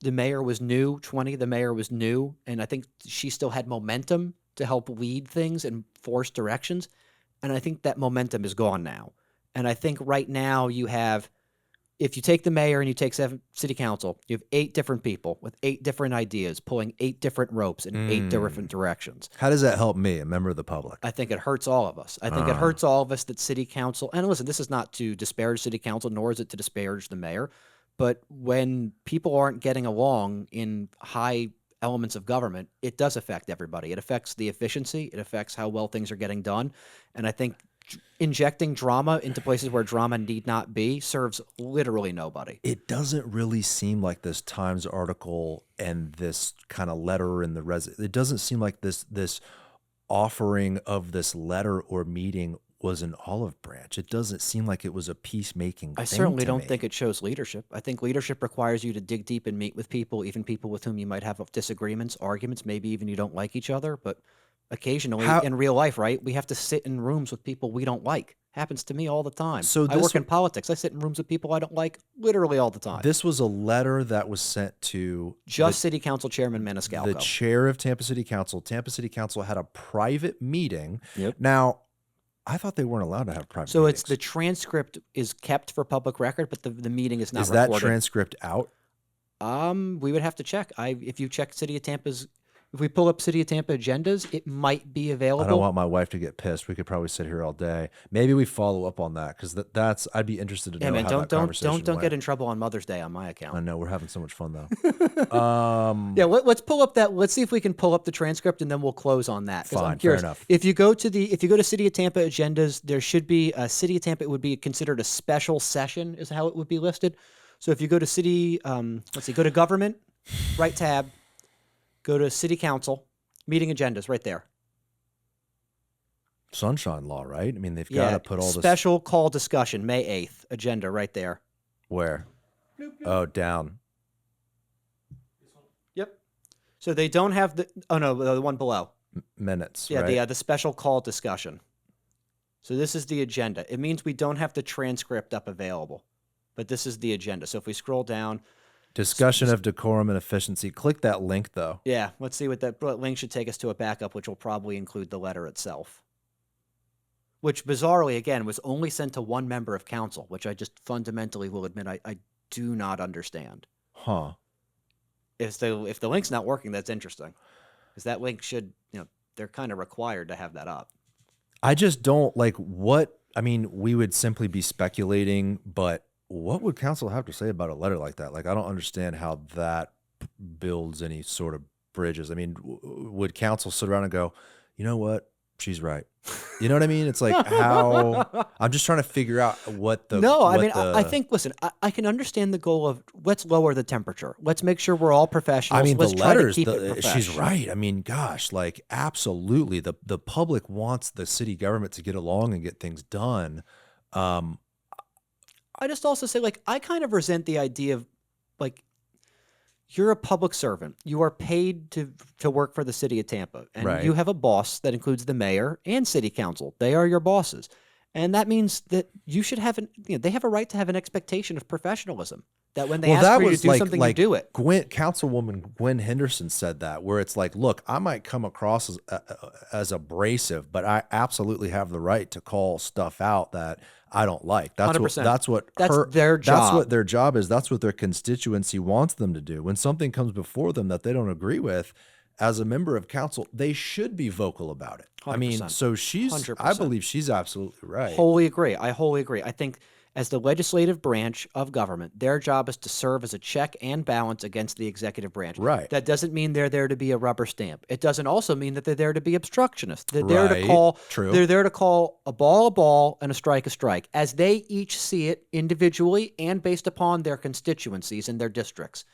B: the mayor was new. 20, the mayor was new. And I think she still had momentum to help lead things and force directions. And I think that momentum is gone now. And I think right now you have, if you take the mayor and you take 7 city council, you have 8 different people with 8 different ideas, pulling 8 different ropes in 8 different directions.
A: How does that help me, a member of the public?
B: I think it hurts all of us. I think it hurts all of us that city council, and listen, this is not to disparage city council, nor is it to disparage the mayor, but when people aren't getting along in high elements of government, it does affect everybody. It affects the efficiency. It affects how well things are getting done. And I think injecting drama into places where drama need not be serves literally nobody.
A: It doesn't really seem like this Times article and this kind of letter in the it doesn't seem like this offering of this letter or meeting was an olive branch. It doesn't seem like it was a peacemaking thing.
B: I certainly don't think it shows leadership. I think leadership requires you to dig deep and meet with people, even people with whom you might have disagreements, arguments, maybe even you don't like each other. But occasionally in real life, right, we have to sit in rooms with people we don't like. Happens to me all the time.
A: So
B: I work in politics. I sit in rooms with people I don't like literally all the time.
A: This was a letter that was sent to
B: City Council Chairman Maniscalco.
A: The chair of Tampa City Council. Tampa City Council had a private meeting.
B: Yep.
A: Now, I thought they weren't allowed to have private meetings.
B: So it's the transcript is kept for public record, but the meeting is not recorded.
A: Is that transcript out?
B: We would have to check. If you check City of Tampa's, if we pull up City of Tampa agendas, it might be available.
A: I don't want my wife to get pissed. We could probably sit here all day. Maybe we follow up on that because that's. I'd be interested to know how that conversation went.
B: Don't get in trouble on Mother's Day on my account.
A: I know we're having so much fun though.
B: Yeah, let's pull up that. Let's see if we can pull up the transcript and then we'll close on that.
A: Fine,
B: I'm curious.
A: fair enough.
B: If you go to City of Tampa agendas, there should be a City of Tampa. It would be considered a special session, is how it would be listed. So if you go to City, go to Government, right tab, go to City Council. Meeting agendas right there.
A: Sunshine Law, right? I mean, they've got to put all this.
B: Special call discussion, May 8th, agenda right there.
A: Where? Oh, down.
B: Yep. So they don't have the one below.
A: Minutes,
B: Yeah,
A: right?
B: the special call discussion. So this is the agenda. It means we don't have the transcript up available, but this is the agenda. So if we scroll down.
A: Discussion of decorum and efficiency. Click that link, though.
B: Yeah, let's see what link should take us to a backup, which will probably include the letter itself. Which, bizarrely, again, was only sent to one member of council, which I just fundamentally will admit I do not understand.
A: Huh.
B: If the link's not working, that's interesting. Because that link should, they're kind of required to have that up.
A: I just don't we would simply be speculating, but what would council have to say about a letter like that? I don't understand how that builds any sort of bridges. I mean, would council sit around and go, you know what? She's right. You know what I mean? It's like how I'm just trying to figure out what the.
B: No, I think, listen, I can understand the goal of let's lower the temperature. Let's make sure we're all professionals.
A: I mean,
B: let's
A: the
B: try to
A: letters,
B: keep it
A: she's
B: professional.
A: right. I mean, gosh, absolutely. The public wants the city government to get along and get things done.
B: I just also say, I kind of resent the idea of, you're a public servant. You are paid to work for the city of Tampa. And you have a boss that includes the mayor and city council. They are your bosses. And that means that you should have they have a right to have an expectation of professionalism. That when they ask for you to do something, you do it.
A: Councilwoman Gwen Henderson said that, where it's look, I might come across as abrasive, but I absolutely have the right to call stuff out that I don't like. That's
B: 100%.
A: That's
B: their job.
A: That's what their job is. That's what their constituency wants them to do. When something comes before them that they don't agree with, as a member of council, they should be vocal about it. I mean,
B: 100%.
A: so she's, I
B: 100%.
A: believe she's absolutely right.
B: Wholly agree. I wholly agree. I think as the legislative branch of government, their job is to serve as a check and balance against the executive branch.
A: Right.
B: That doesn't mean they're there to be a rubber stamp. It doesn't also mean that they're there to be obstructionists. They're there to
A: Right.
B: call.
A: True.
B: They're there to call a ball and a strike, as they each see it individually and based upon their constituencies and their districts.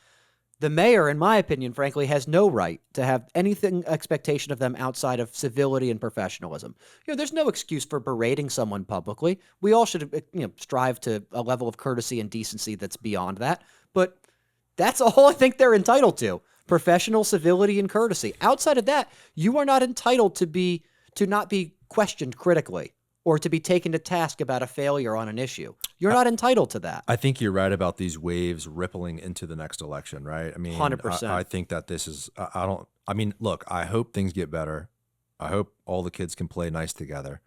B: The mayor, in my opinion, frankly, has no right to have anything expectation of them outside of civility and professionalism. There's no excuse for berating someone publicly. We all should, strive to a level of courtesy and decency that's beyond that. But that's all I think they're entitled to: professional civility and courtesy. Outside of that, you are not entitled to not be questioned critically or to be taken to task about a failure on an issue. You're not entitled to that.
A: I think you're right about these waves rippling into the next election, right? I mean,
B: 100%.
A: I think that this is, look, I hope things get better. I hope all the kids can play nice together.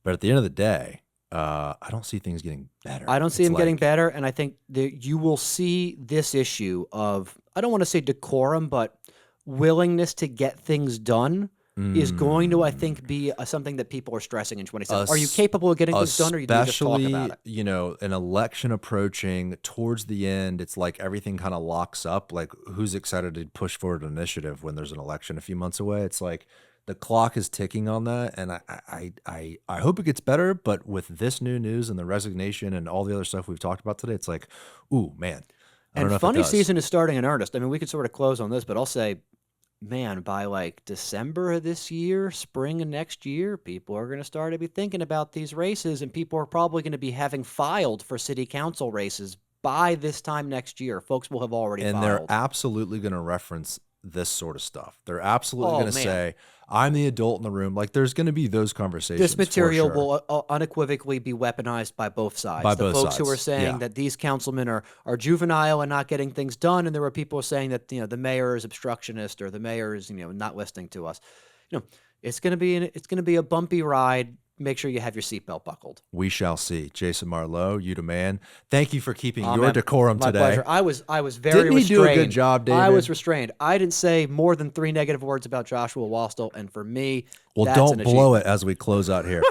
A: But at the end of the day, I don't see things getting better.
B: I don't see
A: It's
B: them getting
A: like-
B: better, and I think that you will see this issue of, I don't want to say decorum, but willingness to get things done is going to, I think, be something that people are stressing in 27. Are you capable of getting things done, or do you just talk about it?
A: An election approaching towards the end, it's like everything kind of locks up. Like, who's excited to push forward an initiative when there's an election a few months away? It's like the clock is ticking on that, and I hope it gets better. But with this new news and the resignation and all the other stuff we've talked about today, it's like, ooh, man. I don't know
B: And
A: if it
B: funny
A: does.
B: season is starting in earnest. I mean, we could sort of close on this, but I'll say, man, by like December of this year, spring of next year, people are going to start to be thinking about these races, and people are probably going to be having filed for city council races by this time next year. Folks will have already
A: And
B: filed.
A: they're absolutely going to reference this sort of stuff. They're absolutely
B: Oh,
A: going to
B: man.
A: say, I'm the adult in the room. Like, there's going to be those conversations.
B: This material
A: for sure.
B: will unequivocally be weaponized by both sides.
A: By
B: the
A: both
B: folks who
A: sides,
B: are saying
A: yeah.
B: that these councilmen are juvenile and not getting things done, and there were people saying that the mayor is obstructionist or the mayor is not listening to us. It's going to be a bumpy ride. Make sure you have your seatbelt buckled.
A: We shall see. Jason Marlow, you the man. Thank you for keeping
B: Oh,
A: your
B: man,
A: decorum
B: my
A: today.
B: pleasure. I was very
A: Didn't he
B: restrained.
A: do a good job, David?
B: I was restrained. I didn't say more than 3 negative words about Joshua Wastell, and for me,
A: Well,
B: that's
A: don't
B: an
A: blow
B: achievement.
A: it as we close out here.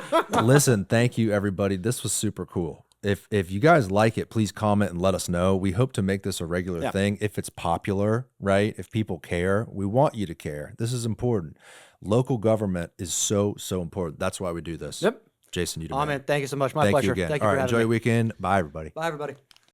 A: Listen, thank you, everybody. This was super cool. If you guys like it, please comment and let us know. We hope to make this a regular
B: Yeah.
A: thing. If it's popular, right? If people care, we want you to care. This is important. Local government is so important. That's why we do this.
B: Yep.
A: Jason, you the
B: Oh,
A: man.
B: man, thank you so much. My
A: Thank
B: pleasure.
A: you again.
B: Thank you
A: All
B: for
A: right,
B: having
A: enjoy
B: me.
A: your weekend. Bye, everybody.
B: Bye, everybody.